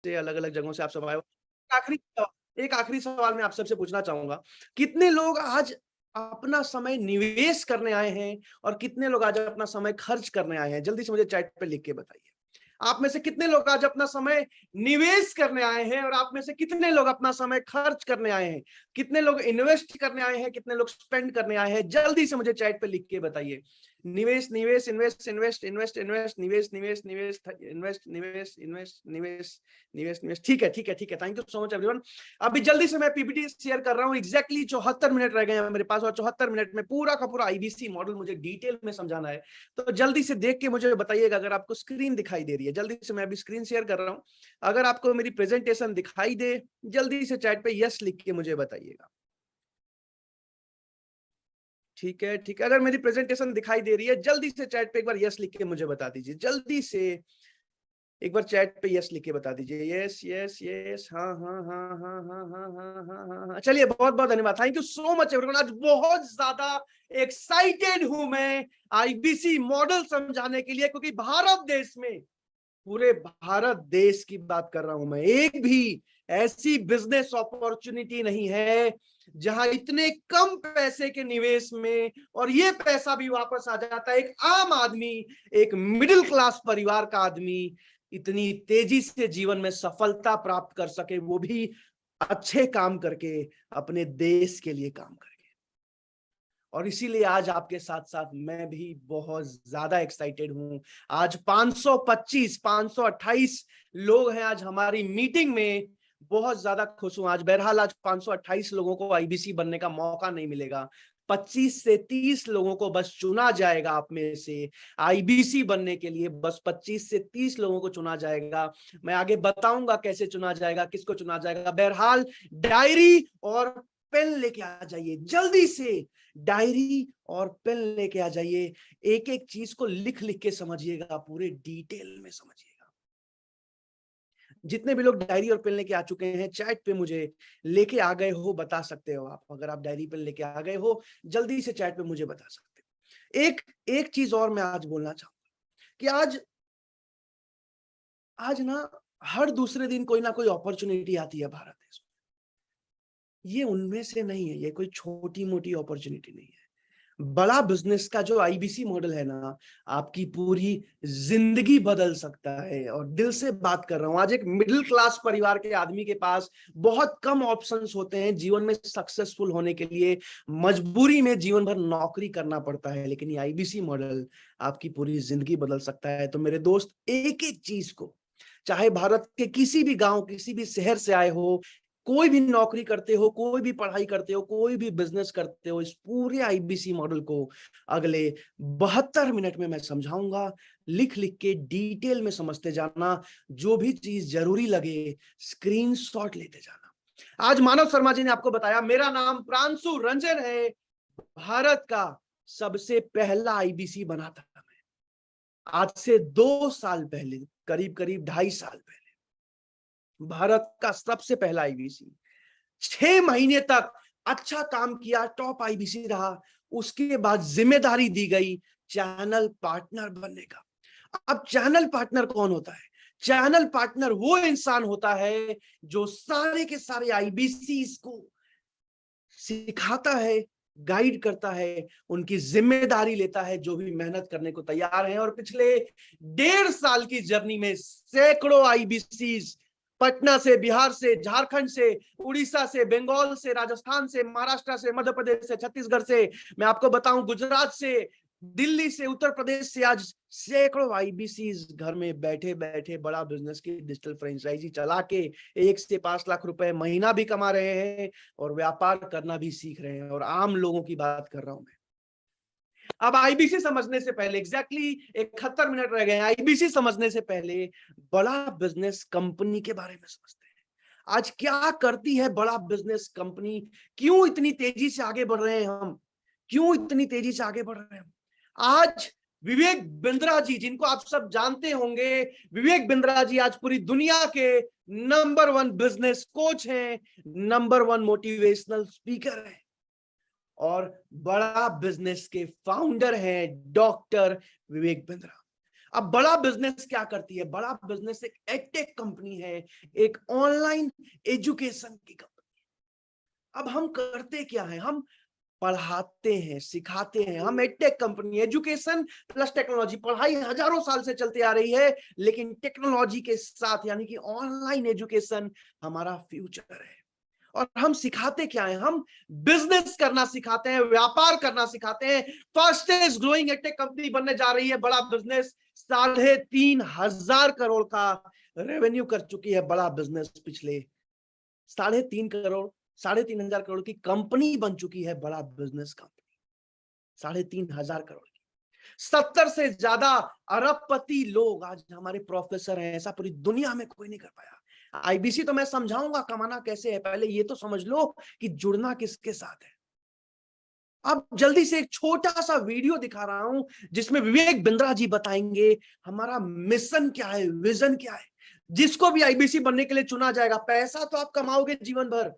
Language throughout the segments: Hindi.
से, अलग-अलग जगहों से आप सब आए हो। एक आखिरी सवाल मैं आप सबसे पूछना चाहूँगा, कितने लोग आज अपना समय निवेश करने आए हैं और कितने लोग आज अपना समय खर्च करने आए हैं? जल्दी से मुझे चैट पे लिख के बताइए। आप में से कितने लोग आज अपना समय निवेश करने आए हैं और आप में से कितने लोग अपना समय खर्च करने आए हैं? कितने लोग इन्वेस्ट करने आए हैं, कितने लोग स्पेंड करने आए हैं? जल्दी से मुझे चैट पे लिख के बताइए। निवेश, निवेश, इन्वेस्ट, इन्वेस्ट, इन्वेस्ट, इन्वेस्ट, निवेश, निवेश, निवेश, इन्वेस्ट, निवेश, इन्वेस्ट, निवेश, निवेश, निवेश। ठीक है, ठीक है, ठीक है। Thank you so much everyone. अभी जल्दी से मैं पीपीटी शेयर कर रहा हूँ। एग्जैक्टली 74 मिनट रह गए हैं मेरे पास और 74 मिनट में पूरा का पूरा आईबीसी मॉडल मुझे डिटेल में समझाना है। तो जल्दी से देख के मुझे बताइएगा अगर आपको स्क्रीन दिखाई दे रही है। जल्दी से मैं अभी स्क्रीन शेयर कर रहा हूँ। अगर आपको मेरी प्रेजेंटेशन दिखाई दे, जल्दी से चैट पे यस लिख के मुझे बताइएगा। ठीक है, ठीक है। अगर मेरी प्रेजेंटेशन दिखाई दे रही है, जल्दी से चैट पे एक बार यस लिख के मुझे बता दीजिए। जल्दी से एक बार चैट पे यस लिख के बता दीजिए। Yes, yes, yes. हाँ, हाँ, हाँ, हाँ, हाँ, हाँ, हाँ, हाँ, हाँ, हाँ। चलिए, बहुत बहुत धन्यवाद। Thank you so much everyone. आज बहुत ज्यादा एक्साइटेड हूं मैं आईबीसी मॉडल समझाने के लिए, क्योंकि भारत देश में, पूरे भारत देश की बात कर रहा हूं मैं, एक भी ऐसी बिजनेस अपॉर्चुनिटी नहीं है जहां इतने कम पैसे के निवेश में और ये पैसा भी वापस आ जाता है। एक आम आदमी, एक मिडिल क्लास परिवार का आदमी इतनी तेजी से जीवन में सफलता प्राप्त कर सके, वो भी अच्छे काम करके, अपने देश के लिए काम करके। और इसीलिए आज आपके साथ साथ मैं भी बहुत ज्यादा एक्साइटेड हूं। आज 525 528 लोग हैं आज हमारी मीटिंग में। बहुत ज्यादा खुश हूं आज। बहरहाल आज 528 लोगों को आईबीसी बनने का मौका नहीं मिलेगा। 25 से 30 लोगों को बस चुना जाएगा। आप में से आईबीसी बनने के लिए बस 25 से 30 लोगों को चुना जाएगा। मैं आगे बताऊंगा कैसे चुना जाएगा, किसको चुना जाएगा। बहरहाल डायरी और पेन लेके आ जाइए। जल्दी से डायरी और पेन लेके आ जाइए। एक एक चीज को लिख लिख के समझिएगा, पूरे डिटेल में समझिएगा। जितने भी लोग डायरी और पेन लेके आ चुके हैं, चैट पे मुझे लेके आ गए हो बता सकते हो। आप अगर आप डायरी पेन लेके आ गए हो, जल्दी से चैट पे मुझे बता सकते हो। एक एक चीज और मैं आज बोलना चाहूंगा कि आज आज ना हर दूसरे दिन कोई ना कोई अपॉर्चुनिटी आती है भारत देश में। ये उनमें से नहीं है। ये कोई छोटी मोटी अपॉर्चुनिटी नहीं है। बड़ा बिजनेस का जो आईबीसी मॉडल है ना, आपकी पूरी जिंदगी बदल सकता है। और दिल से बात कर रहा हूं। आज एक मिडिल क्लास परिवार के आदमी के पास बहुत कम ऑप्शंस होते हैं जीवन में सक्सेसफुल होने के लिए। मजबूरी में जीवन भर नौकरी करना पड़ता है, लेकिन ये आईबीसी मॉडल आपकी पूरी जिंदगी बदल सकता है। तो मेरे दोस्त, एक एक चीज को, चाहे भारत के किसी भी गांव, किसी भी शहर से आए हो, कोई भी नौकरी करते हो, कोई भी पढ़ाई करते हो, कोई भी बिजनेस करते हो, इस पूरे आईबीसी मॉडल को अगले 72 मिनट में मैं समझाऊंगा। लिख लिख के डिटेल में समझते जाना। जो भी चीज जरूरी लगे, स्क्रीनशॉट लेते जाना। आज मानव शर्मा जी ने आपको बताया, मेरा नाम प्रांशु रंजन है। भारत का सबसे पहला आईबीसी बना था मैं, आज से 2 साल पहले, करीब करीब 2.5 साल पहले। भारत का सबसे पहला आईबीसी 6 महीने तक अच्छा काम किया, टॉप आईबीसी रहा। उसके बाद जिम्मेदारी दी गई चैनल पार्टनर बनने का। अब चैनल पार्टनर कौन होता है? चैनल पार्टनर वो इंसान होता है जो सारे के सारे आईबीसी को सिखाता है, गाइड करता है, उनकी जिम्मेदारी लेता है, जो भी मेहनत करने को तैयार है। और पिछले 1.5 साल की जर्नी में सैकड़ों आईबीसी, पटना से, बिहार से, झारखंड से, उड़ीसा से, बंगाल से, राजस्थान से, महाराष्ट्र से, मध्य प्रदेश से, छत्तीसगढ़ से, मैं आपको बताऊं गुजरात से, दिल्ली से, उत्तर प्रदेश से, आज सैकड़ों आईबीसी घर में बैठे बैठे बड़ा बिजनेस की डिजिटल फ्रेंचाइजी चला के 1 से 5 लाख रुपए महीना भी कमा रहे हैं और व्यापार करना भी सीख रहे हैं। और आम लोगों की बात कर रहा हूं मैं। अब आईबीसी समझने से पहले, एग्जैक्टली 71 मिनट रह गए हैं। आईबीसी समझने से पहले बड़ा बिजनेस कंपनी के बारे में समझते हैं। आज क्या करती है बड़ा बिजनेस कंपनी? क्यों इतनी तेजी से आगे बढ़ रहे हैं हम? क्यों इतनी तेजी से आगे बढ़ रहे हैं हम? आज विवेक बिंद्रा जी, जिनको आप सब जानते होंगे, विवेक बिंद्रा जी आज पूरी दुनिया के नंबर 1 बिजनेस कोच हैं, नंबर 1 मोटिवेशनल स्पीकर हैं और बड़ा बिजनेस के फाउंडर हैं डॉक्टर विवेक बिंद्रा। अब बड़ा बिजनेस क्या करती है? बड़ा बिजनेस एक एडटेक कंपनी है, एक ऑनलाइन एजुकेशन की कंपनी है। अब हम करते क्या है? हम पढ़ाते हैं, सिखाते हैं। हम edtech company, education plus technology. पढ़ाई हजारों साल से चलती आ रही है, लेकिन टेक्नोलॉजी के साथ, यानी कि ऑनलाइन एजुकेशन हमारा फ्यूचर है। और हम सिखाते क्या है? हम बिजनेस करना सिखाते हैं, व्यापार करना सिखाते हैं। फास्टेस्ट ग्रोइंग एडटेक कंपनी बनने जा रही है बड़ा बिजनेस। 3,500 करोड़ का रेवेन्यू कर चुकी है बड़ा बिजनेस। पिछले 3.5 करोड़, 3,500 करोड़ की कंपनी बन चुकी है बड़ा बिजनेस कंपनी। 3,500 करोड़ की। 70 से ज्यादा अरबपति लोग आज हमारे प्रोफेसर हैं। ऐसा पूरी दुनिया में कोई नहीं कर पाया। आईबीसी तो मैं समझाऊंगा कमाना कैसे है, पहले ये तो समझ लो कि जुड़ना किसके साथ है। अब जल्दी से एक छोटा सा वीडियो दिखा रहा हूं, जिसमें विवेक बिंद्रा जी बताएंगे हमारा मिशन क्या है, विजन क्या है। जिसको भी आईबीसी बनने के लिए चुना जाएगा, पैसा तो आप कमाओगे जीवन भर,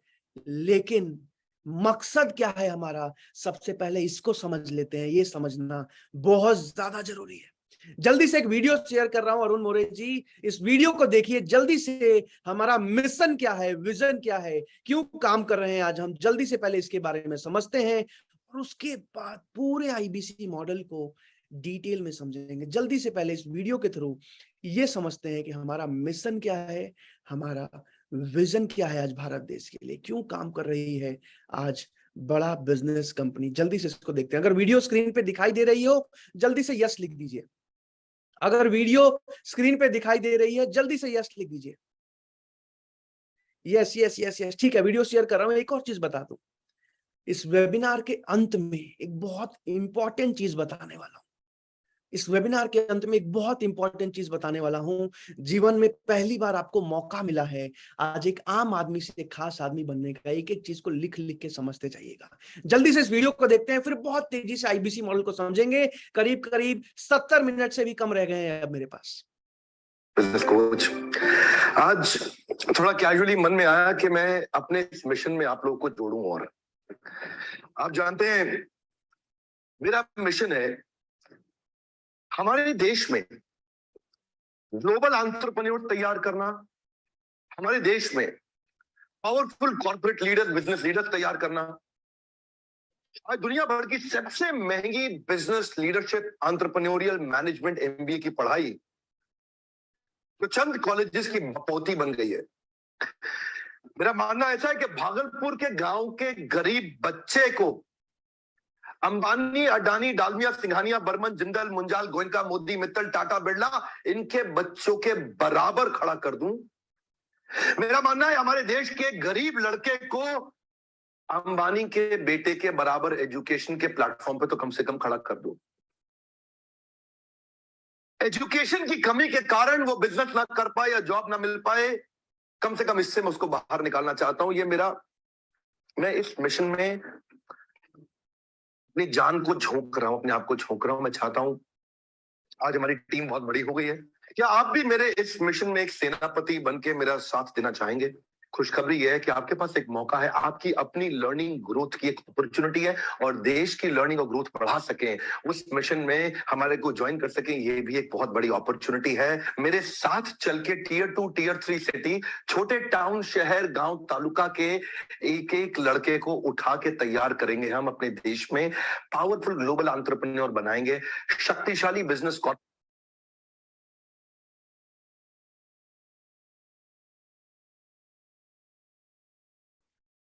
लेकिन मकसद क्या है हमारा, सबसे पहले इसको समझ लेते हैं। ये समझना बहुत ज्यादा जरूरी है। जल्दी से एक वीडियो शेयर कर रहा हूं, अरुण मोरे जी, इस वीडियो को देखिए जल्दी से। हमारा मिशन क्या है, विजन क्या है, क्यों काम कर रहे हैं आज हम, जल्दी से पहले इसके बारे में समझते हैं, और उसके बाद पूरे आईबीसी मॉडल को डिटेल में समझेंगे। जल्दी से पहले इस वीडियो के थ्रू ये समझते हैं कि हमारा मिशन क्या है, हमारा विजन क्या है आज भारत देश के लिए, क्यों काम कर रही है आज बड़ा बिजनेस कंपनी। जल्दी से इसको देखते हैं। अगर वीडियो स्क्रीन पे दिखाई दे रही हो, जल्दी से यस लिख दीजिए। अगर वीडियो स्क्रीन पे दिखाई दे रही है, जल्दी से यस लिख दीजिए। यस यस यस यस, ठीक है, वीडियो शेयर कर रहा हूं। एक और चीज बता दूं, इस वेबिनार के अंत में एक बहुत इंपॉर्टेंट चीज बताने वाला हूं। इस वेबिनार के अंत में एक बहुत इंपॉर्टेंट चीज बताने वाला हूं। जीवन में पहली बार आपको मौका मिला है आज एक आम आदमी से एक खास आदमी बनने का। एक एक चीज को लिख लिख के समझते जाइएगा। जल्दी से इस वीडियो को देखते हैं, फिर बहुत तेजी से आईबीसी मॉडल को समझेंगे। करीब करीब 70 मिनट से भी कम रह गए हैं अब मेरे पास। बिजनेस कोच, आज थोड़ा कैजुअली मन में आया कि मैं अपने इस मिशन में आप लोगों को जोड़ूं। और आप जानते हैं मेरा मिशन है हमारे देश में ग्लोबल एंटरप्रेन्योर तैयार करना, हमारे देश में powerful corporate leader, business leader तैयार करना। आज दुनिया भर की सबसे महंगी business leadership entrepreneurial management MBA की पढ़ाई तो चंद कॉलेजेस की बपौती बन गई है। मेरा मानना ऐसा है कि भागलपुर के गांव के गरीब बच्चे को अंबानी, अडानी, डालमिया, सिंघानिया, बर्मन, जिंदल, मुंजाल, गोयनका, मोदी, मित्तल, टाटा, बिरला, इनके बच्चों के बराबर खड़ा कर दूं। मेरा मानना है हमारे देश के गरीब लड़के को अंबानी के बेटे के बराबर एजुकेशन के प्लेटफॉर्म पे तो कम से कम खड़ा कर दूं। एजुकेशन की कमी के कारण वो बिजनेस ना कर पाए या जॉब ना मिल पाए, कम से कम इससे मैं उसको बाहर निकालना चाहता हूं। मैं इस मिशन में अपनी जान को झोंक रहा हूं, अपने आप को झोंक रहा हूं। मैं चाहता हूं, आज हमारी टीम बहुत बड़ी हो गई है, क्या आप भी मेरे इस मिशन में एक सेनापति बन के मेरा साथ देना चाहेंगे? खुशखबरी यह है कि आपके पास एक मौका है, आपकी अपनी लर्निंग ग्रोथ की एक अपॉर्चुनिटी है, और देश की लर्निंग और ग्रोथ बढ़ा सकें, उस मिशन में हमारे को ज्वाइन कर सकें, ये भी एक बहुत बड़ी अपॉर्चुनिटी है। मेरे साथ चल के टियर 2, टियर 3 सिटी, छोटे टाउन, शहर, गांव, तालुका के एक एक लड़के को उठा के तैयार करेंगे हम अपने देश में, पावरफुल ग्लोबल एंटरप्रेन्योर बनाएंगे, शक्तिशाली बिजनेस।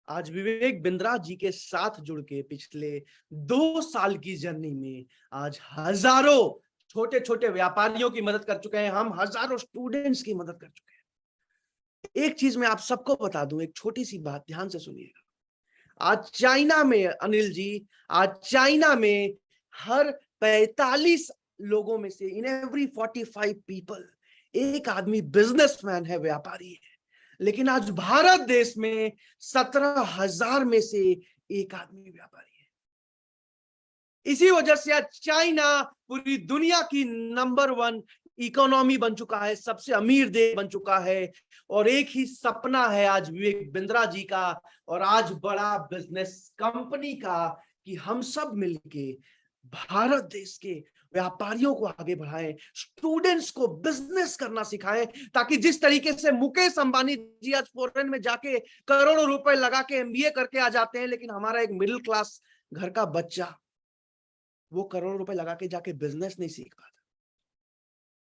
आज विवेक बिंद्रा जी के साथ जुड़ के पिछले 2 साल की जर्नी में आज हजारों छोटे छोटे व्यापारियों की मदद कर चुके हैं हम, हजारों स्टूडेंट्स की मदद कर चुके हैं। एक चीज मैं आप सबको बता दूं, एक छोटी सी बात, ध्यान से सुनिएगा। आज चाइना में, अनिल जी, आज चाइना में हर 45 लोगों में से, इन एवरी 45 पीपल, एक आदमी बिजनेसमैन है, व्यापारी है। लेकिन आज भारत देश में 17,000 में से एक आदमी व्यापारी है। इसी वजह से आज चाइना पूरी दुनिया की नंबर 1 इकोनॉमी बन चुका है, सबसे अमीर देश बन चुका है। और एक ही सपना है आज विवेक बिंद्रा जी का और आज बड़ा बिजनेस कंपनी का, कि हम सब मिलके भारत देश के व्यापारियों को आगे बढ़ाएं, स्टूडेंट्स को बिजनेस करना सिखाएं, ताकि जिस तरीके से मुकेश अंबानी जी आज फॉरेन में जाके करोड़ों रुपए लगा के एमबीए करके आ जाते हैं, लेकिन हमारा एक मिडिल क्लास घर का बच्चा वो करोड़ों रुपए लगा के जाके बिजनेस नहीं सीख पाता।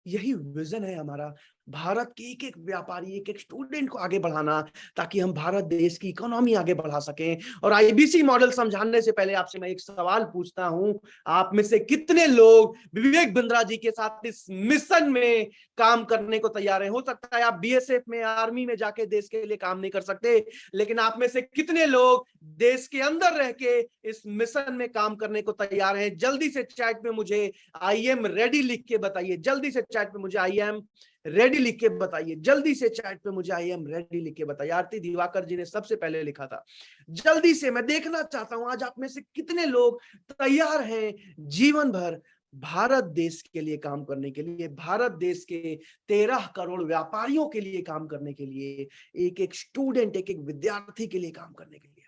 यही विजन है हमारा, भारत के एक एक व्यापारी, एक एक स्टूडेंट को आगे बढ़ाना, ताकि हम भारत देश की इकोनॉमी आगे बढ़ा सकें। और आईबीसी मॉडल समझाने से पहले आपसे मैं एक सवाल पूछता हूं, आप में से कितने लोग विवेक बिंद्रा जी के साथ इस मिशन में काम करने को तैयार हैं? हो सकता है आप बीएसएफ में, आर्मी में जाके देश के लिए काम नहीं कर सकते, लेकिन आप में से कितने लोग देश के अंदर रह के इस मिशन में काम करने को तैयार हैं? जल्दी से चैट में मुझे आई एम रेडी लिख के बताइए। जल्दी से चैट में मुझे आई एम रेडी लिख के बताइए। जल्दी से चैट पे मुझे आई एम रेडी लिख के बताइए। आरती दिवाकर जी ने सबसे पहले लिखा था। जल्दी से मैं देखना चाहता हूं आज आप में से कितने लोग तैयार हैं जीवन भर भारत देश के लिए काम करने के लिए, भारत देश के 13 करोड़ व्यापारियों के लिए काम करने के लिए, एक एक स्टूडेंट, एक एक विद्यार्थी के लिए काम करने के लिए।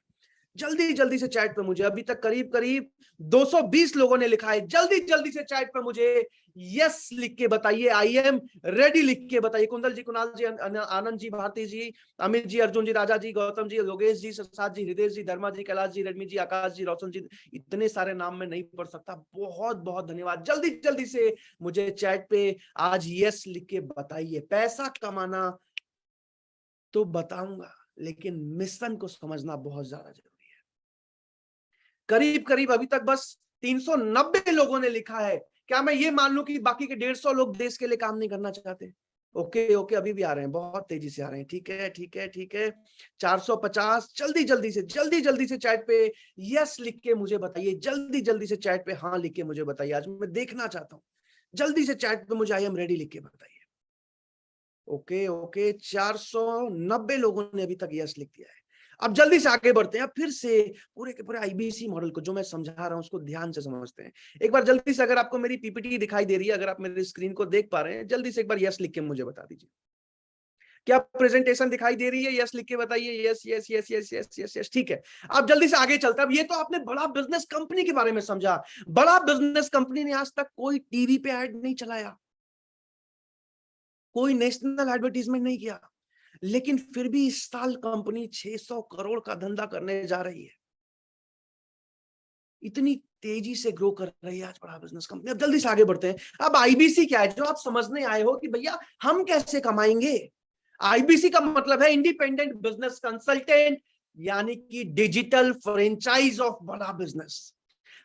जल्दी जल्दी से चैट पे मुझे, अभी तक करीब करीब 220 लोगों ने लिखा है। जल्दी जल्दी से चैट पे मुझे यस लिख के बताइए, आई एम रेडी लिख के बताइए। कुंदल जी, कुणाल जी, आनंद जी, भारती जी, अमित जी, अर्जुन जी, राजा जी, गौतम जी, योगेश जी, प्रसाद जी, हृदय जी, धर्मा जी, कैलाश जी, रेडमी जी, आकाश जी, रोशन जी, इतने सारे नाम मैं नहीं पढ़ सकता, बहुत बहुत धन्यवाद। जल्दी जल्दी से मुझे चैट पे आज यस लिख के बताइए। पैसा कमाना तो बताऊंगा, लेकिन मिशन को समझना बहुत ज्यादा जरूरी है। करीब करीब अभी तक बस 390 लोगों ने लिखा है। क्या मैं ये मान लूं कि बाकी के 150 लोग देश के लिए काम नहीं करना चाहते? ओके ओके, अभी भी आ रहे हैं, बहुत तेजी से आ रहे हैं। ठीक है ठीक है ठीक है, 450। जल्दी जल्दी से चैट पे यस लिख के मुझे बताइए। जल्दी जल्दी से चैट पे हाँ लिख के मुझे बताइए। आज मैं देखना चाहता हूँ। जल्दी से चैट पे मुझे आई एम रेडी लिख के बताइए। ओके ओके, 490 लोगों ने अभी तक यस लिख दिया है। अब जल्दी से आगे बढ़ते हैं, फिर से पूरे के पूरे आईबीसी मॉडल को जो मैं समझा रहा हूं उसको ध्यान से समझते हैं। एक बार जल्दी से, अगर आपको मेरी पीपीटी दिखाई दे रही है, अगर आप मेरी स्क्रीन को देख पा रहे हैं, जल्दी से एक बार यस लिख के मुझे बता दीजिए। क्या प्रेजेंटेशन दिखाई दे रही है? यस लिख के बताइए। Yes yes yes yes yes yes yes, ठीक है। अब जल्दी से आगे चलते हैं। अब ये तो आपने बड़ा बिजनेस कंपनी के बारे में समझा। बड़ा बिजनेस कंपनी ने आज तक कोई टीवी पे ऐड नहीं चलाया, कोई नेशनल एडवर्टीजमेंट नहीं किया, लेकिन फिर भी इस साल कंपनी 600 करोड़ का धंधा करने जा रही है। इतनी तेजी से ग्रो कर रही है आज बड़ा बिजनेस कंपनी। अब जल्दी से आगे बढ़ते हैं। अब आईबीसी क्या है, जो आप समझने आए हो कि भैया हम कैसे कमाएंगे। आईबीसी का मतलब है इंडिपेंडेंट बिजनेस कंसल्टेंट, यानी कि डिजिटल फ्रेंचाइज ऑफ बड़ा बिजनेस।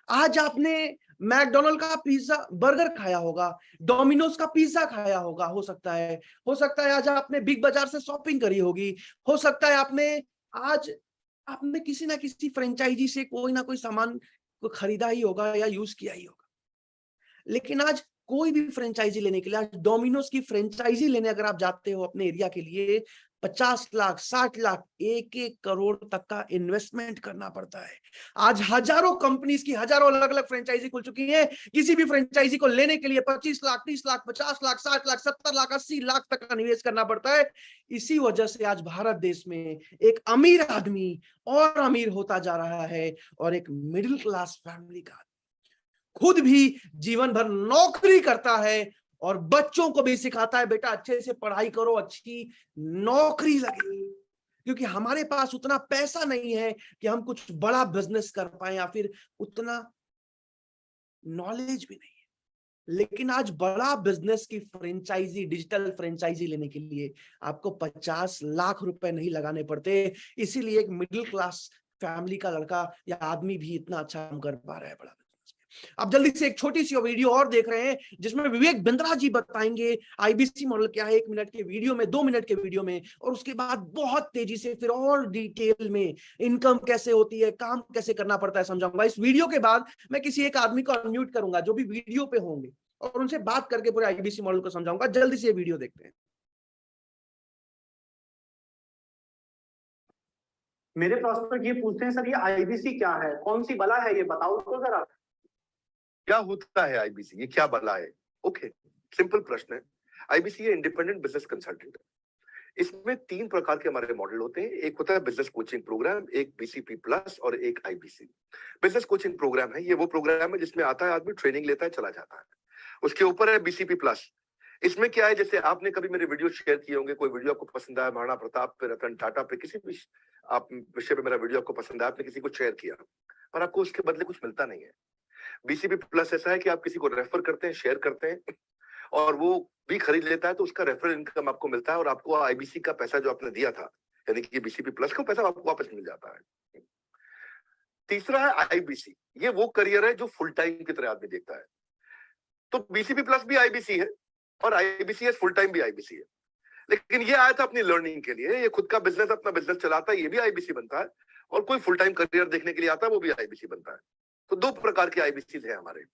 आज आपने मैकडोनल्ड का पिज्जा बर्गर खाया होगा, डोमिनोज का पिज्जा खाया होगा, हो सकता है आज आपने बिग बाजार से शॉपिंग करी होगी, हो सकता है आज आपने किसी ना किसी फ्रेंचाइजी से कोई ना कोई सामान को खरीदा ही होगा या यूज किया ही होगा। लेकिन आज कोई भी फ्रेंचाइजी लेने के लिए, आज डोमिनोज की फ्रेंचाइजी लेने अगर आप जाते हो अपने एरिया के लिए, 50 लाख, 60 लाख, 1-1 करोड़ तक का इन्वेस्टमेंट करना पड़ता है। आज हजारों कंपनीज की हजारों अलग अलग फ्रेंचाइजी खुल चुकी है। किसी भी फ्रेंचाइजी को लेने के लिए 25 लाख, 30 लाख, 50 लाख, 60 लाख, 70 लाख, 80 लाख तक का निवेश करना पड़ता है। इसी वजह से आज भारत देश में एक अमीर आदमी और अमीर होता जा रहा है, और एक मिडिल क्लास फैमिली का खुद भी जीवन भर नौकरी करता है और बच्चों को भी सिखाता है, बेटा अच्छे से पढ़ाई करो, अच्छी नौकरी लगे। क्योंकि हमारे पास उतना पैसा नहीं है कि हम कुछ बड़ा बिजनेस कर पाए, या फिर उतना नॉलेज भी नहीं है। लेकिन आज बड़ा बिजनेस की फ्रेंचाइजी, डिजिटल फ्रेंचाइजी लेने के लिए आपको 50 लाख रुपए नहीं लगाने पड़ते। इसीलिए एक मिडिल क्लास फैमिली का लड़का या आदमी भी इतना अच्छा काम कर पा रहा है बड़ा। अब जल्दी से एक छोटी सी वीडियो और देख रहे हैं, जिसमें विवेक बिंद्रा जी बताएंगे आईबीसी मॉडल क्या है, 1 मिनट के वीडियो में, 2 मिनट के वीडियो में, और उसके बाद बहुत तेजी से फिर और डिटेल में इनकम कैसे होती है, काम कैसे करना पड़ता है समझाऊंगा। इस वीडियो के बाद मैं किसी एक आदमी को अनम्यूट करूंगा जो भी वीडियो पे होंगे, और उनसे बात करके पूरे आईबीसी मॉडल को समझाऊंगा। जल्दी से ये वीडियो देखते हैं। मेरे प्रॉस्पेक्ट ये पूछते हैं, सर ये आईबीसी क्या है, कौन सी बला है, ये बताओ तो जरा। क्या होता है आईबीसी, ये क्या बला है? ओके, सिंपल प्रश्न है। आईबीसी ये इंडिपेंडेंट बिजनेस कंसल्टेंट है। इसमें 3 प्रकार के हमारे मॉडल होते हैं। एक होता है बिजनेस कोचिंग प्रोग्राम, एक बीसीपी प्लस और एक आईबीसी। बिजनेस कोचिंग प्रोग्राम है, ये वो प्रोग्राम है जिसमें आता है आदमी, ट्रेनिंग लेता है, चला जाता है। उसके ऊपर है बीसीपी प्लस। इसमें क्या है, जैसे आपने कभी मेरे वीडियो शेयर किए होंगे, कोई वीडियो आपको पसंद आया, महाराणा प्रताप पे, रतन टाटा पे, किसी भी आप विषय पे मेरा वीडियो आपको पसंद आया, आपने किसी को शेयर किया और आपको उसके बदले कुछ मिलता नहीं है। बीसीपी प्लस ऐसा है कि आप किसी को रेफर करते हैं, शेयर करते हैं और वो भी खरीद लेता है, तो उसका रेफरल इनकम आपको मिलता है और आपको आईबीसी का पैसा जो आपने दिया था, यानी कि बीसीपी प्लस का पैसा आपको वापस मिल जाता है। तीसरा है आईबीसी। ये वो करियर है जो फुल टाइम की तरह आदमी देखता है। तो बीसीपी प्लस भी आईबीसी है और आईबीसी फुल टाइम भी आईबीसी है। लेकिन ये आया था अपनी लर्निंग के लिए, ये खुद का बिजनेस, अपना बिजनेस चलाता है, ये भी आईबीसी बनता है, और कोई फुल टाइम करियर देखने के लिए आता है, वो भी आईबीसी बनता है। तो दो प्रकार के आईबीसी है हमारे।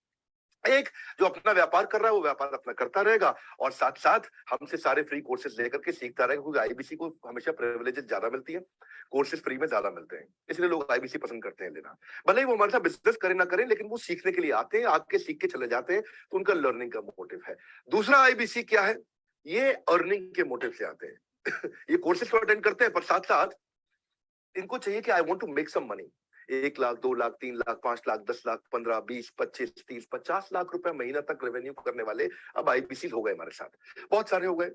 एक जो अपना व्यापार कर रहा है वो व्यापार अपना करता रहेगा और साथ साथ हमसे सारे फ्री कोर्सेज लेकर के सीखता रहेगा, क्योंकि आईबीसी को हमेशा प्रिविलेजेस ज्यादा मिलती है, कोर्सेज फ्री में ज्यादा मिलते हैं, इसलिए लोग आईबीसी पसंद करते हैं लेना। भले ही वो हमारे साथ बिजनेस करें ना करें, लेकिन वो सीखने के लिए आते हैं, आके सीख के चले जाते हैं, तो उनका लर्निंग का मोटिव है। दूसरा आईबीसी क्या है, ये अर्निंग के मोटिव से आते हैं। ये कोर्सेज तो अटेंड करते हैं, पर साथ साथ इनको चाहिए कि I want to make some money. 1 lakh, 2 lakh, 3 lakh, 5 lakh, 10 lakh, 15, 20, 25, 30, 50 lakh रुपए महीना तक रेवेन्यू करने वाले अब आईबीसी हो गए हमारे साथ, बहुत सारे हो गए।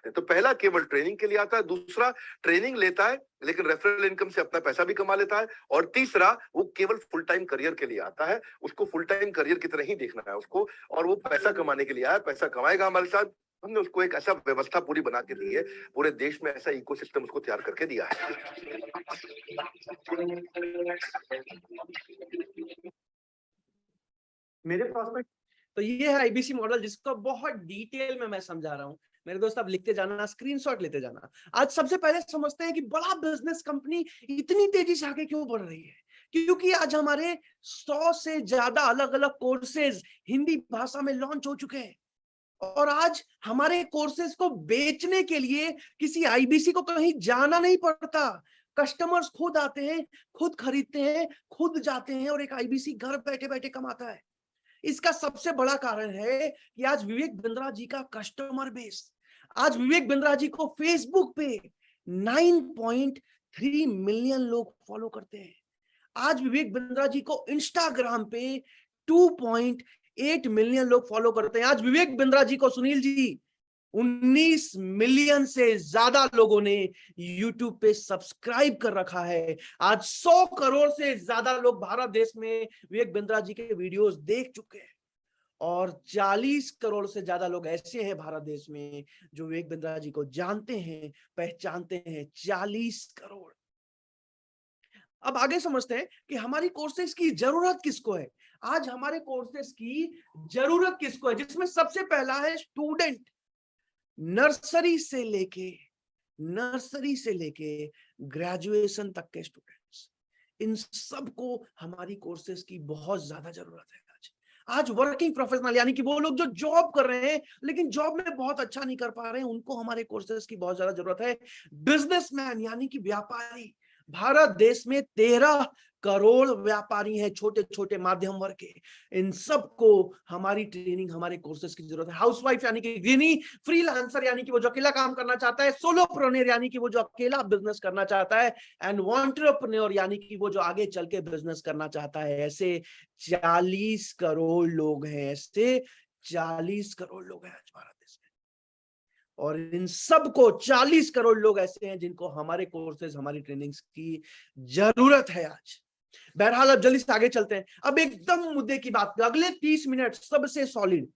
तो पहला केवल ट्रेनिंग के लिए आता है, दूसरा ट्रेनिंग लेता है लेकिन रेफरल इनकम से अपना पैसा भी कमा लेता है, और तीसरा वो केवल फुल टाइम करियर के लिए आता है, उसको फुल टाइम करियर की तरह ही देखना है उसको, और वो पैसा कमाने के लिए आया, पैसा कमाएगा हमारे साथ। हमने उसको एक ऐसा व्यवस्था पूरी बना के दी है, पूरे देश में ऐसा इकोसिस्टम उसको तैयार करके दिया है। मेरे प्रॉस्पेक्ट तो ये है आईबीसी मॉडल, जिसको बहुत डिटेल में मैं समझा रहा हूं। मेरे दोस्त आप लिखते जाना, स्क्रीनशॉट लेते जाना। आज सबसे पहले समझते हैं कि बड़ा बिजनेस कंपनी इतनी तेजी से आगे क्यों बढ़ रही है। क्योंकि आज हमारे 100 से ज्यादा अलग अलग कोर्सेज हिंदी भाषा में लॉन्च हो चुके हैं, और आज हमारे कोर्सेज को बेचने के लिए किसी आईबीसी को कहीं जाना नहीं पड़ता। कस्टमर्स खुद आते हैं, खुद खरीदते हैं, खुद जाते हैं, और एक आईबीसी घर बैठे बैठे कमाता है। इसका सबसे बड़ा कारण है कि आज विवेक बिंद्रा जी का कस्टमर बेस, आज विवेक बिंद्रा जी को फेसबुक पे 9.3 मिलियन लोग फॉलो करते हैं। आज विवेक बिंद्रा जी को इंस्टाग्राम पे 2.8 मिलियन लोग फॉलो करते हैं। आज विवेक बिंद्रा जी को, सुनील जी, 19 मिलियन से ज्यादा लोगों ने YouTube पे सब्सक्राइब कर रखा है। आज 100 करोड़ से ज्यादा लोग भारत देश में विवेक बिंद्रा जी के वीडियोस देख चुके हैं, और 40 करोड़ से ज्यादा लोग ऐसे हैं भारत देश में जो विवेक बिंद्रा जी को जानते हैं, पहचानते हैं। 40 करोड़। अब आगे समझते हैं कि हमारी कोर्सेज की जरूरत किसको है। आज हमारे कोर्सेज की जरूरत किसको है, जिसमें सबसे पहला है स्टूडेंट। नर्सरी से लेके ग्रेजुएशन तक के स्टूडेंट्स, इन सबको हमारी कोर्सेज की बहुत ज्यादा जरूरत है। आज वर्किंग प्रोफेशनल, यानी कि वो लोग जो जॉब कर रहे हैं लेकिन जॉब में बहुत अच्छा नहीं कर पा रहे हैं, उनको हमारे कोर्सेज की बहुत ज्यादा जरूरत है। बिजनेसमैन, यानी कि व्यापारी, भारत देश में 13 करोड़ व्यापारी हैं, छोटे छोटे माध्यम वर्ग के। इन सबको हमारी ट्रेनिंग, हमारे कोर्सेज की जरूरत है। हाउसवाइफ यानी कि गृहिणी, फ्रीलांसर यानी कि वो जो अकेला काम करना चाहता है, सोलोप्रेन्योर यानी कि वो जो अकेला बिजनेस करना चाहता है, एंड एंटरप्रेन्योर यानी कि वो जो आगे चल के बिजनेस करना चाहता है। ऐसे 40 करोड़ लोग हैं, ऐसे 40 करोड़ लोग हैं आज भारत देश में, और इन सबको 40 करोड़ लोग ऐसे हैं जिनको हमारे कोर्सेज, हमारी ट्रेनिंग्स की जरूरत है आज। बहरहाल अब जल्दी से आगे चलते हैं। अब एकदम मुद्दे की बात, अगले 30 मिनट सबसे सॉलिड,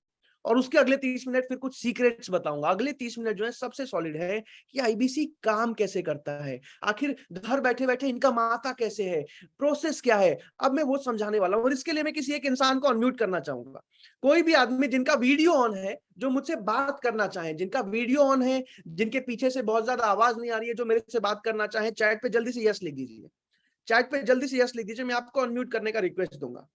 और उसके अगले 30 मिनट फिर कुछ सीक्रेट्स बताऊंगा। अगले 30 मिनट जो है सबसे सॉलिड है कि आईबीसी काम कैसे करता है, आखिर घर बैठे बैठे इनका माता कैसे है, प्रोसेस क्या है। अब मैं वो समझाने वाला हूं, और इसके लिए मैं किसी एक इंसान को अनम्यूट करना चाहूंगा। कोई भी आदमी जिनका वीडियो ऑन है, जो मुझसे बात करना चाहे, जिनका वीडियो ऑन है, जिनके पीछे से बहुत ज्यादा आवाज नहीं आ रही है, जो मेरे से बात करना चाहे, चैट पे जल्दी से यस लिख दीजिए। चैट पे जल्दी से यस लिख दीजिए, मैं आपको अनम्यूट करने का रिक्वेस्ट दूंगा।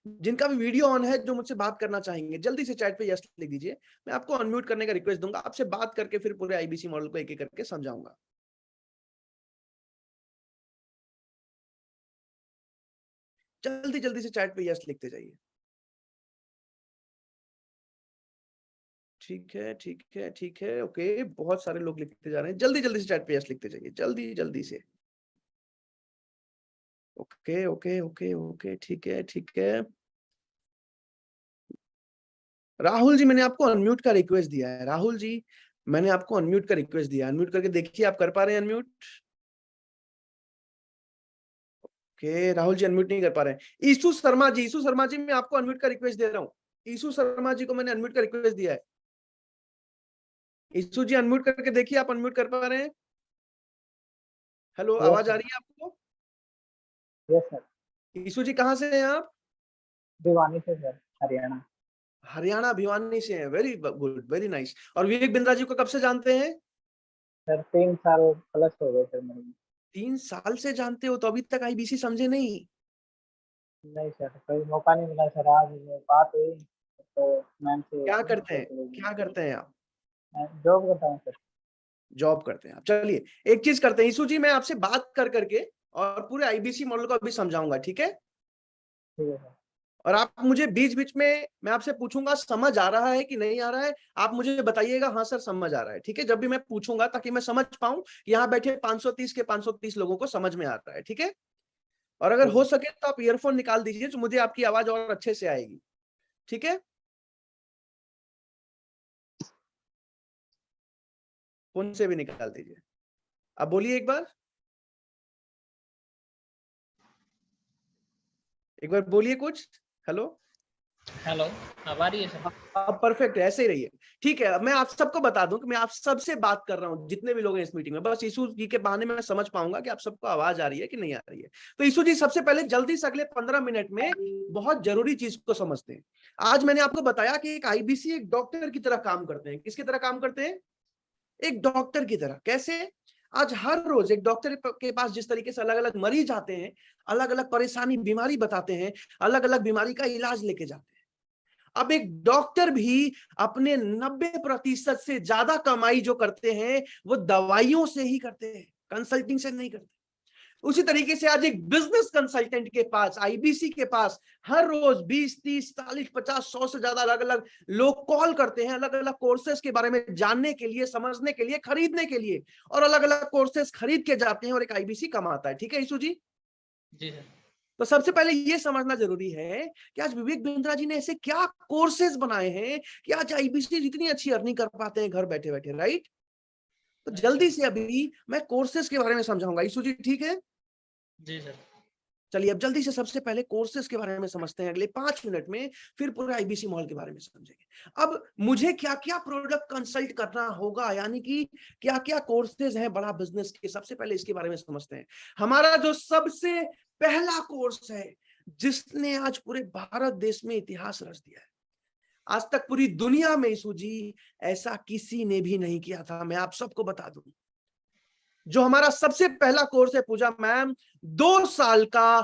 जिनका भी वीडियो ऑन है, जो मुझसे बात करना चाहेंगे, जल्दी से चैट पे यस लिख दीजिए, मैं आपको अनम्यूट करने का रिक्वेस्ट दूंगा। आपसे बात करके फिर पूरे आईबीसी मॉडल को एक एक करके समझाऊंगा। जल्दी जल्दी से चैट पे यस लिखते जाइए। ठीक है, ठीक है, ठीक है, ओके, बहुत सारे लोग लिखते जा रहे हैं। जल्दी जल्दी से चैट पे यस लिखते जाइए, जल्दी जल्दी से। ओके ओके ओके ओके, ठीक है, ठीक है। राहुल जी, मैंने आपको अनम्यूट का रिक्वेस्ट दिया है। राहुल जी, मैंने आपको अनम्यूट का रिक्वेस्ट दिया है, अनम्यूट करके देखिए आप कर पा रहे हैं unmute? Okay, Rahul ji unmute नहीं कर पा रहे हैं। ईशु शर्मा जी, ईशु शर्मा जी, मैं आपको अनम्यूट का रिक्वेस्ट दे रहा हूँ। ईशु शर्मा जी को मैंने अनम्यूट का रिक्वेस्ट दिया है। ईशु जी अनम्यूट करके देखिए आप अनम्यूट कर पा रहे हैं? हेलो, यस आवाज आ सर। रही है आपको? Yes sir. ईशु जी कहाँ से हैं आप? भिवानी से सर, हरियाणा। हरियाणा भिवानी से हैं, वेरी गुड, वेरी नाइस। और विवेक बिंद्रा जी को कब से जानते हैं? सर 3 साल प्लस हो गए सर मेरे। 3 साल से जानते हो तो अभी तक आईबीसी समझे नहीं? नहीं सर, कोई मौका नहीं मिला सर। आज बात हुई तो मैम से क्या करते हैं, पूछे। क्या करते हैं आप? मैं जॉब करता हूँ सर। जॉब करते हैं आप। चलिए एक चीज करते हैं ईशु जी, मैं आपसे बात कर करके और पूरे आईबीसी मॉडल को अभी समझाऊंगा, ठीक है? ठीक है सर। और आप मुझे बीच बीच में मैं आपसे पूछूंगा समझ आ रहा है कि नहीं आ रहा है, आप मुझे बताइएगा हाँ सर समझ आ रहा है, ठीक है? जब भी मैं पूछूंगा ताकि मैं समझ पाऊं यहाँ बैठे 530 के 530 लोगों को समझ में आ रहा है, ठीक है? और अगर हो सके तो आप ईयरफोन निकाल दीजिए तो मुझे आपकी आवाज और अच्छे से आएगी, ठीक है? फोन से भी निकाल दीजिए। अब बोलिए एक बार बोलिए कुछ। हेलो, हेलो, अब आ रही है सर? अब परफेक्ट है, ऐसे ही रहिए, ठीक है? मैं आप सबको बता दूं कि मैं आप सबसे बात कर रहा हूं, जितने भी लोग हैं इस मीटिंग में, बस यीशु जी के बहाने में मैं समझ पाऊंगा कि आप सबको आवाज आ रही है कि नहीं आ रही है। तो यीशु जी सबसे पहले जल्दी से अगले 15 मिनट में बहुत जरूरी चीज को समझते हैं। आज मैंने आपको बताया कि एक आईबीसी एक डॉक्टर की तरह काम करते हैं। किसकी तरह काम करते हैं? एक डॉक्टर की तरह। कैसे? आज हर रोज एक डॉक्टर के पास जिस तरीके से अलग अलग मरीज आते हैं, अलग अलग परेशानी बीमारी बताते हैं, अलग अलग बीमारी का इलाज लेके जाते हैं, अब एक डॉक्टर भी अपने 90% से ज्यादा कमाई जो करते हैं वो दवाइयों से ही करते हैं, कंसल्टिंग से नहीं करते। उसी तरीके से आज एक बिजनेस कंसल्टेंट के पास, आईबीसी के पास हर रोज 20, 30, 40, 50, 100 से ज्यादा अलग अलग लोग कॉल करते हैं, अलग अलग कोर्सेज के बारे में जानने के लिए, समझने के लिए, खरीदने के लिए, और अलग अलग कोर्सेज खरीद के जाते हैं और एक आईबीसी कमाता है, ठीक है यीशु जी? जी सर। तो सबसे पहले ये समझना जरूरी है कि आज विवेक बिंद्रा जी ने ऐसे क्या कोर्सेज बनाए हैं कि आज आईबीसी जितनी अच्छी अर्निंग कर पाते हैं घर बैठे बैठे, राइट? तो जल्दी से अभी मैं कोर्सेज के बारे में समझाऊंगा यीशु जी, ठीक है? जी सर। चलिए अब जल्दी से सबसे पहले कोर्सेज के बारे में समझते हैं अगले 5 मिनट में, फिर पूरे आईबीसी मॉडल के बारे में समझेंगे। अब मुझे क्या क्या प्रोडक्ट कंसल्ट करना होगा, यानी कि क्या क्या कोर्सेज हैं बड़ा बिजनेस के, सबसे पहले इसके बारे में समझते हैं। हमारा जो सबसे पहला कोर्स है जिसने आज पूरे भारत देश में इतिहास रच दिया है, आज तक पूरी दुनिया में यीशु जी ऐसा किसी ने भी नहीं किया था, मैं आप सबको बता दूं। जो हमारा सबसे पहला कोर्स है पूजा मैम, 2 साल का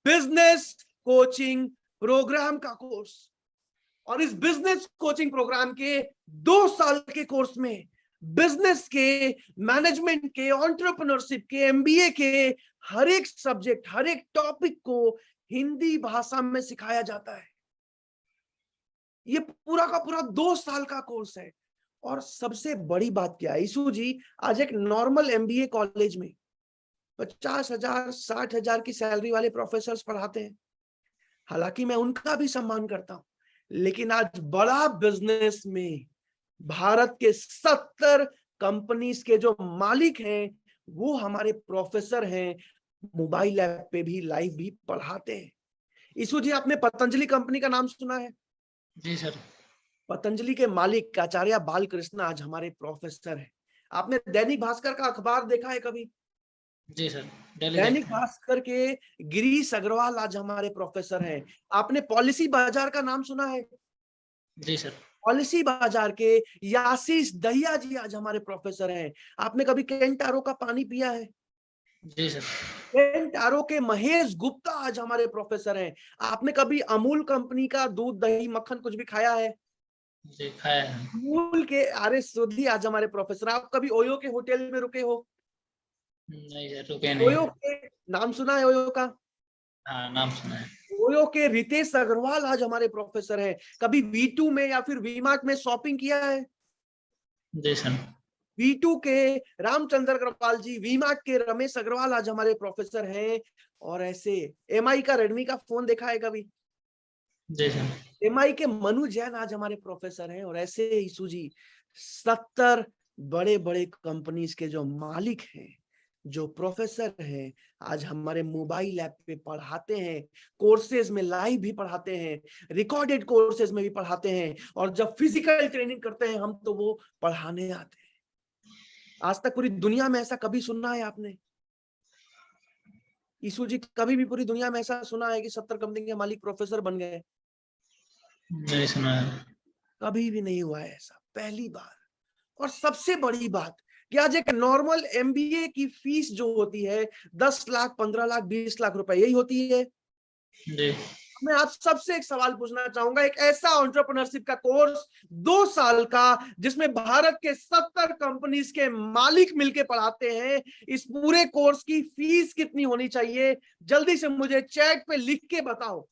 बिजनेस कोचिंग प्रोग्राम का कोर्स। और इस बिजनेस कोचिंग प्रोग्राम के 2 साल के कोर्स में बिजनेस के, मैनेजमेंट के, एंटरप्रेन्योरशिप के, एमबीए के हर एक सब्जेक्ट, हर एक टॉपिक को हिंदी भाषा में सिखाया जाता है। ये पूरा का पूरा 2 साल का कोर्स है। और सबसे बड़ी बात क्या है यीशु जी, आज एक नॉर्मल एमबीए कॉलेज में 50,000, 60,000 की सैलरी वाले प्रोफेसर्स पढ़ाते हैं। हालांकि मैं उनका भी सम्मान करता हूं, लेकिन आज बड़ा बिजनेस में भारत के 70 कंपनीज के जो मालिक हैं वो हमारे प्रोफेसर हैं, मोबाइल ऐप पे भी लाइव भी पढ़ाते हैं। यीशु जी, आपने पतंजलि कंपनी का नाम सुना है? जी सर। पतंजलि के मालिक आचार्य बालकृष्ण आज हमारे प्रोफेसर हैं। आपने दैनिक भास्कर का अखबार देखा है कभी? जी सर, डेली दैनिक देखते हैं। भास्कर के गिरीश अग्रवाल आज हमारे प्रोफेसर हैं। आपने पॉलिसी बाजार का नाम सुना है? जी सर। पॉलिसी बाजार के यासीस दहिया जी आज हमारे प्रोफेसर हैं। आपने कभी केंटारो का पानी पिया है? जी सर। केंटारो के महेश गुप्ता आज हमारे प्रोफेसर हैं। आपने कभी अमूल कंपनी का दूध, दही, मक्खन कुछ भी खाया है? जी खाया है। अमूल के आर एस सोधी आज हमारे प्रोफेसर। आप कभी ओयो के होटल में रुके हो? नहीं सर, रुके ओयो नहीं। के नाम सुना है? ओयो का? हाँ, नाम सुना है। ओयो के रितेश अग्रवाल आज हमारे प्रोफेसर हैं। कभी V2 में या फिर वी-मार्ट में शॉपिंग किया है? जी सर। V2 के रामचंद्र अग्रवाल जी, वी-मार्ट के रमेश अग्रवाल आज हमारे प्रोफेसर हैं। और ऐसे MI का, रेडमी का फोन देखा है कभी? जी सर। एमआई के मनु जैन आज हमारे प्रोफेसर हैं, और ऐसे ईसू जी 70 बड़े बड़े कंपनीज के जो मालिक हैं, जो प्रोफेसर हैं, आज हमारे मोबाइल ऐप पे पढ़ाते हैं, कोर्सेज में लाइव भी पढ़ाते हैं, रिकॉर्डेड कोर्सेज में भी पढ़ाते हैं, और जब फिजिकल ट्रेनिंग करते हैं हम तो वो पढ़ाने आते हैं। आज तक पूरी दुनिया में ऐसा कभी सुना है आपने? ईसू जी कभी भी पूरी दुनिया में ऐसा सुना है कि 70 कंपनी के मालिक प्रोफेसर बन गए? नहीं सुना है। कभी भी नहीं हुआ है ऐसा, पहली बार। और सबसे बड़ी बात कि आज एक नॉर्मल एमबीए की फीस जो होती है 10 लाख, 15 लाख, 20 लाख रुपए यही होती है। जी। मैं आप सबसे एक सवाल पूछना चाहूंगा, एक ऐसा एंटरप्रेन्योरशिप का कोर्स 2 साल का जिसमें भारत के 70 कंपनीज के मालिक मिलके पढ़ाते हैं, इस पूरे कोर्स की फीस कितनी होनी चाहिए? जल्दी से मुझे चैट पे लिख के बताओ,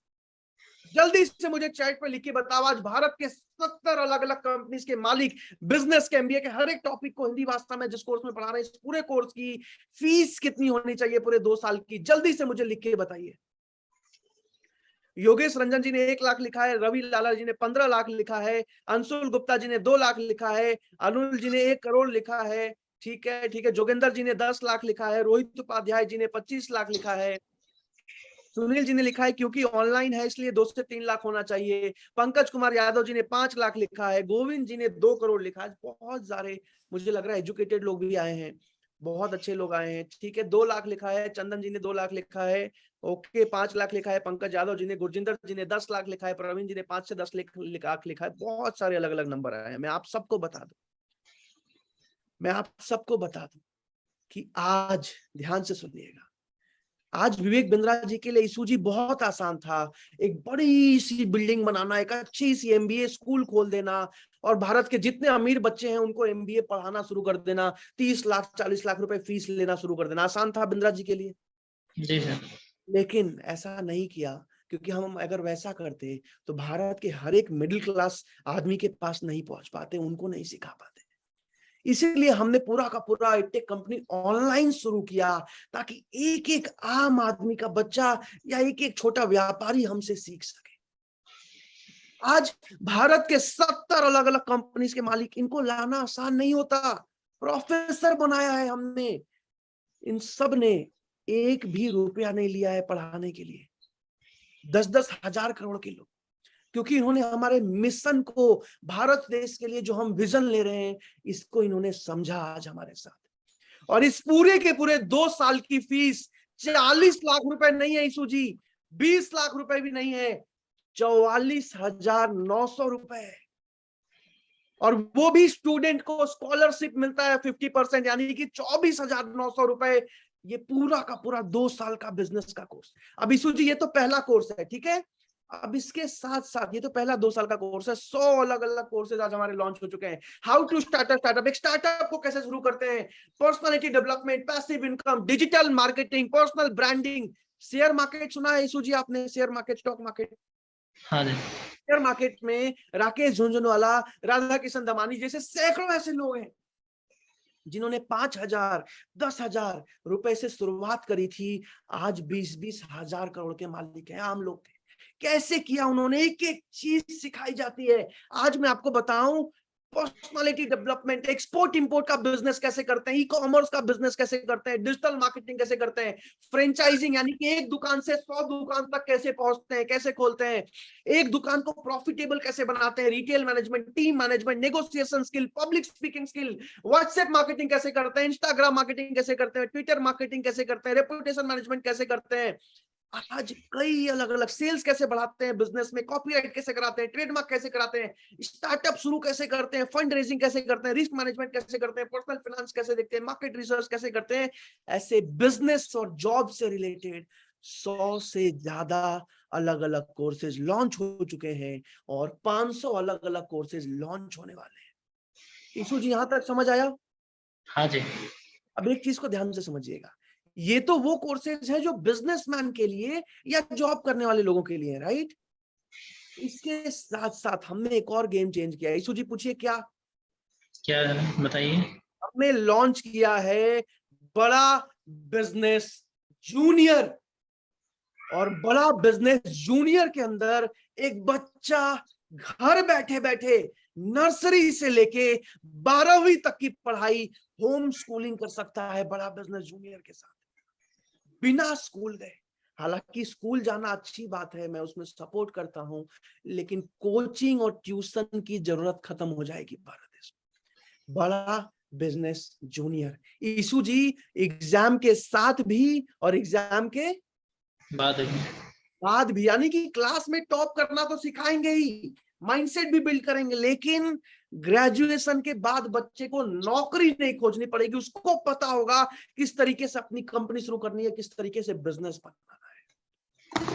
जल्दी से मुझे चैट पे लिख के बताओ। आज भारत के 70 अलग अलग कंपनीज के मालिक बिजनेस के एमबीए के हर एक टॉपिक को हिंदी भाषा में जिस कोर्स में पढ़ा रहे हैं, इस पूरे कोर्स की फीस कितनी होनी चाहिए पूरे 2 साल की? जल्दी से मुझे लिख के बताइए। योगेश रंजन जी ने 1 लाख लिखा है, रवि लाला जी ने 15 लाख लिखा है, अंशुल गुप्ता जी ने 2 लाख लिखा है, अनुल जी ने 1 करोड़ लिखा है, ठीक है ठीक है। जोगेंद्र जी ने 10 लाख लिखा है, रोहित उपाध्याय जी ने 25 लाख लिखा है, सुनील जी ने लिखा है क्योंकि ऑनलाइन है इसलिए 2 से 3 लाख होना चाहिए, पंकज कुमार यादव जी ने 5 लाख लिखा है, गोविंद जी ने 2 करोड़ लिखा है। बहुत सारे मुझे लग रहा है एजुकेटेड लोग भी आए हैं, बहुत अच्छे लोग आए हैं, ठीक है। 2 लाख लिखा है, चंदन जी ने 2 लाख लिखा है, ओके। 5 लाख लिखा है पंकज यादव जी ने, गुरजिंदर जी ने 10 लाख लिखा है, प्रवीण जी ने 5 से 10 लाख लिखा है। बहुत सारे अलग अलग नंबर आए हैं। मैं आप सबको बता दूं कि आज ध्यान से सुनिएगा, आज विवेक बिंद्रा जी के लिए ईसू जी बहुत आसान था। एक बड़ी सी बिल्डिंग बनाना, एक अच्छी सी एमबीए स्कूल खोल देना, और भारत के जितने अमीर बच्चे हैं उनको एमबीए पढ़ाना शुरू कर देना, 30 लाख 40 लाख रुपए फीस लेना शुरू कर देना। आसान था बिंद्रा जी के लिए। जी सर। लेकिन ऐसा नहीं किया, क्योंकि हम अगर वैसा करते तो भारत के हर एक मिडिल क्लास आदमी के पास नहीं पहुंच पाते, उनको नहीं सिखा पाते। इसीलिए हमने पूरा का पूरा एडटेक कंपनी ऑनलाइन शुरू किया, ताकि एक एक आम आदमी का बच्चा या एक एक छोटा व्यापारी हमसे सीख सके। आज भारत के 70 अलग अलग कंपनीज के मालिक, इनको लाना आसान नहीं होता, प्रोफेसर बनाया है हमने। इन सब ने 1 भी रुपया नहीं लिया है पढ़ाने के लिए, 10-10 हजार करोड़ के लोग, क्योंकि इन्होंने हमारे मिशन को, भारत देश के लिए जो हम विजन ले रहे हैं, इसको इन्होंने समझा आज हमारे साथ। और इस पूरे के पूरे 2 साल की फीस 40 लाख रुपए नहीं है ईसू जी, 20 लाख रुपए भी नहीं है, 44,900 रुपए। और वो भी स्टूडेंट को स्कॉलरशिप मिलता है 50%, यानी कि 24,900 रुपए। ये पूरा का पूरा 2 साल का बिजनेस का कोर्स। अब ईसू जी ये तो पहला कोर्स है, ठीक है। अब इसके साथ साथ, ये तो पहला 2 साल का कोर्स है, 100 अलग अलग कोर्सेज आज हमारे लॉन्च हो चुके हैं। हाउ टू स्टार्टअप, एक स्टार्टअप को कैसे शुरू करते हैं, personality development, passive income, digital marketing, personal branding, share market सुना है ईसू जी आपने? शेयर मार्केट, स्टॉक मार्केट, हाँ जी। शेयर मार्केट में राकेश झुंझुनवाला, राधा किशन दमानी जैसे सैकड़ों ऐसे लोग हैं जिन्होंने 5,000, 10,000 रुपए से शुरुआत करी थी, आज 20-20 हजार करोड़ के मालिक हैं, आम लोग थे। कैसे किया उन्होंने? एक एक चीज सिखाई जाती है। आज मैं आपको बताऊं, पर्सनालिटी डेवलपमेंट, एक्सपोर्ट इंपोर्ट का बिजनेस कैसे करते हैं, ई कॉमर्स का बिजनेस कैसे करते हैं, डिजिटल मार्केटिंग कैसे करते हैं, फ्रेंचाइजिंग यानी कि एक दुकान से 100 दुकान तक कैसे पहुंचते हैं, कैसे खोलते हैं, एक दुकान को प्रॉफिटेबल कैसे बनाते हैं, retail management, team management, negotiation skill, public speaking skill, WhatsApp marketing कैसे करते हैं, इंस्टाग्राम मार्केटिंग कैसे करते हैं, ट्विटर मार्केटिंग कैसे करते हैं, रेपुटेशन मैनेजमेंट कैसे करते हैं। आज कई अलग अलग, सेल्स कैसे बढ़ाते हैं बिजनेस में, कॉपीराइट कैसे कराते हैं, ट्रेडमार्क कैसे कराते हैं, स्टार्टअप शुरू कैसे करते हैं, फंड रेजिंग कैसे करते हैं, रिस्क मैनेजमेंट कैसे करते हैं, पर्सनल फाइनेंस कैसे देखते हैं, मार्केट रिसर्च कैसे करते हैं। ऐसे बिजनेस और जॉब से रिलेटेड 100 से ज्यादा अलग अलग कोर्सेज लॉन्च हो चुके हैं, और 500 अलग अलग कोर्सेज लॉन्च होने वाले हैं। ईशु जी, यहां तक समझ आया? हाँ जी। अब एक चीज को ध्यान से समझिएगा, ये तो वो कोर्सेज है जो बिजनेसमैन के लिए या जॉब करने वाले लोगों के लिए है, राइट। इसके साथ साथ हमने एक और गेम चेंज किया है। ईशु जी पूछिए क्या? क्या बताइए। हमने लॉन्च किया है बड़ा बिजनेस जूनियर। और बड़ा बिजनेस जूनियर के अंदर एक बच्चा घर बैठे बैठे नर्सरी से लेके 12वीं तक की पढ़ाई होम स्कूलिंग कर सकता है बड़ा बिजनेस जूनियर के साथ, बिना स्कूल गए। हालांकि स्कूल जाना अच्छी बात है, मैं उसमें सपोर्ट करता हूं, लेकिन कोचिंग और ट्यूशन की जरूरत खत्म हो जाएगी भारत देश में। बड़ा बिजनेस जूनियर ईशु जी एग्जाम के साथ भी और एग्जाम के बाद भी, यानी कि क्लास में टॉप करना तो सिखाएंगे ही, माइंडसेट भी बिल्ड करेंगे, लेकिन ग्रेजुएशन के बाद बच्चे को नौकरी नहीं खोजनी पड़ेगी। उसको पता होगा किस तरीके से अपनी कंपनी शुरू करनी है, किस तरीके से बिजनेस बनाना है।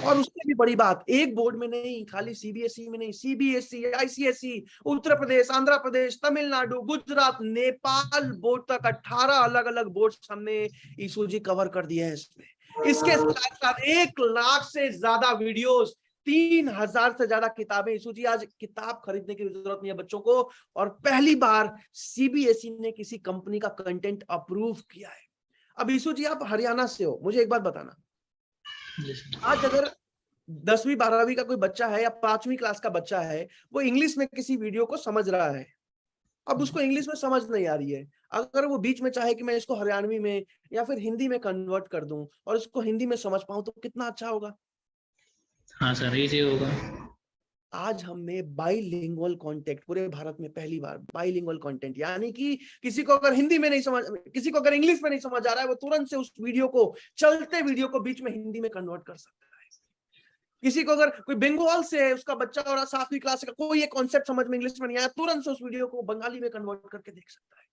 और उससे भी बड़ी बात, एक बोर्ड में नहीं, खाली सीबीएसई में नहीं, CBSE, ICSE, Uttar Pradesh, Andhra Pradesh, Tamil Nadu, Gujarat, Nepal board तक 18 अलग अलग बोर्ड हमने ईशु जी कवर कर दिए हैं इसमें। इसके साथ साथ 1 लाख से ज्यादा वीडियोस, 3000 से ज्यादा किताबें। ईशु जी आज किताब खरीदने की जरूरत नहीं है बच्चों को, और पहली बार सीबीएसई ने किसी कंपनी का कंटेंट अप्रूव किया है। अब ईशु जी आप हरियाणा से हो, मुझे एक बात बताना, आज अगर 10वीं 12वीं का कोई बच्चा है या 5वीं क्लास का बच्चा है, वो इंग्लिश में किसी वीडियो को समझ रहा है, अब उसको इंग्लिश में समझ नहीं आ रही है, अगर वो बीच में चाहे कि मैं इसको हरियाणवी में या फिर हिंदी में कन्वर्ट कर दूं और इसको हिंदी में समझ पाऊं, तो कितना अच्छा होगा। हाँ सर, इजी होगा। आज हमने बाइलिंगुअल कंटेंट, पूरे भारत में पहली बार बाइलिंगुअल कंटेंट, यानी कि किसी को अगर हिंदी में नहीं समझ, किसी को अगर इंग्लिश में नहीं समझ आ रहा है, वो तुरंत से उस वीडियो को, चलते वीडियो को बीच में हिंदी में कन्वर्ट कर सकता है। किसी को अगर कोई बंगाल से है, उसका बच्चा और 7वीं क्लास का, कोई ये कॉन्सेप्ट समझ में इंग्लिश में नहीं आया, तुरंत से उस वीडियो को बंगाली में कन्वर्ट करके देख सकता है।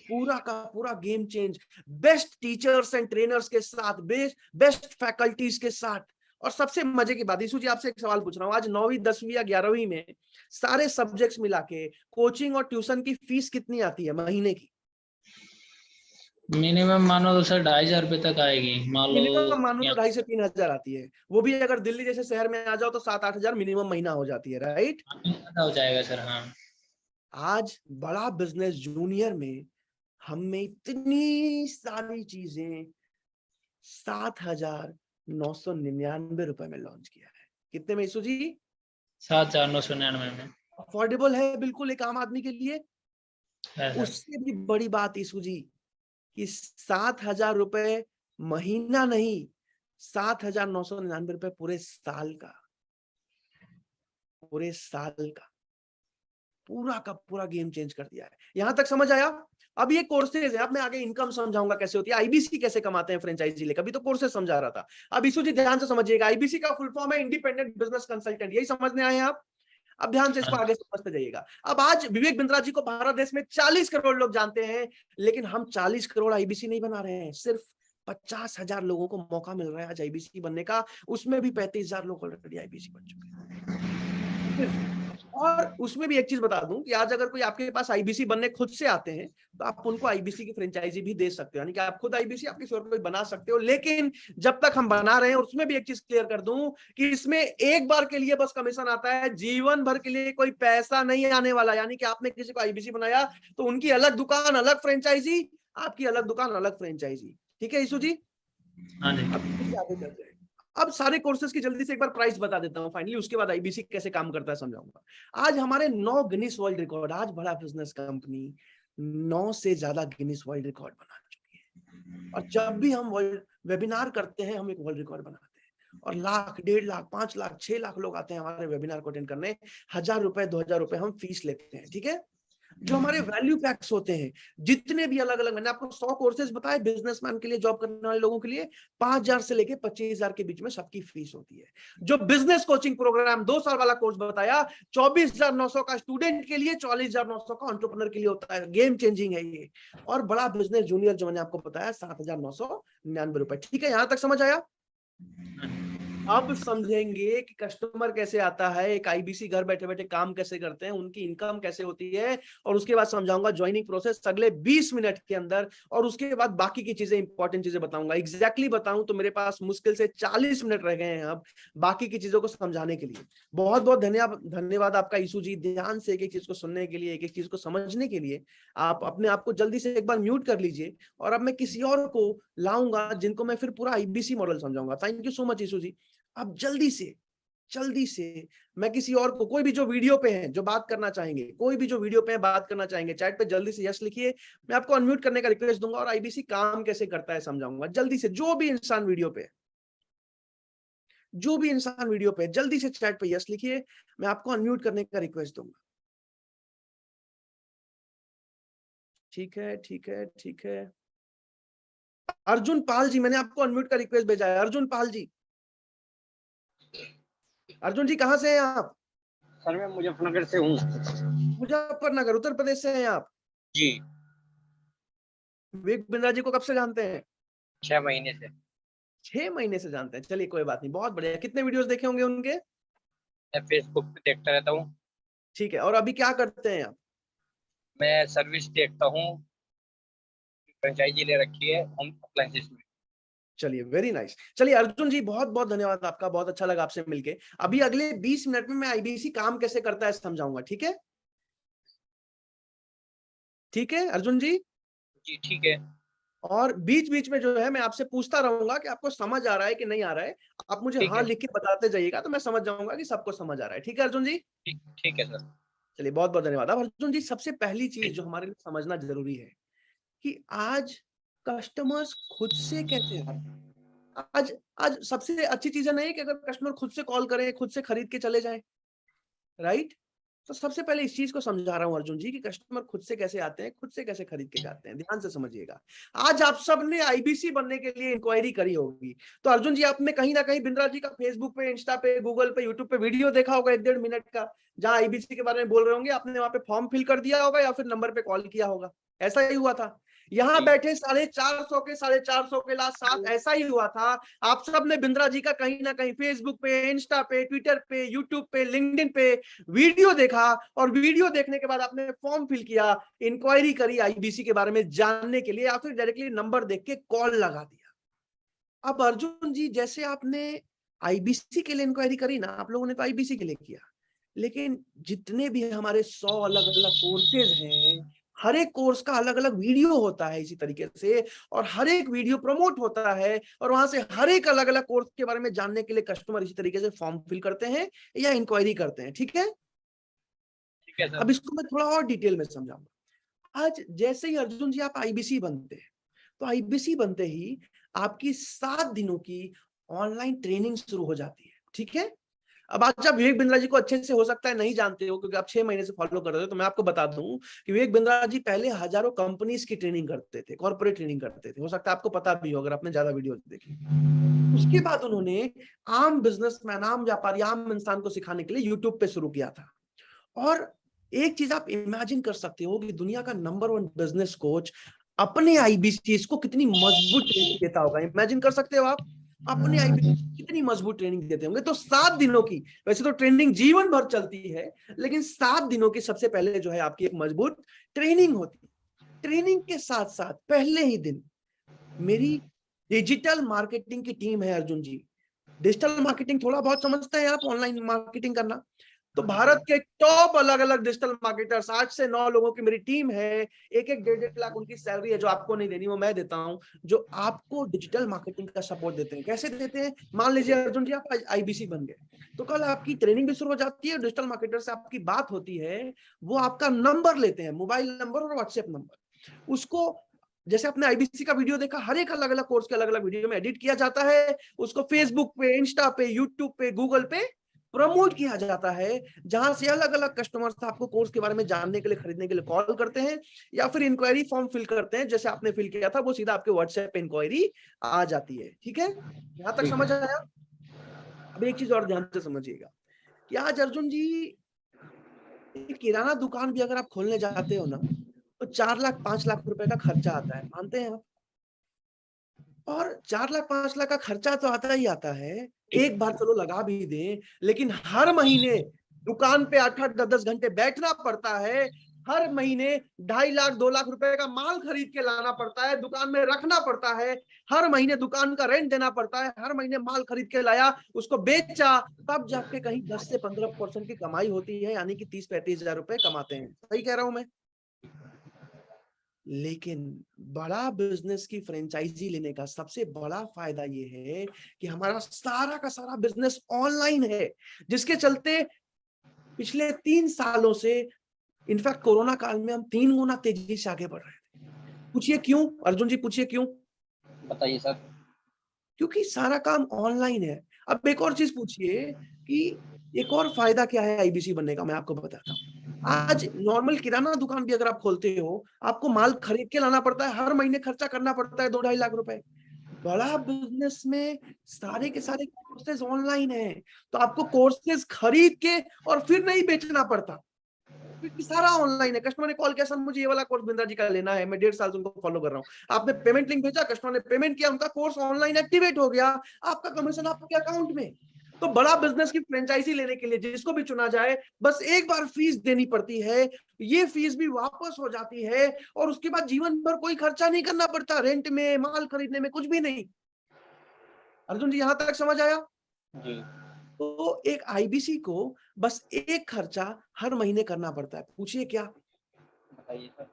पूरा का पूरा game change, best teachers and trainers के साथ, बेस्ट फैकल्टीज के साथ। और सबसे मजे की बात, ईशु जी आपसे एक सवाल पूछ रहा हूं, आज 9वीं 10वीं या 11वीं में सारे सब्जेक्ट्स मिला के कोचिंग और ट्यूशन की फीस कितनी आती है महीने की? मिनिमम मानो तो सर 2500 रुपये तक आएगी, मान लो। मिनिमम मानो तो 2500 से 3000 आती है, वो भी अगर दिल्ली जैसे शहर में आ जाओ तो 7-8 हजार मिनिमम महीना हो जाती है, राइट? हो जाएगा सर। हाँ, आज बड़ा बिजनेस जूनियर में हमने इतनी सारी चीजें 7,999 रुपए में लॉन्च किया है। कितने में ईशु जी? 7,999 में। अफोर्डेबल है बिल्कुल एक आम आदमी के लिए। है सर। उससे भी बड़ी बात ईशु जी कि 7,000 रुपए महीना नहीं, 7,999 रुपए पूरे साल का, पूरे साल का, पूरा का पूरा गेम चेंज कर दिया है। यहां तक समझ आया? अब ये कोर्सेज है, अब मैं आगे इनकम समझाऊंगा कैसे होती है, आईबीसी कैसे कमाते हैं फ्रेंचाइजी लेकर, अभी तो कोर्सेज समझा रहा था। अब ईशु जी ध्यान से समझिएगा, आईबीसी का फुल फॉर्म है इंडिपेंडेंट बिजनेस कंसल्टेंट, यही समझने आए हैं आप? अब ध्यान से इसको आगे समझते जाइएगा। अब आज विवेक बिंद्रा जी को भारत देश में 40 करोड़ लोग जानते हैं, लेकिन हम 40 करोड़ आईबीसी नहीं बना रहे हैं, सिर्फ 50,000 लोगों को मौका मिल रहा है आज आईबीसी बनने का, उसमें भी 35,000 लोग ऑलरेडी आईबीसी बन चुके हैं। और उसमें भी एक चीज बता दूं कि आज अगर कोई आपके पास आईबीसी बनने खुद से आते हैं, तो आप उनको आईबीसी की फ्रेंचाइजी भी दे सकते हो, यानी कि आप खुद आईबीसी आपके शोर कोई बना सकते हो। लेकिन जब तक हम बना रहे हैं, उसमें भी एक चीज क्लियर कर दूं कि इसमें एक बार के लिए बस कमीशन आता है, जीवन भर के लिए कोई पैसा नहीं आने वाला। यानी कि आपने किसी को आईबीसी बनाया तो उनकी अलग दुकान अलग फ्रेंचाइजी, आपकी अलग दुकान अलग फ्रेंचाइजी। ठीक है ईशु जी? हाँ जी। आगे चलते हैं। अब सारे कोर्सेज की जल्दी से एक बार प्राइस बता देता हूं फाइनली, उसके बाद आईबीसी कैसे काम करता है समझाऊंगा। आज हमारे 9 गिनीज वर्ल्ड रिकॉर्ड, आज बड़ा बिजनेस कंपनी 9 से ज्यादा गिनीज वर्ल्ड रिकॉर्ड बना चुकी है। और जब भी हम वर्ल्ड वेबिनार करते हैं, हम एक वर्ल्ड रिकॉर्ड बनाते हैं, और 1,00,000, 1,50,000, 5,00,000, 6,00,000 लोग आते हैं हमारे वेबिनार को अटेंड करने। 1,000 रुपए 2,000 रुपए हम फीस लेते हैं। ठीक है? जो हमारे वैल्यू पैक्स होते हैं, जितने भी अलग अलग, मैंने आपको 100 कोर्सेज बताए बिजनेसमैन के लिए, जॉब करने वाले लोगों के लिए, 5,000 से लेके 25,000 के बीच में सबकी फीस होती है। जो बिजनेस कोचिंग प्रोग्राम 2 साल वाला कोर्स बताया, 24,900 का स्टूडेंट के लिए, 44,900 का एंटरप्रेन्योर के लिए होता है। गेम चेंजिंग है ये। और बड़ा बिजनेस जूनियर जो मैंने आपको बताया 7,999 रुपए। ठीक है, यहां तक समझ आया? अब समझेंगे कि कस्टमर कैसे आता है, एक आईबीसी घर बैठे बैठे काम कैसे करते हैं, उनकी इनकम कैसे होती है, और उसके बाद समझाऊंगा ज्वाइनिंग प्रोसेस अगले 20 मिनट के अंदर, और उसके बाद बाकी की चीजें, इंपॉर्टेंट चीजें बताऊंगा। एग्जैक्टली बताऊं तो मेरे पास मुश्किल से 40 मिनट रह गए हैं अब बाकी की चीजों को समझाने के लिए। बहुत बहुत धन्यवाद आपका ईशु जी, ध्यान से एक एक चीज को सुनने के लिए, एक एक चीज को समझने के लिए। आप अपने आप को जल्दी से एक बार म्यूट कर लीजिए, और अब मैं किसी और को लाऊंगा जिनको मैं फिर पूरा आईबीसी मॉडल समझाऊंगा। Thank you so much Ishu ji. आप जल्दी से मैं किसी और को, कोई भी जो वीडियो पे है जो बात करना चाहेंगे, कोई भी जो वीडियो पे बात करना चाहेंगे, चैट पे जल्दी से यस लिखिए। मैं आपको अनम्यूट करने का रिक्वेस्ट दूंगा और आईबीसी काम कैसे करता है समझाऊंगा। जल्दी से जो भी इंसान वीडियो पे जल्दी से चैट पे यस लिखिए, मैं आपको अनम्यूट करने का रिक्वेस्ट दूंगा। ठीक है। अर्जुन पाल जी, मैंने आपको अनम्यूट का रिक्वेस्ट भेजा है। अर्जुन पाल जी, अर्जुन जी कहां से हैं आप? सर मैं मुजफ्फरनगर से हूँ। मुजफ्फरनगर, उत्तर प्रदेश से हैं आप? जी। विवेक बिंद्रा जी को कब से जानते हैं? 6 महीने से। 6 महीने से जानते हैं। चलिए कोई बात नहीं, बहुत बढ़िया। कितने वीडियोस देखे होंगे उनके? मैं फेसबुक पे देखता रहता हूँ। ठीक है, और अभी क्या करते हैं आप? मैं सर्विस देखता हूँ, फ्रेंचाइजी ले रखी है होम अप्लायंसेस में। चलिए वेरी नाइस। चलिए अर्जुन जी, बहुत बहुत धन्यवाद आपका, बहुत अच्छा लगा आपसे मिलके। अभी अगले 20 मिनट में मैं आईबीसी काम कैसे करता है समझाऊंगा। ठीक है? ठीक है अर्जुन जी? जी ठीक है। और बीच बीच में जो है मैं आपसे पूछता रहूंगा कि आपको समझ आ रहा है कि नहीं आ रहा है। आप मुझे ठीक हाँ है। लिख के बताते जाइएगा तो मैं समझ जाऊंगा कि सबको समझ आ रहा है। ठीक है अर्जुन जी? ठीक है सर। चलिए बहुत बहुत धन्यवाद। अब अर्जुन जी, सबसे पहली चीज जो हमारे लिए समझना जरूरी है कि आज कस्टमर्स खुद से कैसे आते हैं। आज आज सबसे अच्छी चीज नहीं है कि अगर कस्टमर खुद से कॉल करे, खुद से खरीद के चले जाए, राइट? तो सबसे पहले इस चीज को समझा रहा हूं अर्जुन जी कि कस्टमर खुद से कैसे आते हैं, खुद से कैसे खरीद के जाते हैं। ध्यान से समझिएगा। आज आप सब ने आईबीसी बनने के लिए इंक्वायरी करी होगी, तो अर्जुन जी आपने कहीं ना कहीं बिंद्रा जी का फेसबुक पे, इंस्टा पे, गूगल पे, यूट्यूब पे वीडियो देखा होगा 1-1.5 मिनट का, जहां आईबीसी के बारे में बोल रहे होंगे। आपने वहां पे फॉर्म फिल कर दिया होगा या फिर नंबर पे कॉल किया होगा। ऐसा ही हुआ था। यहाँ बैठे 450 के लास्ट साथ ऐसा ही हुआ था। आप सब ने बिंद्रा जी का कहीं ना कहीं फेसबुक पे, इंस्टा पे, ट्विटर पे, यूट्यूब पे, लिंक्डइन पे वीडियो देखा, और वीडियो देखने के बाद आपने फॉर्म फिल किया, इंक्वायरी करी आईबीसी के बारे में जानने के लिए, या फिर डायरेक्टली नंबर देख के कॉल लगा दिया। अब अर्जुन जी, जैसे आपने आईबीसी के लिए इंक्वायरी करी ना, आप लोगों ने तो आईबीसी के लिए किया, लेकिन जितने भी हमारे 100 अलग अलग कोर्सेज हैं, हर एक कोर्स का अलग अलग वीडियो होता है इसी तरीके से, और हर एक वीडियो प्रमोट होता है, और वहां से हर एक अलग अलग कोर्स के बारे में जानने के लिए कस्टमर इसी तरीके से फॉर्म फिल करते हैं या इंक्वायरी करते हैं। ठीक है? ठीक है सर। अब इसको मैं थोड़ा और डिटेल में समझाऊंगा। आज जैसे ही अर्जुन जी आप आईबीसी बनते हैं, तो आईबीसी बनते ही आपकी 7 दिनों की ऑनलाइन ट्रेनिंग शुरू हो जाती है। ठीक है? अब आज आप विवेक बिंद्रा जी को अच्छे से हो सकता है नहीं जानते हो, क्योंकि आप 6 महीने से फॉलो कर रहे हो, तो मैं आपको बता दूं कि विवेक बिंद्रा जी पहले हजारों कंपनीज की ट्रेनिंग करते थे, कॉर्पोरेट ट्रेनिंग करते थे। हो सकता है आपको पता भी हो अगर आपने ज्यादा वीडियो देखी। उसके बाद उन्होंने आम बिजनेसमैन, आम व्यापारी, आम इंसान को सिखाने के लिए यूट्यूब पे शुरू किया था। और एक चीज आप इमेजिन कर सकते हो कि दुनिया का नंबर 1 बिजनेस कोच अपने आईबीसी को कितनी मजबूत ट्रेनिंग देता होगा। इमेजिन कर सकते हो आप अपने आईबीसी कितनी मजबूत ट्रेनिंग देते होंगे। तो 7 दिनों की, वैसे तो ट्रेनिंग जीवन भर चलती है, लेकिन 7 दिनों की सबसे पहले जो है आपकी एक मजबूत ट्रेनिंग होती है। ट्रेनिंग के साथ साथ पहले ही दिन मेरी डिजिटल मार्केटिंग की टीम है अर्जुन जी। डिजिटल मार्केटिंग थोड़ा बहुत समझते हैं आप, ऑनलाइन मार्केटिंग करना? तो भारत के टॉप अलग अलग डिजिटल मार्केटर्स, 8 से 9 लोगों की मेरी टीम है। 1-1, 1.5 लाख उनकी सैलरी है, जो आपको नहीं देनी वो मैं देता हूं, जो आपको डिजिटल मार्केटिंग का सपोर्ट देते हैं। कैसे देते हैं? मान लीजिए अर्जुन जी आप आईबीसी बन गए, तो कल आपकी ट्रेनिंग भी शुरू हो जाती है, डिजिटल मार्केटर से आपकी बात होती है, वो आपका नंबर लेते हैं, मोबाइल नंबर और व्हाट्सएप नंबर। उसको, जैसे आपने आईबीसी का वीडियो देखा, हर एक अलग अलग कोर्स के अलग अलग वीडियो में एडिट किया जाता है, उसको फेसबुक पे, इंस्टा पे, यूट्यूब पे, गूगल पे प्रमोट किया जाता है, जहां से अलग अलग कस्टमर्स आपको कोर्स के बारे में जानने के लिए, खरीदने के लिए कॉल करते हैं, या फिर इंक्वायरी फॉर्म फिल करते हैं। जैसे आपने फिल किया था, वो सीधा आपके व्हाट्सएप पे इंक्वायरी आ जाती है। ठीक है? यहां तक समझ आया? अब एक चीज और ध्यान से समझिएगा कि आज अर्जुन जी एक किराना दुकान भी अगर आप खोलने जाते हो ना, तो 4 लाख 5 लाख रुपए का खर्चा आता है, मानते हैं आप? और 4 लाख 5 लाख का खर्चा तो आता ही आता है, एक बार चलो लगा भी दें, लेकिन हर महीने दुकान पे 8-8 10-10 घंटे बैठना पड़ता है। हर महीने 2.5 लाख 2 लाख रुपए का माल खरीद के लाना पड़ता है, दुकान में रखना पड़ता है। हर महीने दुकान का रेंट देना पड़ता है। हर महीने माल खरीद के लाया, उसको बेचा, तब जाके कहीं 10 से 15% की कमाई होती है, यानी कि 30-35 हजार रुपए कमाते हैं। सही कह रहा हूं मैं? लेकिन बड़ा बिजनेस की फ्रेंचाइजी लेने का सबसे बड़ा फायदा ये है कि हमारा सारा का सारा बिजनेस ऑनलाइन है, जिसके चलते पिछले 3 सालों से इनफैक्ट कोरोना काल में हम 3 गुना तेजी से आगे बढ़ रहे थे। पूछिए क्यों अर्जुन जी, पूछिए क्यों? बताइए सर। क्योंकि सारा काम ऑनलाइन है। अब एक और चीज पूछिए कि एक और फायदा क्या है आईबीसी बनने का, मैं आपको बताता हूँ। आज नॉर्मल किराना दुकान भी अगर आप खोलते हो, आपको माल खरीद के लाना पड़ता है, हर महीने खर्चा करना पड़ता है 2-2.5 लाख रुपए। बड़ा बिजनेस में सारे के सारे कोर्सेज ऑनलाइन है, तो आपको कोर्सेज खरीद के और फिर नहीं बेचना पड़ता, क्योंकि सारा ऑनलाइन है। कस्टमर ने कॉल किया, सर मुझे ये वाला कोर्स बिंद्रा जी का लेना है, मैं 1.5 साल से उनको फॉलो कर रहा हूँ। आपने पेमेंट लिंक भेजा, कस्टमर ने पेमेंट किया, उनका कोर्स ऑनलाइन एक्टिवेट हो गया, आपका कमीशन आपके अकाउंट में। तो बड़ा बिजनेस की फ्रेंचाइजी लेने के लिए जिसको भी चुना जाए, बस एक बार फीस देनी पड़ती है, ये फीस भी वापस हो जाती है और उसके बाद जीवन भर कोई खर्चा नहीं करना पड़ता, रेंट में, माल खरीदने में, कुछ भी नहीं। अर्जुन जी यहां तक समझ आया? जी। तो एक आईबीसी को बस एक खर्चा हर महीने करना पड़ता है, पूछिए क्या? बताइए सर।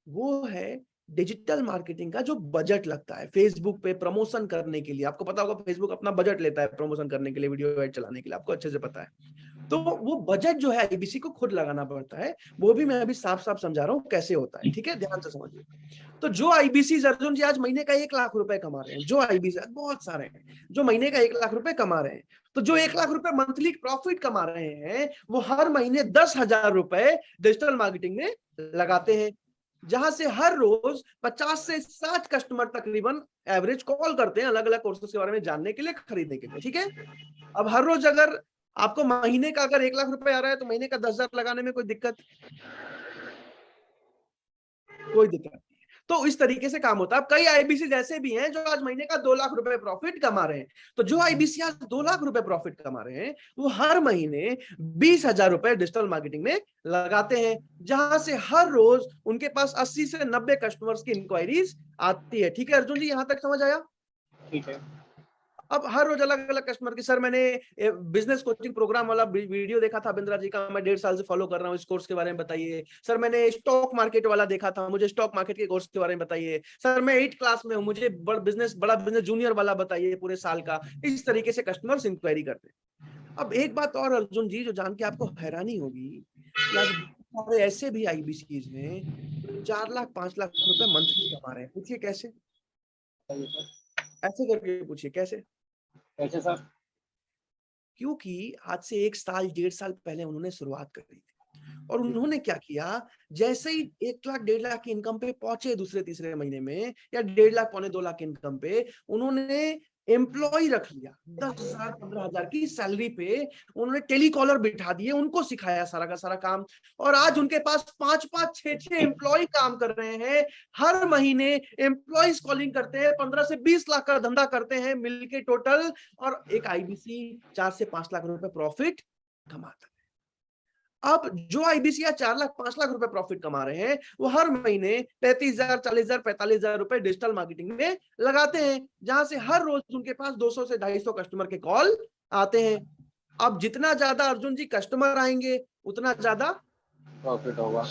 वो है डिजिटल मार्केटिंग का जो बजट लगता है फेसबुक पे प्रमोशन करने के लिए। आपको पता होगा फेसबुक अपना बजट लेता है प्रमोशन करने के लिए, वीडियो एड चलाने के लिए, आपको अच्छे से पता है। तो वो बजट जो है आईबीसी को खुद लगाना पड़ता है, वो भी मैं अभी साफ साफ समझा रहा हूँ कैसे होता है, ठीक है? ध्यान से समझिए। तो जो आईबीसी अर्जुन जी आज महीने का 1 लाख रुपए कमा रहे हैं, जो आईबीसी बहुत सारे हैं जो महीने का 1 लाख रुपए कमा रहे हैं, तो जो 1 लाख रुपए मंथली प्रॉफिट कमा रहे हैं, वो हर महीने 10,000 रुपए डिजिटल मार्केटिंग में लगाते हैं, जहां से हर रोज 50 से 60 कस्टमर तकरीबन एवरेज कॉल करते हैं अलग अलग कोर्सेज के बारे में जानने के लिए, खरीदने के लिए, ठीक है? अब हर रोज अगर आपको महीने का अगर 1 लाख रुपए आ रहा है, तो महीने का 10,000 लगाने में कोई दिक्कत नहीं। तो इस तरीके से काम होता है। अब कई आईबीसी जैसे भी हैं जो आज महीने का 2 लाख रुपए प्रॉफिट कमा रहे हैं, तो जो आईबीसी आज 2 लाख रुपए प्रॉफिट कमा रहे हैं, वो हर महीने 20,000 रुपए डिजिटल मार्केटिंग में लगाते हैं, जहां से हर रोज उनके पास 80 से 90 कस्टमर्स की इंक्वायरीज आती है। ठीक है अर्जुन जी, यहां तक समझ आया? ठीक है। अब हर रोज अलग अलग कस्टमर की, सर मैंने बिजनेस कोचिंग प्रोग्राम वाला वीडियो देखा था बिंद्रा जी का, मैं 1.5 साल से फॉलो कर रहा हूँ, इस कोर्स के बारे में बताइए। सर मैंने स्टॉक मार्केट वाला देखा था, मुझे स्टॉक मार्केट के कोर्स के बारे में बताइए। सर मैं 8th क्लास में हूँ, मुझे बड़ा बिजनेस जूनियर वाला बताइए पूरे साल का। इस तरीके से कस्टमर्स इंक्वायरी करते हैं। अब एक बात और अर्जुन जी जो जान के आपको हैरानी होगी कि आज सारे ऐसे भी आईबीसीज में 4 लाख 5 लाख रुपए मंथली कमा रहे हैं, पूछिए कैसे? बताइए सर। ऐसे करके पूछिए कैसे? कैसे सर? क्योंकि आज से 1 साल 1.5 साल पहले उन्होंने शुरुआत करी थी और उन्होंने क्या किया, जैसे ही 1 लाख 1.5 लाख की इनकम पे पहुंचे दूसरे तीसरे महीने में, या 1.5 लाख पौने 2 लाख इनकम पे, उन्होंने एम्प्लॉय रख लिया 10,000 15,000 की सैलरी पे, उन्होंने टेलीकॉलर बिठा दिए, उनको सिखाया सारा का सारा काम, और आज उनके पास 5-5 6-6 एम्प्लॉय काम कर रहे हैं। हर महीने एम्प्लॉयज कॉलिंग करते हैं, 15 से 20 लाख का धंधा करते हैं मिलके टोटल, और एक आईबीसी 4 से 5 लाख रुपए प्रॉफिट कमाता है। अब जो आईबीसी 4 लाख 5 लाख रुपए प्रॉफिट कमा रहे हैं, वो हर महीने 35,000 40,000 45,000 रुपए डिजिटल मार्केटिंग में लगाते हैं, जहां से हर रोज उनके पास 200 से 250 कस्टमर के कॉल आते हैं। अब जितना ज्यादा अर्जुन जी कस्टमर आएंगे, उतना ज्यादा प्रॉफिट होगा।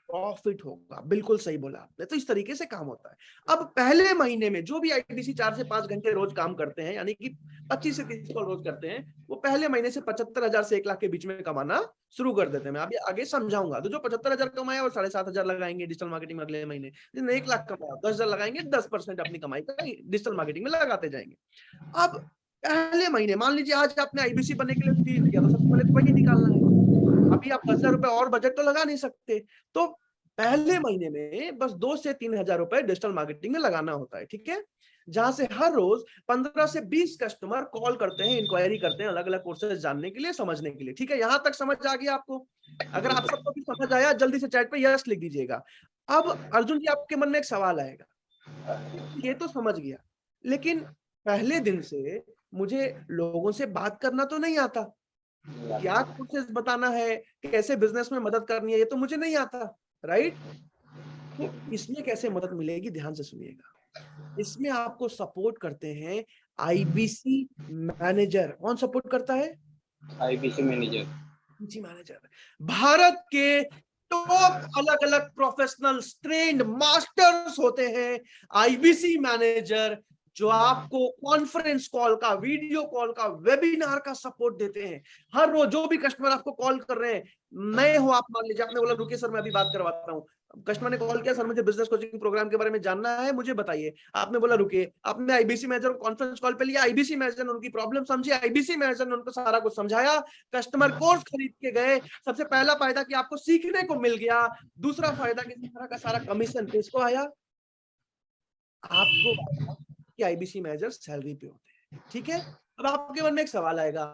प्रॉफिट होगा, बिल्कुल सही बोला आपने। तो इस तरीके से काम होता है। अब पहले महीने में जो भी आईबीसी 4 से 5 घंटे रोज काम करते हैं, यानी कि 25 से 30 कॉल रोज करते हैं, वो पहले महीने से 75,000 से 1 लाख के बीच में कमाना शुरू कर देते हैं। मैं अभी आगे समझाऊंगा। तो जो 75,000 कमाया और 7,500 लगाएंगे डिजिटल मार्केटिंग में अगले महीने, जिसने 1 लाख कमाया 10,000 लगाएंगे, 10% अपनी कमाई का डिजिटल मार्केटिंग में लगाते जाएंगे। अब पहले महीने मान लीजिए आज आपने आईबीसी बनने के लिए फीस दिया, तो सबसे पहले तो वही निकालना है। अभी आप 10,000 रुपए और बजट तो लगा नहीं सकते, तो पहले महीने में बस 2 से 3,000 रुपए डिजिटल मार्केटिंग में लगाना होता है, ठीक है? जहां से हर रोज 15 से 20 कस्टमर कॉल करते हैं, इंक्वायरी करते हैं अलग अलग कोर्सेज जानने के लिए, समझने के लिए, ठीक है? यहां तक समझ आ गया आपको? अगर आप सबको भी समझ आया, जल्दी से चैट पे यस लिख दीजिएगा। अब अर्जुन जी आपके मन में एक सवाल आएगा, ये तो समझ गया, लेकिन पहले दिन से मुझे लोगों से बात करना तो नहीं आता, क्या कोर्सेज बताना है, कैसे बिजनेस में मदद करनी है, ये तो मुझे नहीं आता, राइट? तो इसमें कैसे मदद मिलेगी, ध्यान से सुनिएगा। इसमें आपको सपोर्ट करते हैं आईबीसी मैनेजर। कौन सपोर्ट करता है? IBC manager. IBC manager Bharat के टॉप अलग अलग प्रोफेशनल्स, ट्रेंड मास्टर्स होते हैं आईबीसी मैनेजर, जो आपको कॉन्फ्रेंस कॉल का, वीडियो कॉल का, वेबिनार का सपोर्ट देते हैं। हर रोज जो भी कस्टमर आपको कॉल कर रहे हैं, नए हो आप, मान लीजिए आपने बोला रुकिए सर मैं अभी बात करवाता हूँ, कस्टमर ने कॉल किया, सर मुझे बिजनेस कोचिंग प्रोग्राम के बारे में जानना है, मुझे बताइए। आपने बोला रुकिए, आपने आईबीसी मैनेजर को कॉन्फ्रेंस कॉल पे लिया, आईबीसी मैनेजर ने उनकी प्रॉब्लम समझी, आईबीसी मैनेजर ने उनको सारा कुछ समझाया, कस्टमर कोर्स खरीद के गए। सबसे पहला फायदा कि आपको सीखने को मिल गया, दूसरा फायदा कि सारा का सारा कमीशन किसको आया? आपको आया कि आईबीसी मैनेजर सैलरी पे होते हैं। ठीक है, अब आपके मन में एक सवाल आएगा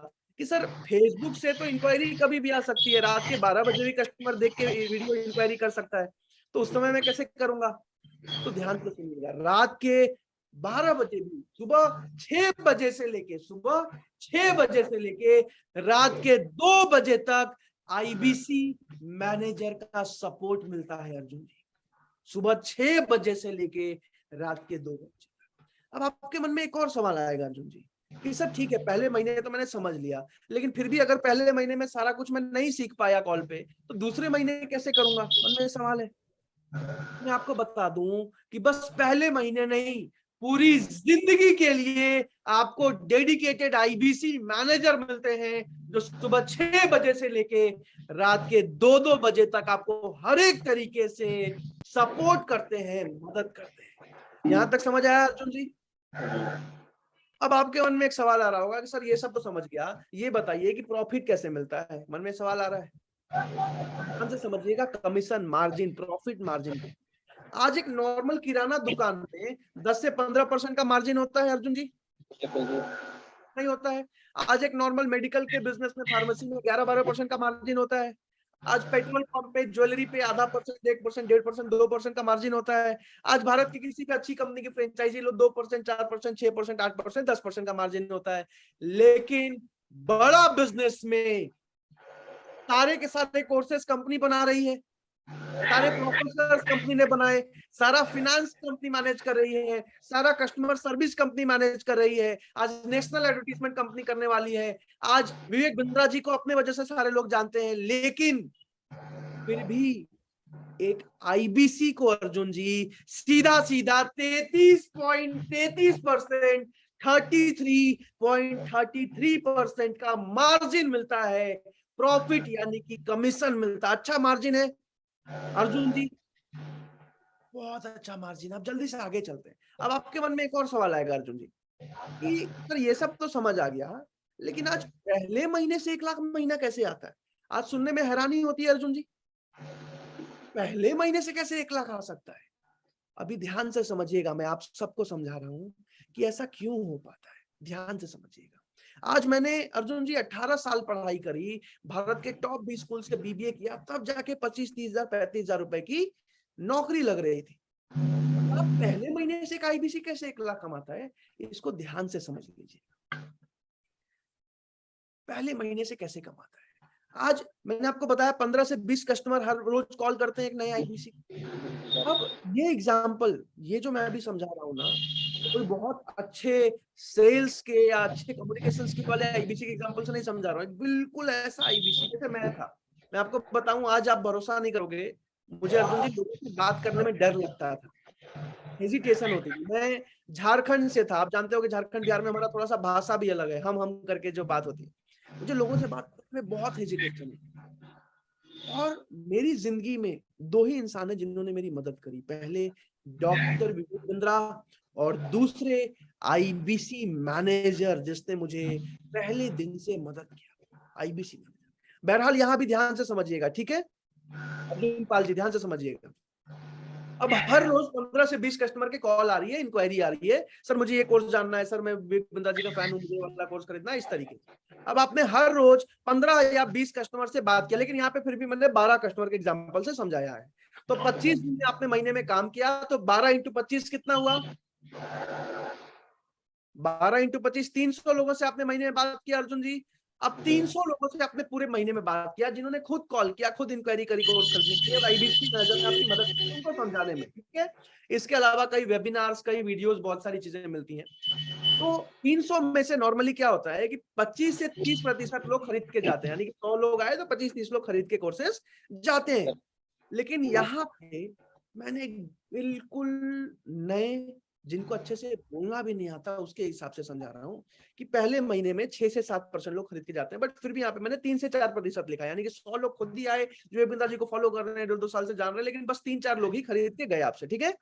कि सर फेसबुक से तो इंक्वायरी कभी भी आ सकती है, रात के 12 बजे भी कस्टमर देख के वीडियो इंक्वायरी कर सकता है, तो उस समय मैं कैसे करूंगा? तो ध्यान से सुनिएगा, रात के 12 बजे भी, सुबह 6 बजे से लेके रात के 2 बजे तक आईबीसी मैनेजर का सपोर्ट मिलता है अर्जुन जी, सुबह 6 बजे से लेके रात के 2 बजे। अब आपके मन में एक और सवाल आएगा अर्जुन जी कि सर ठीक है, पहले महीने तो मैंने समझ लिया, लेकिन फिर भी अगर पहले महीने में सारा कुछ मैं नहीं सीख पाया कॉल पे, तो दूसरे महीने कैसे करूंगा? मन में सवाल है। मैं आपको बता दूं कि बस पहले महीने नहीं, पूरी जिंदगी के लिए आपको डेडिकेटेड आईबीसी मैनेजर मिलते हैं, जो सुबह 6 बजे से लेके रात के 2-2 बजे तक आपको हर एक तरीके से सपोर्ट करते हैं, मदद करते हैं। यहां तक समझ आया अर्जुन जी? अब आपके मन में एक सवाल आ रहा होगा कि सर ये सब तो समझ गया, ये बताइए कि प्रॉफिट कैसे मिलता है? मन में सवाल आ रहा है, ध्यान से समझिएगा। Commission, margin, profit margin. आज एक नॉर्मल किराना दुकान में 10 से 15% का मार्जिन होता है अर्जुन जी? नहीं होता है। आज एक नॉर्मल मेडिकल के बिजनेस में, फार्मेसी में 11-12% का मार्जिन होता है। आज पेट्रोल पंप पे, ज्वेलरी पे आधा परसेंट, 1%, 1.5%, 2% का मार्जिन होता है। आज भारत की किसी भी अच्छी कंपनी की फ्रेंचाइजी लो, 2%, 4%, 6%, 8%, 10% का मार्जिन होता है। लेकिन बड़ा बिजनेस में सारे के सारे कोर्सेस कंपनी बना रही है, सारे प्रोफेसर्स कंपनी ने बनाए, सारा फिनेंस कंपनी मैनेज कर रही है, सारा कस्टमर सर्विस कंपनी मैनेज कर रही है, आज नेशनल एडवर्टाइजमेंट कंपनी करने वाली है, आज विवेक बिंद्रा जी को अपने वजह से सारे लोग जानते हैं। लेकिन फिर भी एक आईबीसी को अर्जुन जी सीधा 33.33%, 33.33% का मार्जिन मिलता है, प्रॉफिट यानी कि कमीशन मिलता है। अच्छा मार्जिन है अर्जुन जी, बहुत अच्छा मार्जिन। अब जल्दी से आगे चलते हैं। अब आपके मन में एक और सवाल आएगा अर्जुन जी कि सर ये सब तो समझ आ गया, लेकिन आज पहले महीने से 1 लाख महीना कैसे आता है? आज सुनने में हैरानी होती है अर्जुन जी, पहले महीने से कैसे 1 लाख आ सकता है? अभी ध्यान से समझिएगा, मैं आप सबको समझा रहा हूं कि ऐसा क्यों हो पाता है। ध्यान से समझिएगा। आज मैंने अर्जुन जी 18 साल पढ़ाई करी, भारत के टॉप 20 स्कूल से बीबीए किया, तब जाके 25-30 हजार 35,000 रुपए की नौकरी लग रही थी। अब पहले महीने से एक आईबीसी कैसे 1 लाख कमाता है? इसको ध्यान से समझ लीजिए, पहले महीने से कैसे कमाता है। आज मैंने आपको बताया 15 से 20 कस्टमर हर रोज कॉल करते हैं एक नए आईबीसी। अब ये एग्जाम्पल, ये जो मैं अभी समझा रहा हूँ ना, कोई बहुत अच्छे सेल्स के या अच्छे कम्युनिकेशन स्किल वाले आईबीसी के एग्जांपल से नहीं समझा रहा हूँ, बिल्कुल ऐसा आईबीसी जैसे मैं था। मैं आपको बताऊं, आज आप भरोसा नहीं करोगे, मुझे अर्जुन जी लोगों से बात करने में डर लगता था, हेजिटेशन होती थी। मैं झारखंड से था, आप जानते हो कि झारखंड बिहार में हमारा थोड़ा सा भाषा भी अलग है, हम करके जो बात होती है, मुझे लोगों से बात करने में बहुत हेजिटेशन है। और मेरी जिंदगी में 2 ही इंसान है जिन्होंने मेरी मदद करी, पहले डॉक्टर विवेक बिंद्रा और दूसरे आईबीसी मैनेजर जिसने मुझे पहले दिन से मदद किया, आईबीसी मैनेजर। बहरहाल यहां भी ध्यान से समझिएगा, ठीक है अर्जुन पाल जी, ध्यान से समझिएगा। अब हर रोज 15 से 20 कस्टमर की कॉल आ रही है, इंक्वायरी आ रही है, सर मुझे ये कोर्स जानना है, सर मैं विवेक बिंद्रा जी का फैन हूं, मुझे वाला कोर्स खरीदना है, इस तरीके से। अब आपने हर रोज 15 या 20 कस्टमर से बात किया, लेकिन यहाँ पे फिर भी मैंने 12 कस्टमर के एग्जांपल से समझाया है। तो 25 दिन में आपने महीने में काम किया, तो 12 × 25 कितना हुआ? 12 × 25 300 लोगों से आपने महीने में बात किया अर्जुन जी। अब 300 लोगों से आपने पूरे महीने में बात किया, जिन्होंने खुद कॉल किया, खुद इंक्वायरी करी कोर्स खरीदने के लिए, आईबीसी मैनेजर ने आपकी मदद की उनको समझाने में, ठीक है। इसके अलावा कई वेबिनार्स, कई वीडियोस, बहुत सारी चीजें मिलती हैं। तो 300 में से नॉर्मली क्या होता है कि 25 से 30% लोग खरीद के जाते हैं, यानी कि 100 लोग आए तो 25-30 लोग खरीद के कोर्सेस जाते हैं। लेकिन यहाँ पे मैंने एक बिल्कुल नए, जिनको अच्छे से बोलना भी नहीं आता, उसके हिसाब से समझा रहा हूँ कि पहले महीने में 6 से 7% लोग खरीद के जाते हैं, बट फिर भी यहाँ पे मैंने 3 से 4% लिखा, यानी कि 100 लोग खुद ही आए जो बिंदा जी को फॉलो कर रहे हैं, 2-2 साल से जान रहे हैं, लेकिन बस 3-4 लोग ही खरीद के गए आपसे, ठीक है।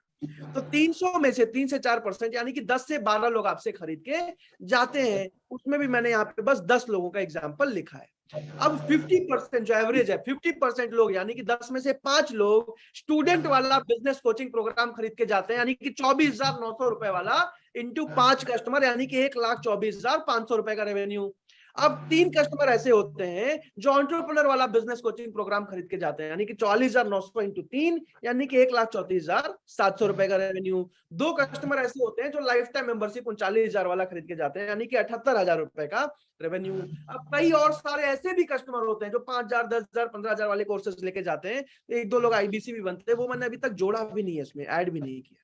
तो 300 में से 3 से 4% यानी कि 10 से 12 लोग आपसे खरीद के जाते हैं, उसमें भी मैंने यहाँ पे बस 10 लोगों का एग्जाम्पल लिखा है। अब 50% जो एवरेज है, 50% लोग यानी कि 10 में से 5 लोग स्टूडेंट वाला बिजनेस कोचिंग प्रोग्राम खरीद के जाते हैं, यानी कि 24,900 रुपए वाला इंटू 5 कस्टमर, यानी कि 1,24,500 रुपए का रेवेन्यू। अब 3 कस्टमर ऐसे होते हैं जो एंटरप्रेन्योर वाला बिजनेस कोचिंग प्रोग्राम खरीद के जाते हैं, यानी कि 44,900 इंटू 3 यानी कि 1,34,700 रुपए का रेवेन्यू। 2 कस्टमर ऐसे होते हैं जो लाइफ टाइम मेंबरशिप 39,000 वाला खरीद के जाते हैं, यानी कि 78,000 रुपए का रेवेन्यू। अब कई और सारे ऐसे भी कस्टमर होते हैं जो 5,000, 10,000, 15,000 वाले कोर्सेज लेके जाते हैं, 1-2 लोग आईबीसी भी बनते हैं, वो मैंने अभी तक जोड़ा भी नहीं है, इसमें ऐड भी नहीं किया।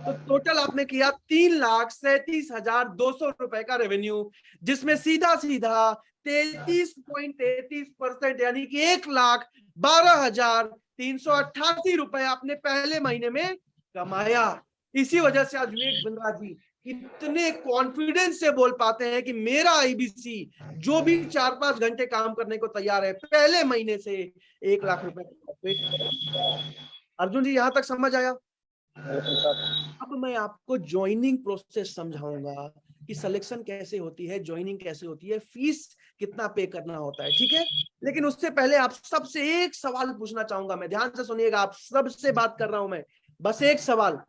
तो टोटल आपने किया 3,37,200 रुपए का रेवेन्यू, जिसमें सीधा सीधा 33.33% यानी कि 1,12,388 रुपए आपने पहले महीने में कमाया। इसी वजह से आज विवेक बिंद्रा जी कितने कॉन्फिडेंस से बोल पाते हैं कि मेरा आईबीसी जो भी 4-5 घंटे काम करने को तैयार है, पहले महीने से 1 लाख रुपए का प्रॉफिट। अर्जुन जी, यहां तक समझ आया? अब मैं आपको ज्वाइनिंग प्रोसेस समझाऊंगा कि सिलेक्शन कैसे होती है, ज्वाइनिंग कैसे होती है, फीस कितना पे करना होता है, ठीक है। लेकिन उससे पहले आप सबसे एक सवाल पूछना चाहूंगा मैं, ध्यान से सुनिएगा, आप सबसे बात कर रहा हूं मैं, बस एक सवाल।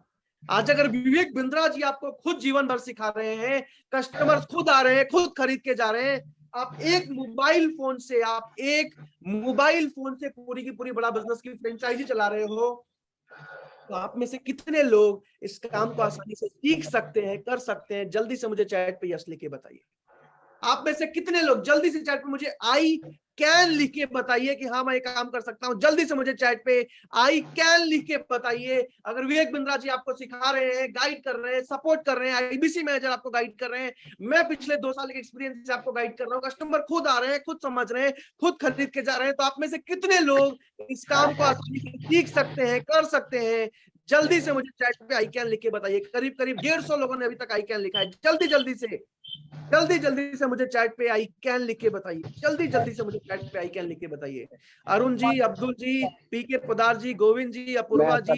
आज अगर विवेक बिंद्रा जी आपको खुद जीवन भर सिखा रहे हैं, कस्टमर्स खुद आ रहे हैं, खुद खरीद के जा रहे हैं, आप एक मोबाइल फोन से पूरी की पूरी बड़ा बिजनेस की फ्रेंचाइजी चला रहे हो, तो आप में से कितने लोग इस काम को आसानी से सीख सकते हैं, कर सकते हैं? जल्दी से मुझे चैट पे यस लिख के बताइए। आप में से कितने लोग जल्दी से चैट पे मुझे आई कैन लिख के बताइए कि हाँ मैं ये काम कर सकता हूं। जल्दी से मुझे चैट पे आई कैन लिख के बताइए। अगर विवेक बिंद्रा जी आपको सिखा रहे हैं, गाइड कर रहे हैं, सपोर्ट कर रहे हैं, आईबीसी मैनेजर आपको गाइड कर रहे हैं, मैं पिछले 2 साल के एक्सपीरियंस से आपको गाइड कर रहा हूँ, कस्टमर खुद आ रहे हैं, खुद समझ रहे हैं, खुद खरीद के जा रहे हैं, तो आप में से कितने लोग इस काम को आसानी से सीख सकते हैं, कर सकते हैं? जल्दी से मुझे चैट पे आई कैन लिख के बताइए। करीब करीब 150 लोगों ने अभी तक आई कैन लिखा है। जल्दी जल्दी से मुझे चैट पे आई कैन लिख के बताइए। जल्दी से मुझे चैट पे आई कैन लिख के बताइए। अरुण जी, अब्दुल जी, पीके पोदार जी, गोविंद जी, अपूर्वा जी,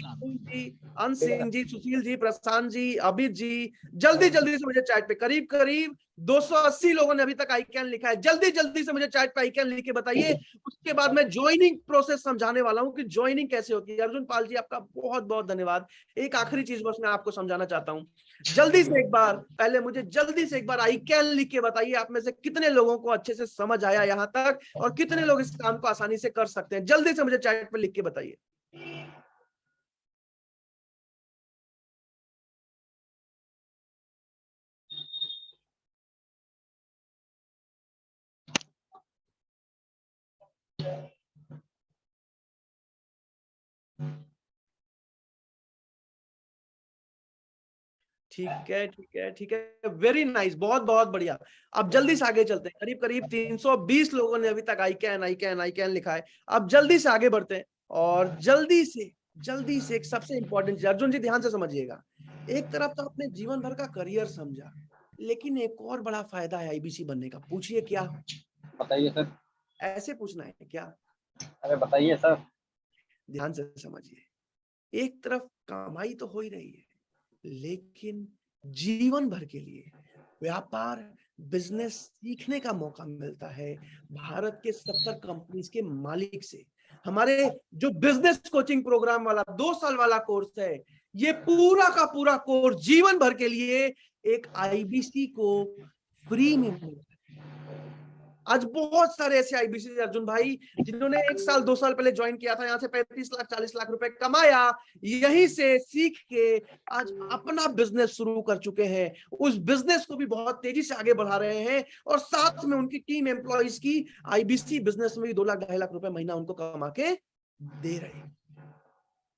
अंश सिंह जी, सुशील जी, प्रशांत जी, अभित जी, जल्दी से मुझे चैट पे करीब करीब 280 लोगों ने अभी तक आई कैन लिखा है। जल्दी से मुझे चैट पे आई कैन लिख के बताइए। उसके बाद मैं ज्वाइनिंग प्रोसेस समझाने वाला हूं कि ज्वाइनिंग कैसे होती है। अर्जुन पाल जी, आपका बहुत बहुत धन्यवाद। एक आखिरी चीज बस मैं आपको समझाना चाहता हूं, जल्दी से एक बार आई कैन लिख के बताइए, आप में से कितने लोगों को अच्छे से समझ आया यहां तक, और कितने लोग इस काम को आसानी से कर सकते हैं? जल्दी से मुझे चैट पे लिख के बताइए। ठीक है, वेरी नाइस, बहुत बहुत बढ़िया। अब जल्दी से आगे चलते हैं। करीब करीब 320 लोगों ने अभी तक आई कैन लिखा है। अब जल्दी से आगे बढ़ते हैं, और जल्दी से एक सबसे इंपॉर्टेंट चीज, अर्जुन जी ध्यान से समझिएगा। एक तरफ तो आपने जीवन भर का करियर समझा, लेकिन एक और बड़ा फायदा है आईबीसी बनने का। पूछिए क्या? बताइए सर। ऐसे पूछना है क्या? अरे बताइए सर। ध्यान से समझिए। एक तरफ कमाई तो हो ही रही है, लेकिन जीवन भर के लिए व्यापार, बिजनेस सीखने का मौका मिलता है भारत के 70 कंपनीज के मालिक से। हमारे जो बिजनेस कोचिंग प्रोग्राम वाला 2 साल वाला कोर्स है, ये पूरा का पूरा कोर्स जीवन भर के लिए एक आईबीसी को फ्री में मिलता है। आज बहुत सारे ऐसे आईबीसी अर्जुन भाई जिन्होंने 1 साल 2 साल पहले ज्वाइन किया था, यहाँ से 35 लाख 40 लाख रुपए कमाया, यहीं से सीख के आज अपना बिजनेस शुरू कर चुके हैं। उस बिजनेस को भी बहुत तेजी से आगे बढ़ा रहे हैं, और साथ में उनकी टीम एम्प्लॉइज की आईबीसी बिजनेस में भी 2 लाख 2.5 लाख रुपए महीना उनको कमा के दे रहे हैं।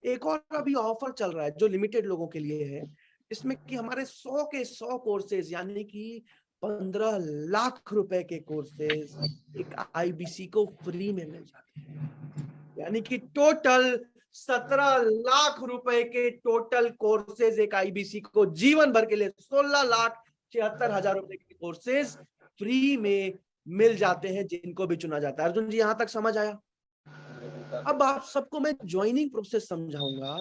एक और अभी ऑफर चल रहा है जो लिमिटेड लोगों के लिए है, इसमें कि हमारे 100 के 100 कोर्सेज यानी कि 15 लाख रुपए के कोर्सेज एक आईबीसी को फ्री में मिल जाते हैं। यानी कि टोटल 17 लाख रुपए के टोटल कोर्सेज एक आईबीसी को जीवन भर के लिए 16,76,000 रुपए के कोर्सेज फ्री में मिल जाते हैं जिनको भी चुना जाता है। अर्जुन जी यहां तक समझ आया? अब आप सबको मैं ज्वाइनिंग प्रोसेस समझाऊंगा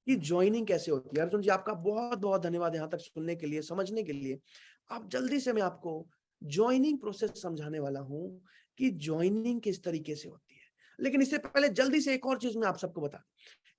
कि ज्वाइनिंग कैसे होती है। अर्जुन जी आपका बहुत बहुत धन्यवाद यहां तक सुनने के लिए, समझने के लिए। अब जल्दी से मैं आपको ज्वाइनिंग प्रोसेस समझाने वाला हूं कि ज्वाइनिंग किस तरीके से होती है। लेकिन इससे पहले जल्दी से एक और चीज मैं आप सबको बता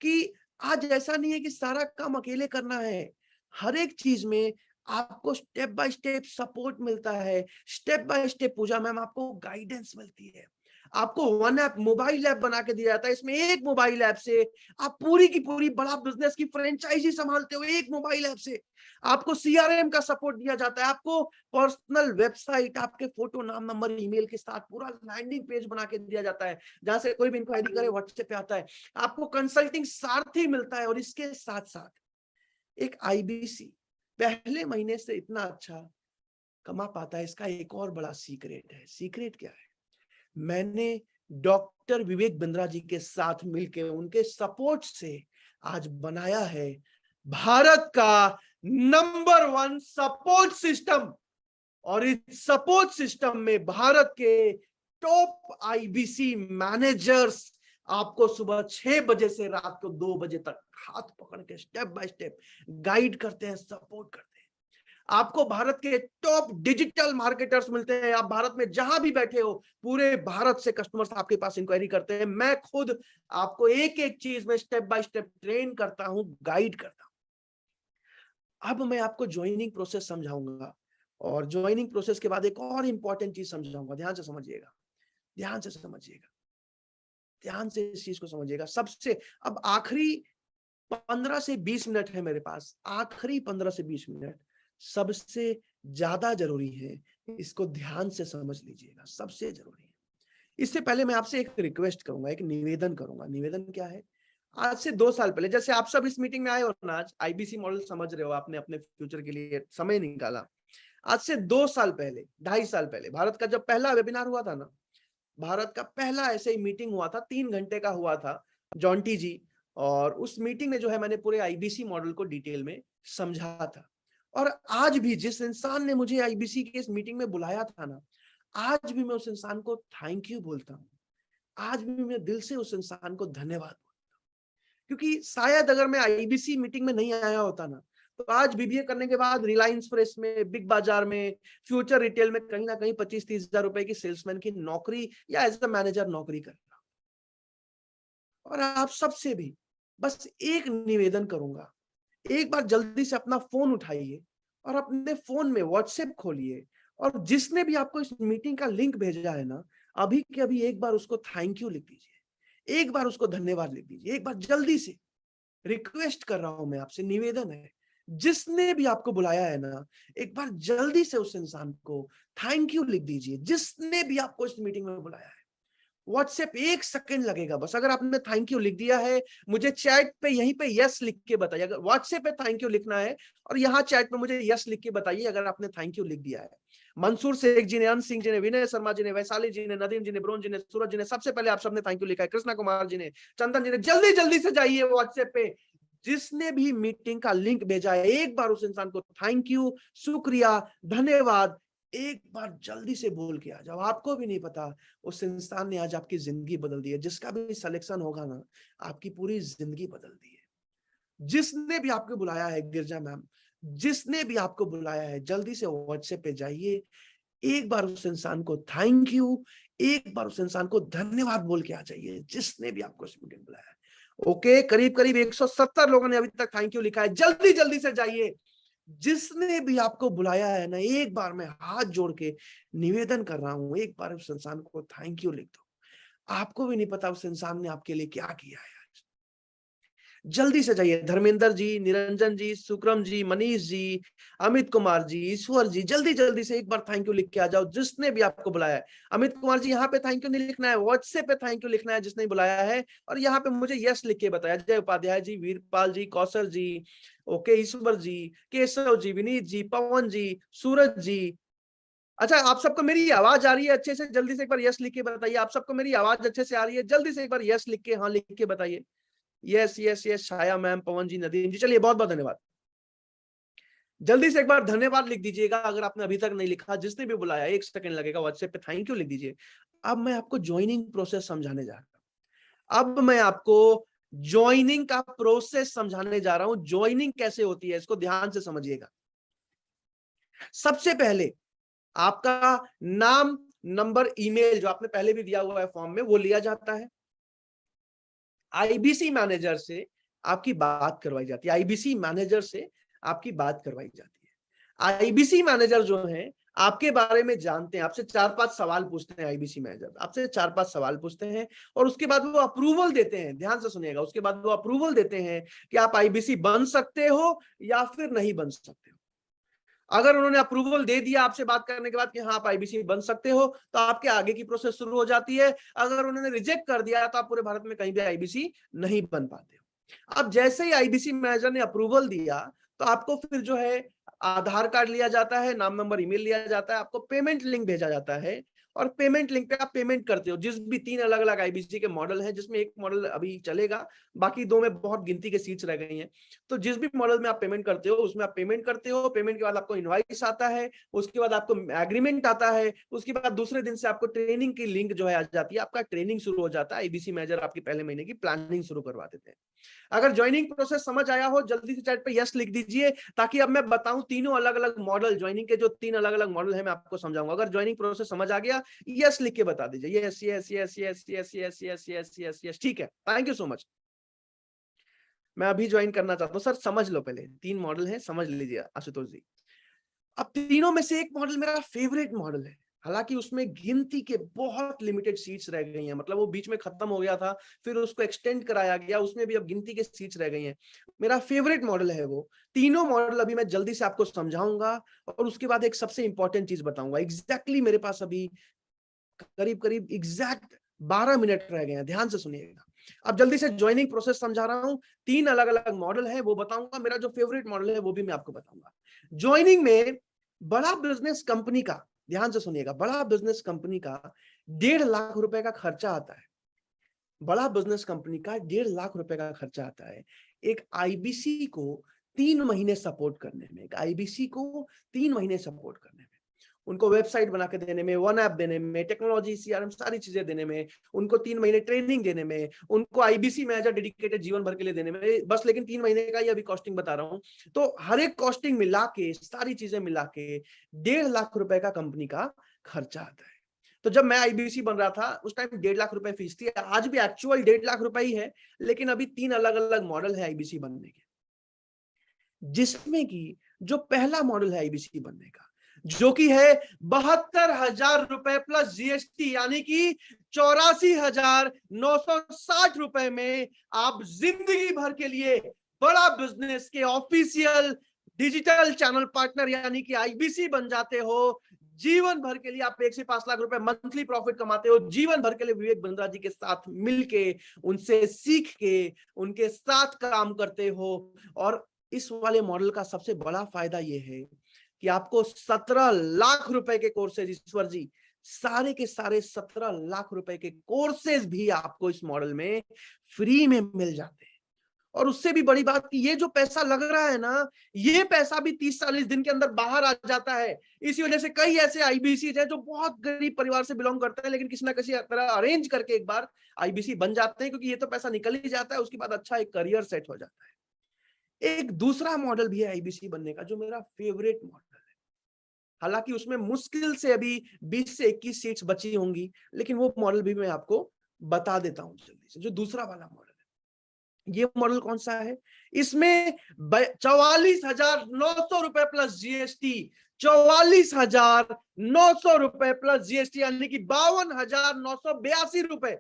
कि आज ऐसा नहीं है कि सारा काम अकेले करना है। हर एक चीज में आपको स्टेप बाय स्टेप सपोर्ट मिलता है, step by step Pooja ma'am आपको गाइडेंस मिलती है। आपको वन ऐप मोबाइल ऐप बना के दिया जाता है। इसमें एक मोबाइल ऐप से आप पूरी की पूरी बड़ा बिजनेस की फ्रेंचाइजी संभालते हो। एक मोबाइल ऐप से आपको सीआरएम का सपोर्ट दिया जाता है, आपको पर्सनल वेबसाइट, आपके फोटो, नाम, नंबर, ईमेल के साथ पूरा लैंडिंग पेज बना के दिया जाता है जहां से कोई भी इंक्वायरी करे व्हाट्सएप पे आता है। आपको कंसल्टिंग सारथी मिलता है और इसके साथ साथ एक आईबीसी पहले महीने से इतना अच्छा कमा पाता है। इसका एक और बड़ा सीक्रेट है। सीक्रेट क्या है? मैंने डॉक्टर विवेक बिंद्रा जी के साथ मिलकर उनके सपोर्ट से आज बनाया है भारत का नंबर 1 सपोर्ट सिस्टम। और इस सपोर्ट सिस्टम में भारत के टॉप आईबीसी मैनेजर्स आपको सुबह 6 बजे से रात को 2 बजे तक हाथ पकड़ के स्टेप बाय स्टेप गाइड करते हैं, सपोर्ट करते हैं। आपको भारत के टॉप डिजिटल मार्केटर्स मिलते हैं। आप भारत में जहां भी बैठे हो, पूरे भारत से कस्टमर्स आपके पास इंक्वायरी करते हैं। मैं खुद आपको एक एक चीज में स्टेप बाय स्टेप ट्रेन करता हूं, गाइड करता हूं। अब मैं आपको ज्वाइनिंग प्रोसेस समझाऊंगा और ज्वाइनिंग प्रोसेस के बाद एक और इंपॉर्टेंट चीज समझाऊंगा। ध्यान से समझिएगा, ध्यान से समझिएगा, ध्यान से इस चीज को समझिएगा। सबसे अब आखिरी 15 से 20 मिनट है मेरे पास, आखिरी 15 से 20 मिनट सबसे ज्यादा जरूरी है। इसको ध्यान से समझ लीजिएगा, सबसे जरूरी है। इससे पहले मैं आपसे एक रिक्वेस्ट करूंगा, एक निवेदन करूंगा। निवेदन क्या है? आज से 2 साल पहले, जैसे आप सब इस मीटिंग में आए हो ना, आज आईबीसी मॉडल समझ रहे हो, आपने अपने फ्यूचर के लिए समय निकाला। आज से 2 साल पहले, 2.5 साल पहले भारत का जब पहला वेबिनार हुआ था ना, भारत का पहला ऐसे ही मीटिंग हुआ था, 3 घंटे का हुआ था, जॉन्टी जी। और उस मीटिंग में जो है मैंने पूरे आईबीसी मॉडल को डिटेल में समझा था। और आज भी जिस इंसान ने मुझे आईबीसी के इस मीटिंग में बुलाया था ना, आज भी मैं उस इंसान को थैंक यू बोलता हूँ। आज भी मैं दिल से उस इंसान को धन्यवाद बोलता हूँ। क्योंकि शायद अगर मैं आईबीसी मीटिंग में नहीं आया होता ना, तो आज बीबीए करने के बाद रिलायंस फ्रेश में, बिग बाजार में, फ्यूचर रिटेल में कहीं ना कहीं 25-30 हजार रुपए की सेल्समैन की नौकरी या एज अ मैनेजर नौकरी कर रहा। और आप सबसे भी बस एक निवेदन करूंगा, एक बार जल्दी से अपना फोन उठाइए और अपने फोन में व्हाट्सएप खोलिए और जिसने भी आपको इस मीटिंग का लिंक भेजा है ना, अभी के अभी एक बार उसको थैंक यू लिख दीजिए, एक बार उसको धन्यवाद लिख दीजिए। एक बार जल्दी से रिक्वेस्ट कर रहा हूं मैं आपसे, निवेदन है, जिसने भी आपको बुलाया है ना, एक बार जल्दी से उस इंसान को थैंक यू लिख दीजिए, जिसने भी आपको इस मीटिंग में बुलाया है। व्हाट्सएप 1 सेकंड लगेगा बस। अगर आपने थैंक यू लिख दिया है, मुझे चैट पे यहीं पे यस लिख के बताइए। अगर व्हाट्सएप पे थैंक यू लिखना है और यहाँ चैट पे मुझे यस लिख के बताइए अगर आपने थैंक यू लिख दिया है। मंसूर शेख जी ने, अन सिंह जी ने, विनय शर्मा जी ने, वैशाली जी ने, नदीम जी ने, ब्रोन जी ने, सूरज जी ने, सबसे पहले आप सबने थैंक यू लिखा है। कृष्णा कुमार जी ने, चंदन जी ने, जल्दी जल्दी से जाइए व्हाट्सएप पे। जिसने भी मीटिंग का लिंक भेजा है, एक बार उस इंसान को थैंक यू, शुक्रिया, धन्यवाद एक बार जल्दी से बोल के आ जाओ। आपको भी नहीं पता उस इंसान ने आज आपकी जिंदगी बदल दी है। जिसका भी सिलेक्शन होगा ना, आपकी पूरी जिंदगी बदल दी है। जिसने भी आपको बुलाया है, गिरजा मैम, जिसने भी आपको बुलाया है, जल्दी से व्हाट्सएप पे जाइए, एक बार उस इंसान को थैंक यू, एक बार उस इंसान को धन्यवाद बोल के आ जाइए, जिसने भी आपको इस मीटिंग बुलाया है। ओके, करीब करीब 170 लोगों ने अभी तक थैंक यू लिखा है। जल्दी जल्दी से जाइए, जिसने भी आपको बुलाया है ना, एक बार मैं हाथ जोड़ के निवेदन कर रहा हूं, एक बार उस इंसान को थैंक यू लिख दो। आपको भी नहीं पता उस इंसान ने आपके लिए क्या किया है। जल्दी से जाइए। धर्मेंद्र जी, निरंजन जी, सुक्रम जी, मनीष जी, अमित कुमार जी, ईश्वर जी, जल्दी जल्दी से एक बार थैंक यू लिख के आ जाओ, जिसने भी आपको बुलाया है। अमित कुमार जी, यहाँ पे थैंक यू नहीं लिखना है, व्हाट्सएप पे थैंक यू लिखना है जिसने बुलाया है, और यहाँ पे मुझे यस लिख के बताया। जय उपाध्याय जी, वीरपाल जी, कौशल जी, ओके, ईश्वर जी, केशव जी, विनीत जी, पवन जी, सूरज जी। अच्छा, आप सबको मेरी आवाज आ रही है अच्छे से? जल्दी से एक बार यस लिख के बताइए। आप सबको मेरी आवाज अच्छे से आ रही है? जल्दी से एक बार यस लिख के, हाँ लिख के बताइए। यस यस यस, छाया मैम, पवन जी, नदीम जी, चलिए बहुत बहुत धन्यवाद। जल्दी से एक बार धन्यवाद लिख दीजिएगा अगर आपने अभी तक नहीं लिखा। जिसने भी बुलाया 1 सेकंड लगेगा, व्हाट्सएप पे थैंक यू लिख दीजिए। अब मैं आपको ज्वाइनिंग प्रोसेस समझाने जा रहा हूं। अब मैं आपको ज्वाइनिंग का प्रोसेस समझाने जा रहा हूं। ज्वाइनिंग कैसे होती है इसको ध्यान से समझिएगा। सबसे पहले आपका नाम, नंबर, ईमेल जो आपने पहले भी दिया हुआ है फॉर्म में, वो लिया जाता है। आईबीसी मैनेजर से आपकी बात करवाई जाती है। आईबीसी मैनेजर से आपकी बात करवाई जाती है। आईबीसी मैनेजर जो है आपके बारे में जानते हैं, आपसे 4-5 सवाल पूछते हैं। आईबीसी मैनेजर आपसे 4-5 सवाल पूछते हैं और उसके बाद वो अप्रूवल देते हैं। ध्यान से सुनिएगा, उसके बाद वो अप्रूवल देते हैं कि आप आईबीसी बन सकते हो या फिर नहीं बन सकते हो। अगर उन्होंने अप्रूवल दे दिया आपसे बात करने के बाद कि हाँ आप आईबीसी बन सकते हो, तो आपके आगे की प्रोसेस शुरू हो जाती है। अगर उन्होंने रिजेक्ट कर दिया तो आप पूरे भारत में कहीं भी आईबीसी नहीं बन पाते हो। अब जैसे ही आईबीसी मैनेजर ने अप्रूवल दिया तो आपको फिर जो है आधार कार्ड लिया जाता है, नाम, नंबर, ईमेल लिया जाता है, आपको पेमेंट लिंक भेजा जाता है और पेमेंट लिंक पे आप पेमेंट करते हो। जिस भी 3 अलग अलग आईबीसी के मॉडल हैं, जिसमें एक मॉडल अभी चलेगा, बाकी 2 में बहुत गिनती के सीट्स रह गई हैं। तो जिस भी मॉडल में आप पेमेंट करते हो उसमें आप पेमेंट करते हो। पेमेंट के बाद आपको इनवॉइस आता है, उसके बाद आपको एग्रीमेंट आता है, उसके बाद दूसरे दिन से आपको ट्रेनिंग की लिंक जो है आ जाती है। आपका ट्रेनिंग शुरू हो जाता है। आईबीसी मैनेजर आपकी पहले महीने की प्लानिंग शुरू करवा देते हैं। अगर ज्वाइनिंग प्रोसेस समझ आया हो जल्दी से चैट पे यस लिख दीजिए, ताकि अब मैं बताऊं तीनों अलग अलग मॉडल, ज्वाइनिंग के जो 3 अलग अलग मॉडल है मैं आपको समझाऊंगा। अगर ज्वाइनिंग प्रोसेस समझ आ गया यस लिख के बता दीजिए। Yes yes yes yes yes yes yes yes yes yes, ठीक है, थैंक यू सो मच। मैं अभी ज्वाइन करना चाहता हूँ। सर समझ लो, पहले 3 मॉडल है, समझ लीजिए आशुतोष जी। अब तीनों में से एक मॉडल मेरा फेवरेट मॉडल है, हालांकि उसमें गिनती के बहुत लिमिटेड सीट्स रह गई हैं। मतलब वो बीच में खत्म हो गया था, फिर उसको एक्सटेंड कराया गया, उसमें भी अब गिनती के सीट्स रह गई हैं। मेरा फेवरेट मॉडल है वो। तीनों मॉडल अभी मैं जल्दी से आपको समझाऊंगा और उसके बाद एक सबसे इंपॉर्टेंट चीज बताऊंगा। एग्जैक्टली मेरे पास अभी करीब करीब एग्जैक्ट 12 मिनट रह गए हैं, ध्यान से सुनिएगा। अब जल्दी से ज्वाइनिंग प्रोसेस समझा रहा हूं। 3 अलग अलग मॉडल है वो बताऊंगा, मेरा जो फेवरेट मॉडल है वो भी मैं आपको बताऊंगा। ज्वाइनिंग में बड़ा बिजनेस कंपनी का, ध्यान से सुनिएगा, बड़ा बिजनेस कंपनी का 1.5 लाख रुपए का खर्चा आता है। बड़ा बिजनेस कंपनी का 1.5 लाख रुपए का खर्चा आता है एक आईबीसी को 3 महीने सपोर्ट करने में। एक आईबीसी को 3 महीने सपोर्ट करने में, उनको वेबसाइट बना के देने में, वन ऐप देने में, टेक्नोलॉजी, सीआरएम, सारी चीजें देने में, उनको 3 महीने ट्रेनिंग देने में, उनको आईबीसी मैनेजर डेडिकेटेड जीवन भर के लिए देने में। बस लेकिन 3 महीने का ही अभी कॉस्टिंग बता रहा हूं। तो हर एक कॉस्टिंग मिला के, सारी चीजें मिला के 1.5 लाख रुपए का कंपनी का खर्चा आता है। तो जब मैं आईबीसी बन रहा था उस टाइम 1.5 लाख रुपए फीस थी। आज भी एक्चुअल 1.5 लाख रुपए ही है, लेकिन अभी 3 अलग अलग मॉडल है आईबीसी बनने के, जिसमें कि जो पहला मॉडल है आईबीसी बनने का, जो कि है 72,000 रुपए प्लस जीएसटी, यानी कि 84,960 रुपए में आप जिंदगी भर के लिए बड़ा बिजनेस के ऑफिशियल डिजिटल चैनल पार्टनर यानी कि आईबीसी बन जाते हो। जीवन भर के लिए आप 1 से 5 लाख रुपए मंथली प्रॉफिट कमाते हो। जीवन भर के लिए विवेक बिंद्रा जी के साथ मिलके, उनसे सीख के, उनके साथ काम करते हो। और इस वाले मॉडल का सबसे बड़ा फायदा यह है कि आपको 17 लाख रुपए के कोर्सेज, ईश्वर जी, सारे के सारे 17 लाख रुपए के कोर्सेज भी आपको इस मॉडल में फ्री में मिल जाते हैं। और उससे भी बड़ी बात कि ये जो पैसा लग रहा है ना, ये पैसा भी 30-40 दिन के अंदर बाहर आ जाता है। इसी वजह से कई ऐसे आईबीसी हैं जो बहुत गरीब परिवार से बिलोंग करते हैं, लेकिन किसी ना किसी तरह अरेंज करके एक बार आईबीसी बन जाते हैं, क्योंकि ये तो पैसा निकल ही जाता है, उसके बाद अच्छा एक करियर सेट हो जाता है। एक दूसरा मॉडल भी है आईबीसी बनने का जो मेरा फेवरेट मॉडल है। हालांकि उसमें मुश्किल से अभी 20 से 21 सीट्स बची होंगी, लेकिन वो मॉडल भी मैं आपको बता देता हूं जल्दी से। जो दूसरा वाला मॉडल है, ये मॉडल कौन सा है? इसमें 44,900 रुपए प्लस जीएसटी, 44,900 रुपए प्लस जीएसटी, यानी कि 52,982 रुपए,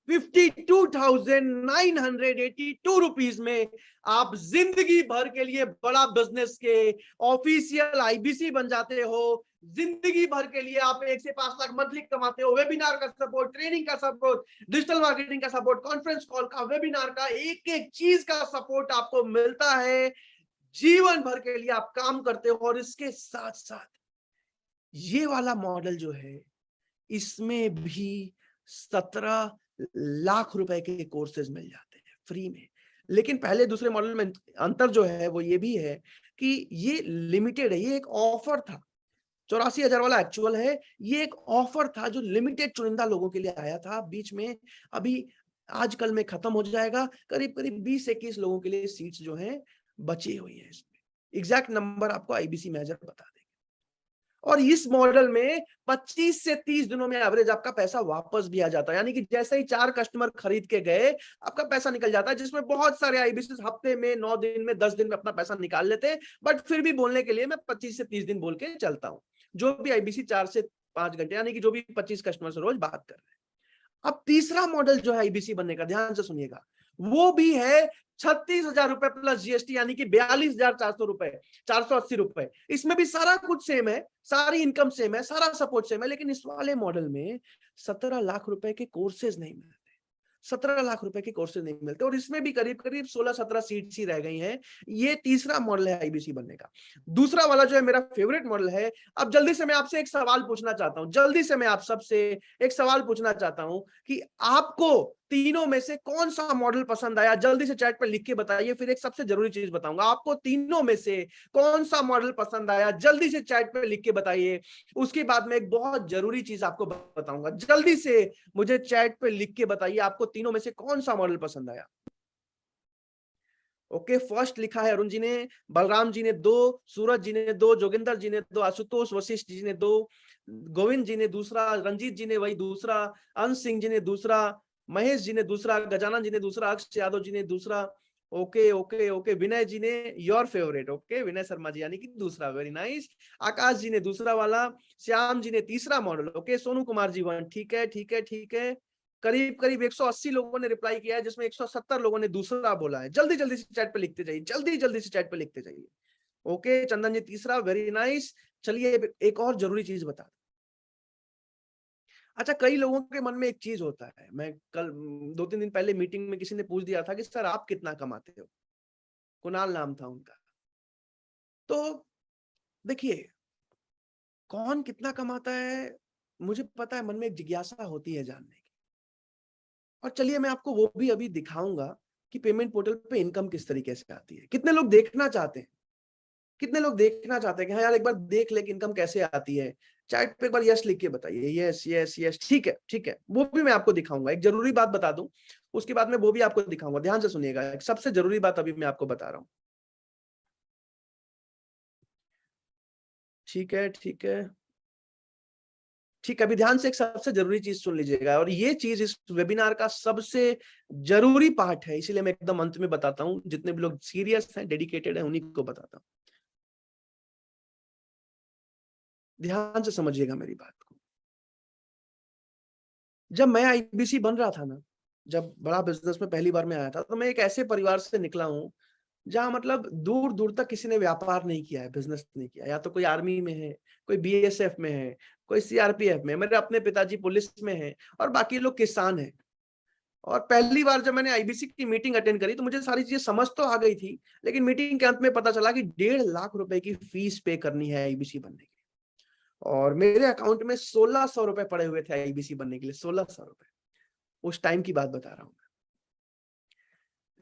52,982 रुपीज में आप जिंदगी भर के लिए बड़ा बिजनेस के ऑफिशियल आईबीसी बन जाते हो। जिंदगी भर के लिए आप 1 से 5 लाख मंथली कमाते हो। वेबिनार का सपोर्ट, ट्रेनिंग का सपोर्ट, डिजिटल मार्केटिंग का सपोर्ट, कॉन्फ्रेंस कॉल का, वेबिनार का, एक एक चीज का सपोर्ट आपको मिलता है। जीवन भर के लिए आप काम करते हो। और इसके साथ साथ ये वाला मॉडल जो है, इसमें भी 17 लाख रुपए के कोर्सेज मिल जाते हैं फ्री में। लेकिन पहले दूसरे मॉडल में अंतर जो है वो ये भी है कि ये लिमिटेड है, ये एक ऑफर था। 84,000 वाला एक्चुअल है, ये एक ऑफर था जो लिमिटेड चुनिंदा लोगों के लिए आया था बीच में, अभी आजकल में खत्म हो जाएगा। करीब करीब 20-21 लोगों के लिए सीट्स जो हैं बची हुई है इसमें। एग्जैक्ट नंबर आपको आईबीसी मैनेजर बता देगा। और इस मॉडल में 25 से 30 दिनों में एवरेज आपका पैसा वापस भी आ जाता है, यानी कि जैसे ही 4 कस्टमर खरीद के गए आपका पैसा निकल जाता है, जिसमें बहुत सारे आईबीसी हफ्ते में, 9 दिन में, 10 दिन में अपना पैसा निकाल लेते हैं। बट फिर भी बोलने के लिए मैं 25 से 30 दिन बोल के चलता हूं। जो भी आईबीसी 4 से 5 घंटे, यानी कि जो भी 25 कस्टमर से रोज बात कर रहे हैं। अब तीसरा मॉडल जो है आईबीसी बनने का, ध्यान से सुनिएगा, वो भी है 36,000 रुपए प्लस जीएसटी, यानी कि 42,400 रुपए, 480 रुपए। इसमें भी सारा कुछ सेम है, सारी इनकम सेम है, सारा सपोर्ट सेम है, लेकिन इस वाले मॉडल में 17 लाख रुपए के कोर्सेज नहीं मिलते, 17 लाख रुपए के कोर्सेज नहीं मिलते, और इसमें भी करीब करीब 16-17 सीट्स ही रह गई हैं। ये तीसरा मॉडल है आईबीसी बनने का। दूसरा वाला जो है मेरा फेवरेट मॉडल है। अब जल्दी से मैं आपसे एक सवाल पूछना चाहता हूं, जल्दी से मैं आप सबसे एक सवाल पूछना चाहता हूं कि आपको तीनों में से कौन सा मॉडल पसंद आया? जल्दी से चैट पर लिख के बताइए। फिर एक सबसे जरूरी चीज बताऊंगा, आपको तीनों में से कौन सा मॉडल पसंद आया? जल्दी से चैट पर लिख के बताइए। उसके बाद में एक बहुत जरूरी चीज आपको बताऊंगा, जल्दी से मुझे चैट पे लिख के बताइए आपको तीनों में से कौन सा मॉडल पसंद आया। ओके, फर्स्ट लिखा है अरुण जी ने, बलराम जी ने 2, सूरज जी ने 2, जोगिंदर जी ने 2, आशुतोष वशिष्ठ जी ने 2, गोविंद जी ने दूसरा, रंजीत जी ने वही दूसरा, अंश सिंह जी ने दूसरा, महेश जी ने दूसरा, गजानन जी ने दूसरा, अक्षय यादव जी ने दूसरा। ओके ओके ओके, विनय जी ने your favourite, okay Vinay Sharma ji यानी कि दूसरा, वेरी नाइस। आकाश जी ने दूसरा वाला, श्याम जी ने तीसरा मॉडल, ओके। सोनू कुमार जी 1, ठीक है ठीक है ठीक है। करीब करीब 180 लोगों ने रिप्लाई किया है, जिसमें 170 लोगों ने दूसरा बोला है। जल्दी जल्दी से चैट पे लिखते जाइए, जल्दी जल्दी से चैट पे लिखते जाइए। ओके, चंदन जी तीसरा, वेरी नाइस। चलिए एक और जरूरी चीज बता दूं। अच्छा, कई लोगों के मन में एक चीज होता है, मैं कल 2-3 दिन पहले मीटिंग में किसी ने पूछ दिया था कि सर आप कितना कमाते हो? कुणाल नाम था उनका। तो देखिए, कौन कितना कमाता है मुझे पता है, मन में एक जिज्ञासा होती है जानने की। और चलिए मैं आपको वो भी अभी दिखाऊंगा कि पेमेंट पोर्टल पे इनकम किस तरीके से आती है। कितने लोग देखना चाहते हैं, कितने लोग देखना चाहते हैं कि हाँ यार एक बार देख ले कि इनकम कैसे आती है? चैट पे एक बार यस लिख के बताइए, यस यस यस, ठीक है ठीक है। वो भी मैं आपको दिखाऊंगा। एक जरूरी बात बता दूं, उसके बाद में वो भी आपको दिखाऊंगा। ध्यान से सुनिएगा, एक सबसे जरूरी बात अभी मैं आपको बता रहा हूं। ठीक है ठीक है ठीक है, अभी ध्यान से एक सबसे जरूरी चीज सुन लीजिएगा, और ये चीज इस वेबिनार का सबसे जरूरी पार्ट है, इसीलिए मैं एकदम अंत में बताता हूं। जितने भी लोग सीरियस हैं, डेडिकेटेड हैं, उन्हीं को बताता हूं। ध्यान से समझिएगा मेरी बात को। जब मैं आईबीसी बन रहा था ना, जब बड़ा बिजनेस में पहली बार मैं आया था, तो मैं एक ऐसे परिवार से निकला हूं जहां मतलब दूर दूर तक किसी ने व्यापार नहीं किया है, बिजनेस नहीं किया। या तो कोई आर्मी में है, कोई बीएसएफ में है, कोई सीआरपीएफ में, मेरे अपने पिताजी पुलिस में है, और बाकी लोग किसान हैं। और पहली बार जब मैंने आईबीसी की मीटिंग अटेंड करी तो मुझे सारी चीजें समझ तो आ गई थी, लेकिन मीटिंग के अंत में पता चला कि 1.5 लाख रुपए की फीस पे करनी है आईबीसी बनने के लिए। और मेरे अकाउंट में 1600 रुपए पड़े हुए थे आईबीसी बनने के लिए, 1600 रुपए। उस टाइम की बात बता रहा हूं।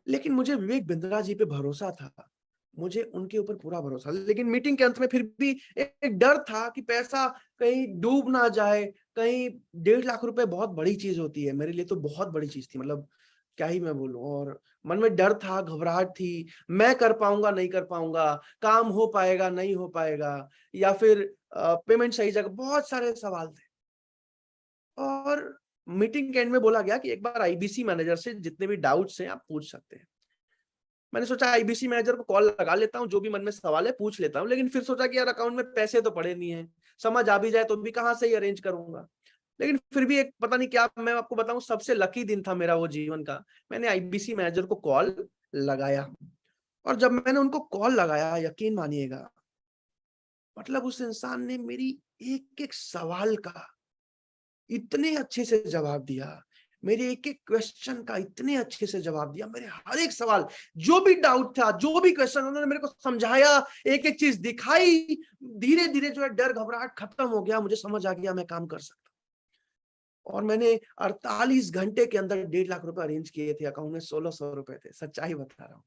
लेकिन मुझे विवेक बिंद्रा जी पे भरोसा था, मुझे उनके ऊपर पूरा भरोसा। लेकिन मीटिंग के अंत में फिर भी एक डर था कि पैसा कहीं डूब ना जाए, कहीं 1.5 लाख रुपए बहुत बड़ी चीज होती है, मेरे लिए तो बहुत बड़ी चीज थी, मतलब क्या ही मैं बोलूं। और मन में डर था, घबराहट थी, मैं कर पाऊंगा नहीं कर पाऊंगा, काम हो पाएगा नहीं हो पाएगा, या फिर पेमेंट सही जगह, बहुत सारे सवाल थे। और मीटिंग के एंड में बोला गया कि एक बार आईबीसी मैनेजर से जितने भी डाउट्स हैं आप पूछ सकते हैं। मैंने सोचा आईबीसी मैनेजर को कॉल लगा लेता हूं, जो भी मन में सवाल है पूछ लेता हूं। लेकिन फिर सोचा कि यार अकाउंट में पैसे तो पड़े नहीं है, समझ आ भी जाए तो भी कहां से ही अरेंज करूंगा। लेकिन फिर भी एक पता नहीं क्या, मैं आपको बताऊं सबसे लकी दिन था मेरा वो जीवन का। मैंने आईबीसी मैनेजर को कॉल लगाया, और जब मैंने उनको कॉल लगाया, यकीन मानिएगा, मतलब उस इंसान ने मेरी एक एक सवाल का इतने अच्छे से जवाब दिया, मेरे एक एक क्वेश्चन का इतने अच्छे से जवाब दिया, मेरे हर एक सवाल, जो भी डाउट था, जो भी क्वेश्चन, उन्होंने मेरे को समझाया, एक एक चीज दिखाई। धीरे धीरे जो है डर घबराहट खत्म हो गया, मुझे समझ आ गया मैं काम कर सकता। और मैंने 48 घंटे के अंदर 1.5 लाख रुपए अरेंज किए थे, अकाउंट में 1600 रुपए थे, सच्चाई बता रहा हूँ।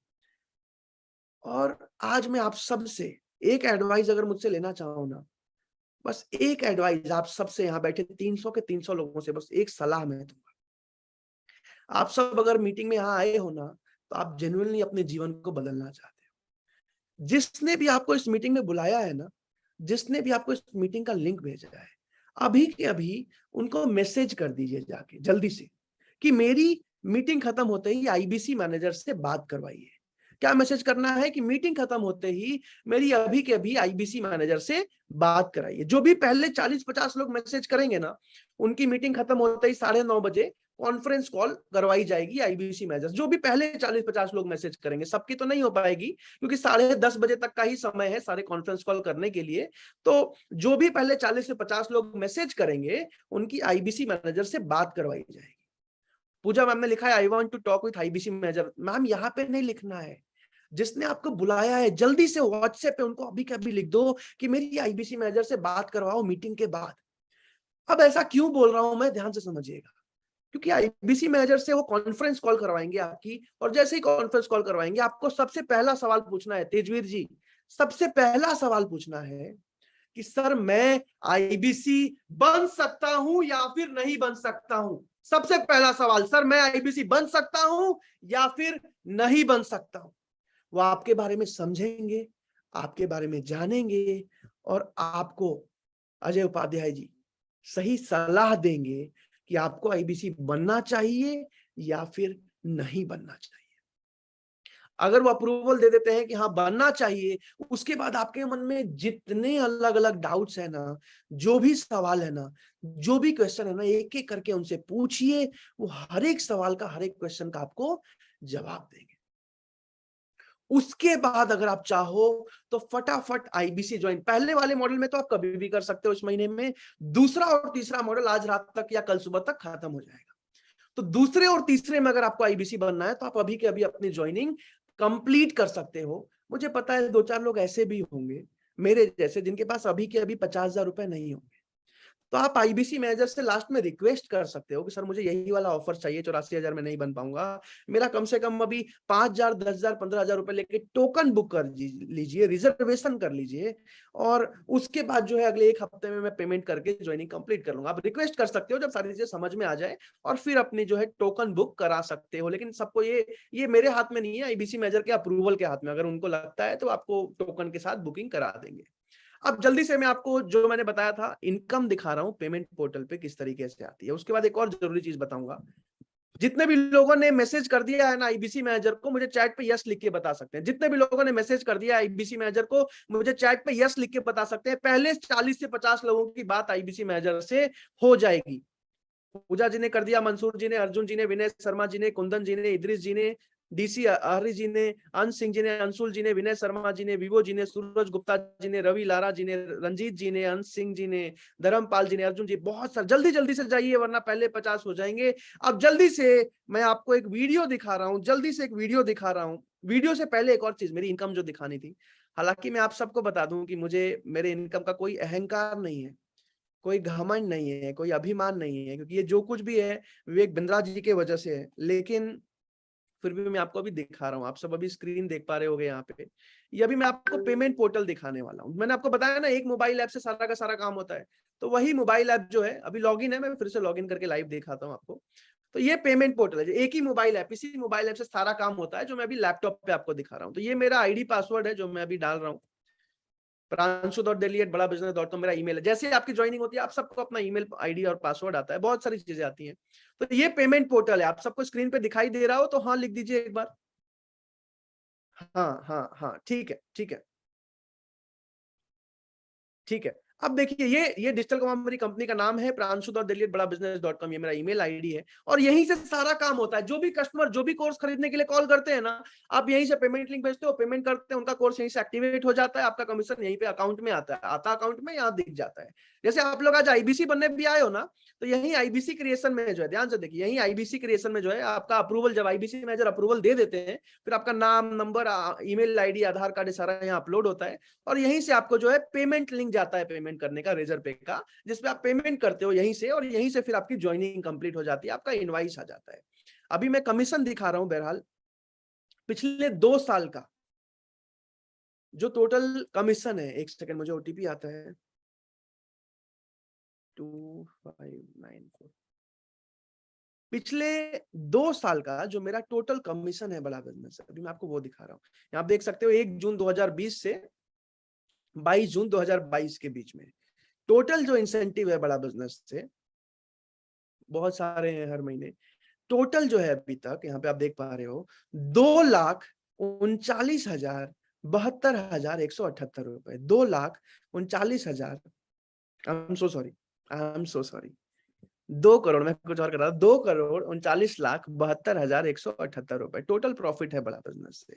और आज मैं आप सबसे एक एडवाइस अगर मुझसे लेना चाहो ना, बस एक एडवाइस आप सबसे, यहाँ बैठे 300 के 300 लोगों से बस एक सलाह मैं दूंगा। आप सब अगर मीटिंग में यहाँ आए हो ना, तो आप जेन्युइनली अपने जीवन को बदलना चाहते हो। जिसने भी आपको इस मीटिंग में बुलाया है ना, जिसने भी आपको इस मीटिंग का लिंक भेजा है, अभी के अभी उनको मैसेज कर दीजिए जाके जल्दी से कि मेरी मीटिंग खत्म होते ही आईबीसी मैनेजर से बात करवाइए। क्या मैसेज करना है कि मीटिंग खत्म होते ही मेरी अभी के अभी आईबीसी मैनेजर से बात कराइए। जो भी पहले 40-50 लोग मैसेज करेंगे ना, उनकी मीटिंग खत्म होते ही 9:30 बजे कॉन्फ्रेंस कॉल करवाई जाएगी आईबीसी मैनेजर। जो भी पहले 40-50 लोग मैसेज करेंगे, सबकी तो नहीं हो पाएगी क्योंकि 10:30 बजे तक का ही समय है सारे कॉन्फ्रेंस कॉल करने के लिए। तो जो भी पहले 40 से 50 लोग मैसेज करेंगे, उनकी आईबीसी मैनेजर से बात करवाई जाएगी। पूजा मैम ने लिखा है I want to talk with IBC manager. Ma'am यहाँ पे नहीं लिखना है, जिसने आपको बुलाया है जल्दी से व्हाट्सएप पे उनको अभी के अभी लिख दो कि मेरी आईबीसी मैनेजर से बात करवाओ मीटिंग के बाद। अब ऐसा क्यों बोल रहा हूं मैं, ध्यान से समझिएगा, क्योंकि आईबीसी मैनेजर से वो कॉन्फ्रेंस कॉल करवाएंगे आपकी, और जैसे ही कॉन्फ्रेंस कॉल करवाएंगे आपको सबसे पहला सवाल पूछना है, तेजवीर जी सबसे पहला सवाल पूछना है कि सर मैं आईबीसी बन सकता हूं या फिर नहीं बन सकता हूं। सबसे पहला सवाल, सर मैं आईबीसी बन सकता हूं या फिर नहीं बन सकता हूं। वो आपके बारे में समझेंगे, आपके बारे में जानेंगे, और आपको अजय उपाध्याय जी सही सलाह देंगे कि आपको आईबीसी बनना चाहिए या फिर नहीं बनना चाहिए। अगर वो अप्रूवल दे देते हैं कि हाँ बनना चाहिए, उसके बाद आपके मन में जितने अलग अलग डाउट्स है ना, जो भी सवाल है ना, जो भी क्वेश्चन है ना, एक एक करके उनसे पूछिए। वो हर एक सवाल का, हर एक क्वेश्चन का आपको जवाब देंगे। उसके बाद अगर आप चाहो तो फटाफट आईबीसी ज्वाइन। पहले वाले मॉडल में तो आप कभी भी कर सकते हो इस महीने में, दूसरा और तीसरा मॉडल आज रात तक या कल सुबह तक खत्म हो जाएगा। तो दूसरे और तीसरे में अगर आपको आईबीसी बनना है तो आप अभी के अभी अपनी ज्वाइनिंग कंप्लीट कर सकते हो। मुझे पता है 2-4 लोग ऐसे भी होंगे मेरे जैसे जिनके पास अभी के अभी 50,000 रुपए नहीं होंगे, तो आप आईबीसी मैनेजर से लास्ट में रिक्वेस्ट कर सकते हो कि सर मुझे यही वाला ऑफर चाहिए, 84,000 में नहीं बन पाऊंगा, मेरा कम से कम अभी 5,000, 10,000, 15,000 रुपए लेके टोकन बुक कर लीजिए, रिजर्वेशन कर लीजिए, और उसके बाद जो है अगले 1 हफ्ते में मैं पेमेंट करके ज्वाइनिंग कंप्लीट कर लूंगा। आप रिक्वेस्ट कर सकते हो जब सारी चीजें समझ में आ जाए, और फिर अपनी जो है टोकन बुक करा सकते हो। लेकिन सबको ये मेरे हाथ में नहीं है, आईबीसी मैनेजर के अप्रूवल के हाथ में। अगर उनको लगता है तो आपको टोकन के साथ बुकिंग करा देंगे। अब जल्दी से मैं आपको जो मैंने बताया था इनकम दिखा रहा हूं पेमेंट पोर्टल पे किस तरीके से आती है। उसके बाद एक और जरूरी चीज बताऊंगा, जितने भी लोगों ने मैसेज कर दिया है ना आईबीसी मैनेजर को, मुझे चैट पे यस लिख के बता सकते हैं। जितने भी लोगों ने मैसेज कर दिया आईबीसी मैनेजर को, मुझे चैट पे यस लिख के बता सकते हैं। पहले 40 से 50 लोगों की बात आईबीसी मैनेजर से हो जाएगी। पूजा जी ने कर दिया, मंसूर जी ने, अर्जुन जी ने, विनय शर्मा जी ने, कुंदन जी ने, इद्रिस जी ने, डीसी हरि जी ने, अंश सिंह जी ने, अंशुल जी ने, विनय शर्मा जी ने, विवो जी ने, सूरज गुप्ता जी ने, रवि लारा जी ने, रंजीत जी ने, अंश सिंह जी ने, धर्मपाल जी ने, अर्जुन जी, बहुत सारे। जल्दी जल्दी से जाइए वरना पहले 50 हो जाएंगे। अब जल्दी से मैं आपको एक वीडियो दिखा रहा हूँ, जल्दी से एक वीडियो दिखा रहा हूँ। वीडियो से पहले एक और चीज, मेरी इनकम जो दिखानी थी। हालांकि मैं आप सबको बता दूं कि मुझे मेरे इनकम का कोई अहंकार नहीं है, कोई घमंड नहीं है, कोई अभिमान नहीं है, क्योंकि ये जो कुछ भी है विवेक बिंद्रा जी के वजह से है। लेकिन फिर भी मैं आपको अभी दिखा रहा हूँ, आप सब अभी स्क्रीन देख पा रहे होगे यहाँ पे। ये अभी मैं आपको पेमेंट पोर्टल दिखाने वाला हूँ। मैंने आपको बताया ना एक मोबाइल ऐप से सारा का सारा काम होता है, तो वही मोबाइल ऐप जो है अभी लॉगिन है, मैं फिर से लॉगिन करके लाइव दिखाता हूँ आपको। तो ये पेमेंट पोर्टल है, एक ही मोबाइल ऐप, इसी मोबाइल ऐप से सारा काम होता है, जो मैं अभी लैपटॉप पे आपको दिखा रहा हूँ। तो ये मेरा आईडी पासवर्ड है जो मैं अभी डाल रहा हूँ, pranshu.delhi@badabusiness.com मेरा ईमेल है। जैसे आपकी ज्वाइनिंग होती है आप सबको अपना ईमेल आईडी और पासवर्ड आता है, बहुत सारी चीजें आती हैं। तो ये पेमेंट पोर्टल है, आप सबको स्क्रीन पे दिखाई दे रहा हो तो हाँ लिख दीजिए एक बार। हाँ हाँ हाँ, ठीक है ठीक है ठीक है। अब देखिए ये डिजिटल कॉम मेरी कंपनी का नाम है, pranshu.delhi@badabusiness.com ये मेरा ईमेल आईडी है, और यहीं से सारा काम होता है। जो भी कस्टमर जो भी कोर्स खरीदने के लिए कॉल करते हैं ना, आप यहीं से पेमेंट लिंक भेजते हो, पेमेंट करते हैं, उनका कोर्स यहीं से एक्टिवेट हो जाता है, आपका कमीशन यहीं पे अकाउंट में आता है, अकाउंट में यहाँ दिख जाता है। जैसे आप लोग आज आईबीसी बनने भी आए हो ना, तो यही आईबीसी क्रिएशन में जो है, ध्यान से देखिए, यही आईबीसी क्रिएशन में जो है आपका अप्रूवल, जब आईबीसी मैनेजर अप्रूवल दे देते हैं, फिर आपका नाम, नंबर, ईमेल आईडी, आधार कार्ड सारा यहाँ अपलोड होता है, और यहीं से आपको जो है पेमेंट लिंक जाता है पेमेंट पेमेंट करने का रेजर पे का, जिसपे आप पेमेंट करते हो यहीं से, और यहीं से फिर आपकी ज्वाइनिंग कंप्लीट हो जाती है, आपका इनवाइस आ जाता है। अभी मैं कमीशन दिखा रहा हूं, बहरहाल पिछले 2 साल का जो टोटल कमीशन है, एक सेकंड मुझे ओटीपी आता है 2594, पिछले 2 साल का जो मेरा टोटल कमीशन है बड़ा बिजनेस है, अभी मैं आपको वो दिखा रहा हूं। यहाँ आप देख सकते हो 1 जून 2020 से 22 जून 2022 के बीच में टोटल जो इंसेंटिव है बड़ा बिजनेस से, बहुत सारे हैं हर महीने, टोटल जो है अभी तक यहाँ पे आप देख पा रहे हो 2,39,72,178 रुपए, 2,39,000, I am so sorry 2 crore, मैं कुछ और कर रहा था, 2,39,72,178 रुपए टोटल प्रॉफिट है बड़ा बिजनेस से,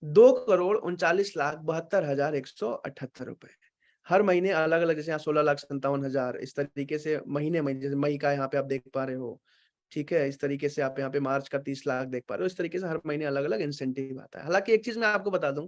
2,39,72,178 रुपए हर महीने अलग अलग, जैसे यहाँ 16,57,000, इस तरीके से महीने महीने, जैसे मई का यहाँ पे आप देख पा रहे हो, ठीक है, इस तरीके से आप यहाँ पे मार्च का 30 लाख देख पा रहे हो, इस तरीके से हर महीने अलग अलग इंसेंटिव आता है। हालांकि एक चीज मैं आपको बता दूं,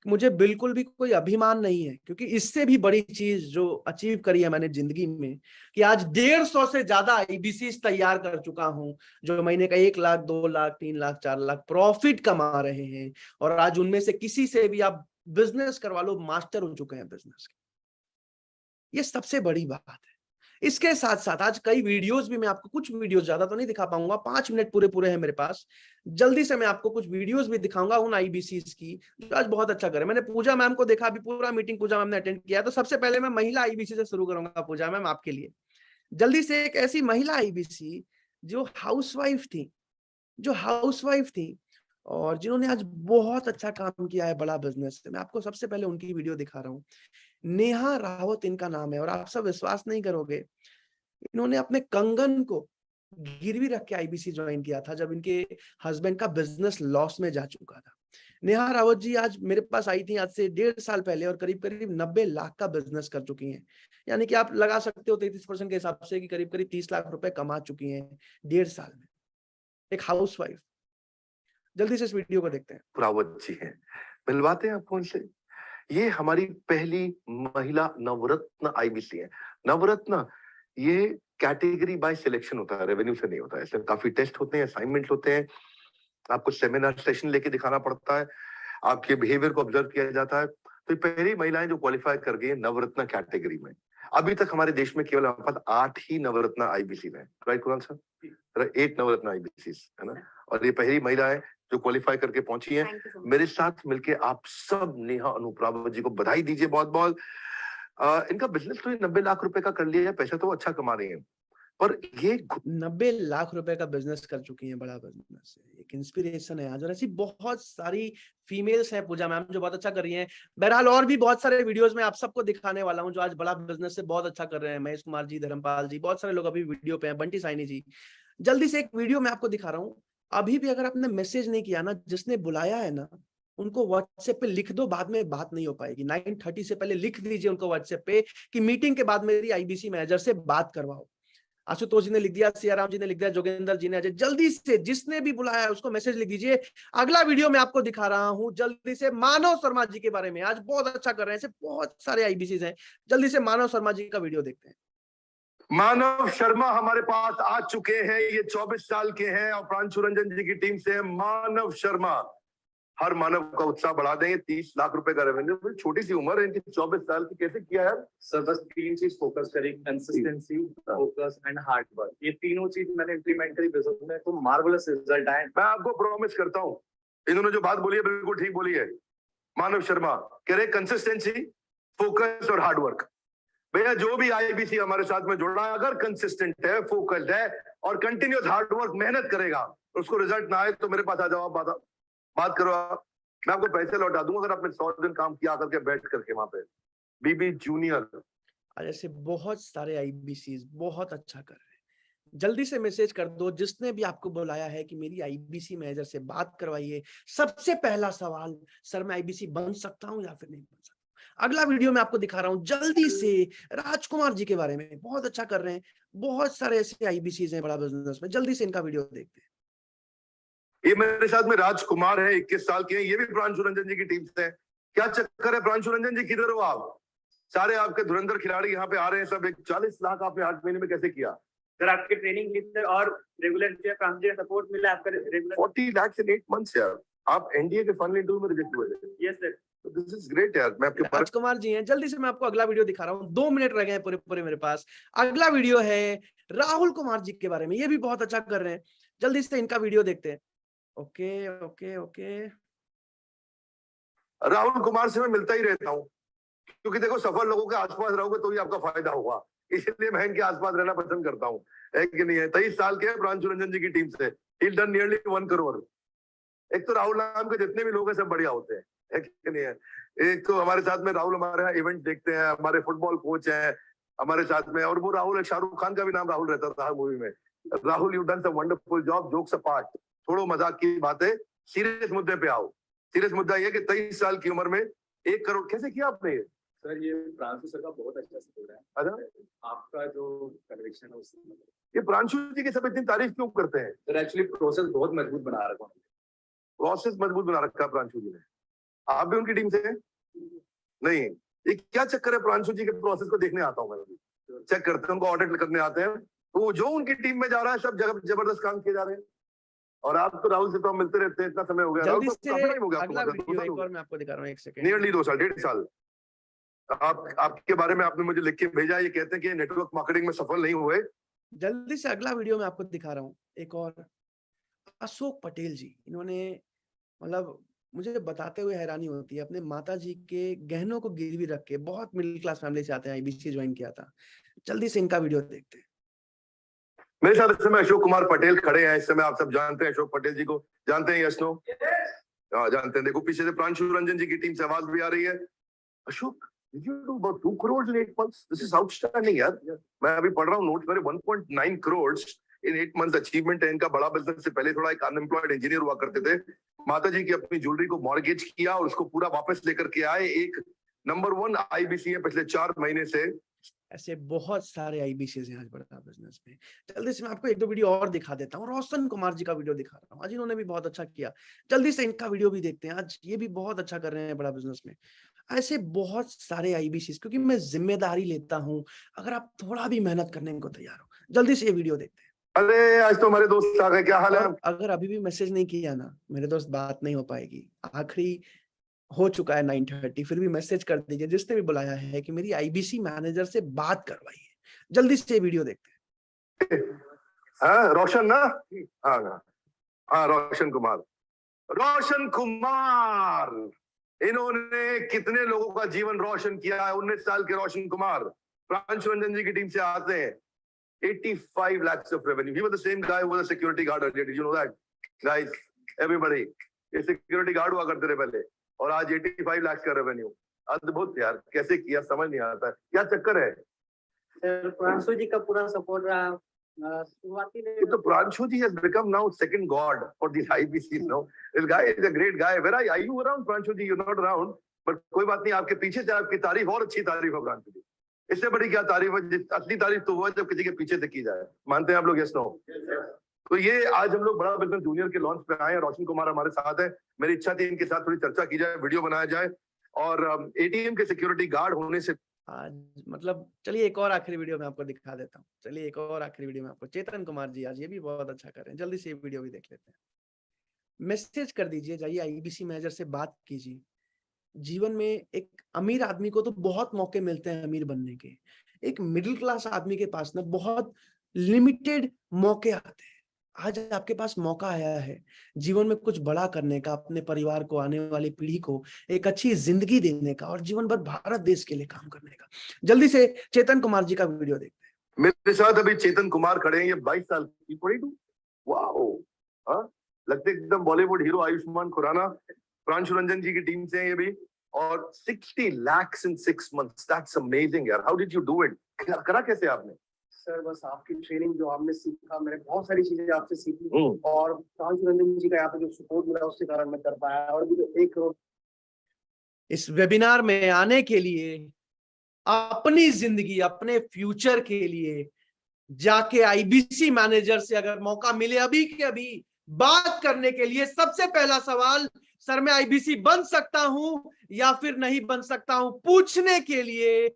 मुझे बिल्कुल भी कोई अभिमान नहीं है, क्योंकि इससे भी बड़ी चीज जो अचीव करी है मैंने जिंदगी में, कि आज 150 से ज्यादा आईबीसी तैयार कर चुका हूं, जो महीने का 1 लाख, 2 लाख, 3 लाख, 4 लाख प्रॉफिट कमा रहे हैं, और आज उनमें से किसी से भी आप बिजनेस करवा लो, मास्टर हो चुके हैं बिजनेस के। ये सबसे बड़ी बात है। इसके साथ साथ आज कई वीडियोस भी, मैं आपको कुछ वीडियोस, ज्यादा तो नहीं दिखा पाऊंगा, 5 मिनट पूरे हैं मेरे पास, जल्दी से मैं आपको कुछ वीडियोस भी दिखाऊंगा उन आईबीसीज की जो आज बहुत अच्छा करे। मैंने पूजा मैम को देखा, अभी पूरा मीटिंग पूजा मैम ने अटेंड किया, तो सबसे पहले मैं महिला आईबीसी से शुरू करूंगा पूजा मैम आपके लिए। जल्दी से एक ऐसी महिला आईबीसी जो हाउसवाइफ थी और जिन्होंने आज बहुत अच्छा काम किया है बड़ा बिजनेस से, मैं आपको सबसे पहले उनकी वीडियो दिखा रहा हूँ। नेहा रावत इनका नाम है, और आप सब विश्वास नहीं करोगे, इन्होंने अपने कंगन को गिरवी रख के आईबीसी ज्वाइन किया था जब इनके हस्बैंड का बिजनेस लॉस में जा चुका था। नेहा रावत जी आज मेरे पास आई थी आज से 1.5 साल पहले, और करीब 90 लाख का बिजनेस कर चुकी हैं, यानी कि आप लगा सकते हो 33% के हिसाब से कि करीब 30 लाख रुपए कमा चुकी हैं 1.5 साल में, एक हाउसवाइफ। जल्दी से इस वीडियो को देखते हैं। रावत जी हैं, मिलवाते हैं आपको उनसे। ये हमारी पहली महिला नवरत्न आईबीसी है। नवरत्न ये कैटेगरी बाय सिलेक्शन होता है, रेवेन्यू से नहीं होता है। इसमें काफी टेस्ट होते हैं, असाइनमेंट होते हैं, आपको सेमिनार सेशन लेके दिखाना पड़ता है, आपके बिहेवियर को ऑब्जर्व किया जाता है। तो पहली महिलाएं जो क्वालिफाई कर गई है नवरत्न कैटेगरी में। अभी तक हमारे देश में केवल हमारे पास 8 ही नवरत्न आईबीसी है, राइट कुणाल सर? 8 नवरत्न आईबीसी है ना, और ये पहली महिला है जो क्वालिफाई करके पहुंची है। मेरे साथ मिलके आप सब नेहा अनुप्रावत जी को बधाई दीजिए बहुत बहुत। इनका बिजनेस तो 90 लाख रुपए का कर लिया है, पैसा तो अच्छा कमा रही है, पर ये 90 लाख रुपए का बिजनेस कर चुकी हैं, बड़ा बिजनेस है, एक इंस्पिरेशन है आज। और ऐसी बहुत सारी फीमेल्स हैं पूजा मैम जो बहुत अच्छा कर रही हैं। बहरहाल और भी बहुत सारे वीडियोस में आप सबको दिखाने वाला हूं जो आज बड़ा बिजनेस से बहुत अच्छा कर रहे हैं। महेश कुमार जी, धर्मपाल जी, बहुत सारे लोग अभी वीडियो पे हैं, बंटी साइनी जी। जल्दी से एक वीडियो मैं आपको दिखा रहा हूँ। अभी भी अगर आपने मैसेज नहीं किया ना, जिसने बुलाया है ना, उनको व्हाट्सएप पे लिख दो, बाद में बात नहीं हो पाएगी। 9:30 से पहले लिख दीजिए उनको व्हाट्सएप पे कि मीटिंग के बाद मेरी आईबीसी मैनेजर से बात करवाओ। आशुतोष जी ने लिख दिया, सियाराम जी ने लिख दिया, जोगेंद्र जी ने, अजय, जल्दी से जिसने भी बुलाया है उसको मैसेज लिख दीजिए। अगला वीडियो मैं आपको दिखा रहा हूं जल्दी से मानव शर्मा जी के बारे में, आज बहुत अच्छा कर रहे हैं, ऐसे बहुत सारे आईबीसीज हैं। जल्दी से मानव शर्मा जी का वीडियो देखते हैं। मानव शर्मा हमारे पास आ चुके हैं, ये 24 साल के हैं और प्रांशु रंजन जी की टीम से है। मानव शर्मा, हर मानव का उत्साह बढ़ा देंगे। 30 लाख रुपए का रेवेन्यू, छोटी सी उम्र है इनकी, 24 साल की, कैसे किया यार? सर बस 3 चीज फोकस करी, consistency, focus and hard work. ये तीनों चीज मैंने इंप्लीमेंट करी बिजनेस में, तो मार्वेलस रिजल्ट आए। मैं आपको प्रॉमिस करता हूँ, इन्होंने जो बात बोली है बिल्कुल ठीक बोली है। मानव शर्मा कह रहे कंसिस्टेंसी, फोकस और हार्ड वर्क। भैया जो भी आईबीसी हमारे साथ में जुड़ रहा है, अगर कंसिस्टेंट है, फोकस्ड है और कंटिन्यूस हार्ड वर्क मेहनत करेगा, उसको रिजल्ट ना आए तो मेरे पास आ जाओ, बात करो, मैं आपको पैसे लौटा दूंगा अगर आपने 100 दिन काम किया करके बैठ करके वहां पे। बीबी जूनियर ऐसे बहुत सारे आईबीसीज बहुत अच्छा कर रहे हैं। जल्दी से मैसेज कर दो जिसने भी आपको बुलाया है कि मेरी आईबीसी मैनेजर से बात करवाइए। सबसे पहला सवाल, सर मैं आईबीसी बन सकता हूं या फिर नहीं बन सकता? अगला वीडियो में आपको दिखा रहा हूं जल्दी से राजकुमार जी के बारे में, बहुत अच्छा कर रहे हैं। बहुत सारे ऐसे आईबीसीज हैं बड़ा बिजनेस में, जल्दी से इनका वीडियो देखते हैं। ये मेरे साथ में राजकुमार है, 21 साल के हैं, ये भी प्रांशु रंजन जी की टीम से है। क्या चक्कर है प्रांशु रंजन जी, किधर हो आप? सारे आपके धुरंधर खिलाड़ी यहाँ पे आ रहे हैं सब, एक 40 लाख आपने 8 महीने में कैसे किया? सर आपके ट्रेनिंग की सर और रेगुलर सपोर्ट मिला आपका रेगुलर 40 lakhs in 8 months यार। आप एनडीए के फाइनल इंटरव्यू में रिजेक्ट हुए थे। Yes sir. This is great यार। मैं आपके राजकुमार जी हैं, जल्दी से मैं आपको अगला वीडियो दिखा रहा हूँ, 2 मिनट रह गए हैं पूरे पूरे मेरे पास। अगला वीडियो है राहुल कुमार जी के बारे में, ये भी बहुत अच्छा कर रहे हैं, जल्दी से इनका वीडियो देखते हैं। Okay okay okay, Rahul Kumar से मैं मिलता ही रहता हूँ, क्योंकि देखो सफल लोगों के आसपास रहोगे तो ही आपका फायदा होगा, इसलिए मैं इनके आसपास रहना पसंद करता हूँ। है कि नहीं है? 23 साल के प्रांशु रंजन जी की टीम से ही डन नियरली 1 करोड़। एक तो राहुल नाम के जितने भी लोग हैं सब बढ़िया होते हैं, है कि नहीं है? एक तो हमारे साथ में राहुल हमारे यहाँ इवेंट देखते हैं, हमारे फुटबॉल कोच हैं हमारे साथ में, और वो राहुल, शाहरुख खान का भी नाम राहुल रहता था मूवी में। Rahul, you done some wonderful job, jokes apart, छोड़ो मजाक की बातें, सीरियस मुद्दे पे आओ। सीरियस मुद्दा ये कि 23 साल की उम्र में 1 करोड़ कैसे किया आपने? ये सर ये प्रांशु सर का बहुत अच्छा सपोर्ट है। अच्छा, आपका जो कन्विक्शन है उससे ये प्रांशु जी की सब इतनी तारीफ क्यों करते हैं? सर एक्चुअली प्रोसेस बहुत मजबूत बना रखा है। प्रोसेस मजबूत बना रखा है प्रांशु जी ने। आप भी उनकी टीम से हैं? नहीं, ये क्या चक्कर है? प्रांशु जी के प्रोसेस को देखने आता हूँ मैं, चेक करते हैं, उनको ऑडिट करने आते हैं, तो जो उनकी टीम में जा रहा है सब जगह जबरदस्त काम किए जा रहे हैं। और आप तो राहुल से तो मिलते रहते हैं, इतना समय हो गया। जल्दी राहुल, से काफी टाइम हो गया अगला आपको, वीडियो एक और मैं आपको दिखा रहा हूँ, 1 सेकंड। नियरली 2 साल, 1.5 साल। आपके बारे में आपने मुझे लिख के भेजा, ये कहते हैं कि नेटवर्क मार्केटिंग में सफल नहीं हुए। जल्दी से अगला वीडियो मैं आपको दिखा रहा हूँ एक और, अशोक पटेल जी। इन्होंने मतलब मुझे बताते हुए हैरानी होती है, अपने माता जी के गहनों को गिरवी रख के, बहुत मिडिल क्लास फैमिली से आते हैं, आईबीसी ज्वाइन किया था। जल्दी से इनका वीडियो देखते हैं। मेरे साथ इस समय अशोक कुमार पटेल खड़े हैं। इस समय आप सब जानते हैं अशोक पटेल जी को, जानते हैं? Yes no? हाँ जानते हैं। देखो पीछे से प्रांशु रंजन जी की टीम से आवाज भी आ रही है। Ashok, did you do about 2 crores in 8 months? This is outstanding यार। मैं अभी पढ़ रहा हूँ नोट मेरे, 1.9 crores in 8 months अचीवमेंट है इनका। बड़ा बिजनेस से पहले थोड़ा एक अनएम्प्लॉयड इंजीनियर हुआ करते थे। माता जी की अपनी ज्वेलरी को मॉर्गेज किया और उसको पूरा वापस लेकर के आए। एक नंबर 1 आईबीसी है पिछले 4 महीने से। ऐसे बहुत सारे आईबीसीज हैं आज बड़ा बिजनेस में। जल्दी से मैं आपको 1-2 वीडियो और दिखा देता हूँ। रोशन कुमार जी का वीडियो दिखा रहा हूँ, आज इन्होंने भी बहुत अच्छा किया। जल्दी से इनका वीडियो भी देखते हैं, आज ये भी बहुत अच्छा कर रहे हैं बड़ा बिजनेस में। ऐसे बहुत सारे आईबीसीज, क्योंकि मैं जिम्मेदारी लेता हूँ अगर आप थोड़ा भी मेहनत करने को तैयार हो। जल्दी से ये वीडियो देखते हैं। अरे आज तो हमारे दोस्त आ गए, क्या हाल है? और अगर अभी भी मैसेज नहीं किया ना मेरे दोस्त, बात नहीं हो पाएगी। आखिरी हो चुका है 9:30, फिर भी मैसेज कर दीजिए जिसने भी बुलाया है कि मेरी आईबीसी मैनेजर से बात करवाइए। जल्दी से वीडियो देखते हैं। हाँ रोशन ना? हाँ रोशन कुमार। रोशन कुमार, इन्होंने कितने लोगों का जीवन रोशन किया है। 19 साल के रोशन कुमार प्रांशु रंजन जी की टीम से आते हैं। 85 lakhs of revenue. He was the same guy who was a security guard earlier. Did you know that? Guys, everybody. ये security guard हुआ करते थे पहले, और आज 85 lakhs का रेवेन्यू। अद्भुत यार, कैसे किया समझ नहीं आता। क्या चक्कर है? सर प्रांशु जी का पूरा सपोर्ट रहा। शुरुआती तो प्रांशु जी has become now second god for these IBCs. No, this guy is a great guy. Where are you around, Pranshu ji? You're not around. But कोई बात नहीं, आपके पीछे से आपकी तारीफ और अच्छी तारीफ है प्रांशु जी। इससे बड़ी क्या तारीफ है? असली तारीफ तो वो है जब किसी के पीछे से की जाए। मानते हैं आप लोग? Yes no? तो ये आज हम लोग बड़ा बिजनेस जूनियर के लॉन्च पे आए हैं। रोशन कुमार हमारे साथ है। मेरी इच्छा थी इनके साथ थोड़ी चर्चा की जाए, वीडियो बनाया जाए, और एटीएम के सिक्योरिटी गार्ड होने से आज मतलब चलिए एक और आखिरी वीडियो में आपको दिखा देता हूँ। चलिए एक और आखिरी वीडियो में आपको, चेतन कुमार जी आज ये भी बहुत अच्छा कर रहे हैं। जल्दी से ये वीडियो भी देख लेते हैं। मैसेज कर दीजिए, जाइए आईबीसी मैनेजर से बात कीजिए। जीवन में एक अमीर आदमी को तो बहुत मौके मिलते हैं अमीर बनने के, एक मिडिल क्लास आदमी के पास ना बहुत लिमिटेड मौके आते हैं। आज आपके पास मौका आया है जीवन में कुछ बड़ा करने का, अपने परिवार को, आने वाली पीढ़ी को एक अच्छी जिंदगी देने का, और जीवन भर भारत देश के लिए काम करने का। जल्दी से चेतन कुमार जी का वीडियो देखते हैं। मेरे साथ अभी चेतन कुमार खड़े हैं। ये 22 साल की, 22। वाओ, हाँ लगते एकदम बॉलीवुड हीरो आयुष्मान खुराना। प्रांशु रंजन जी की टीम से हैं ये भी, और 60 lakhs in 6 months. That's amazing यार। How did you do it? करा कैसे आपने? सर बस आपकी ट्रेनिंग जो आपने सीखा, मैंने बहुत सारी चीजें आपसे सीखी, और प्रांशु रंजन जी का यहाँ पे जो सपोर्ट मिला उसके कारण मैं कर पाया। और भी जो 1 करोड़ इस वेबिनार में आने के लिए, अपनी जिंदगी, अपने फ्यूचर के लिए जाके आईबीसी मैनेजर से अगर मौका मिले अभी के अभी बात करने के लिए, सबसे पहला सवाल, सर मैं आईबीसी बन सकता हूं या फिर नहीं बन सकता हूं, पूछने के लिए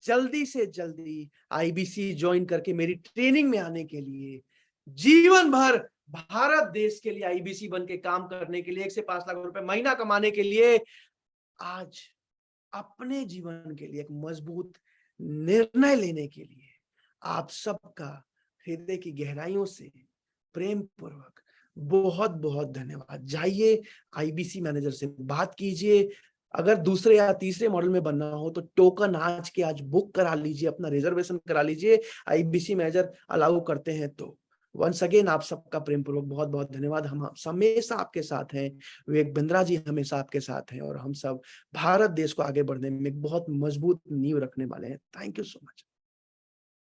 जल्दी से जल्दी आईबीसी ज्वाइन करके मेरी ट्रेनिंग में आने के लिए, जीवन भर भारत देश के लिए आईबीसी बन के काम करने के लिए, 1 से 5 लाख रुपए महीना कमाने के लिए, आज अपने जीवन के लिए एक मजबूत निर्णय लेने के लिए आप सबका हृदय की गहराइयों से प्रेम पूर्वक बहुत बहुत धन्यवाद। जाइए आईबीसी मैनेजर से बात कीजिए। अगर दूसरे या तीसरे मॉडल में बनना हो तो टोकन आज के आज बुक करा लीजिए, अपना रिजर्वेशन करा लीजिए, आईबीसी मैनेजर अलाउ करते हैं तो। वंस अगेन आप सबका प्रेम पूर्वक बहुत बहुत धन्यवाद। हम हमेशा आपके साथ हैं, विवेक बिंद्रा जी हमेशा आपके साथ हैं, और हम सब भारत देश को आगे बढ़ने में एक बहुत मजबूत नींव रखने वाले हैं। Thank you so much.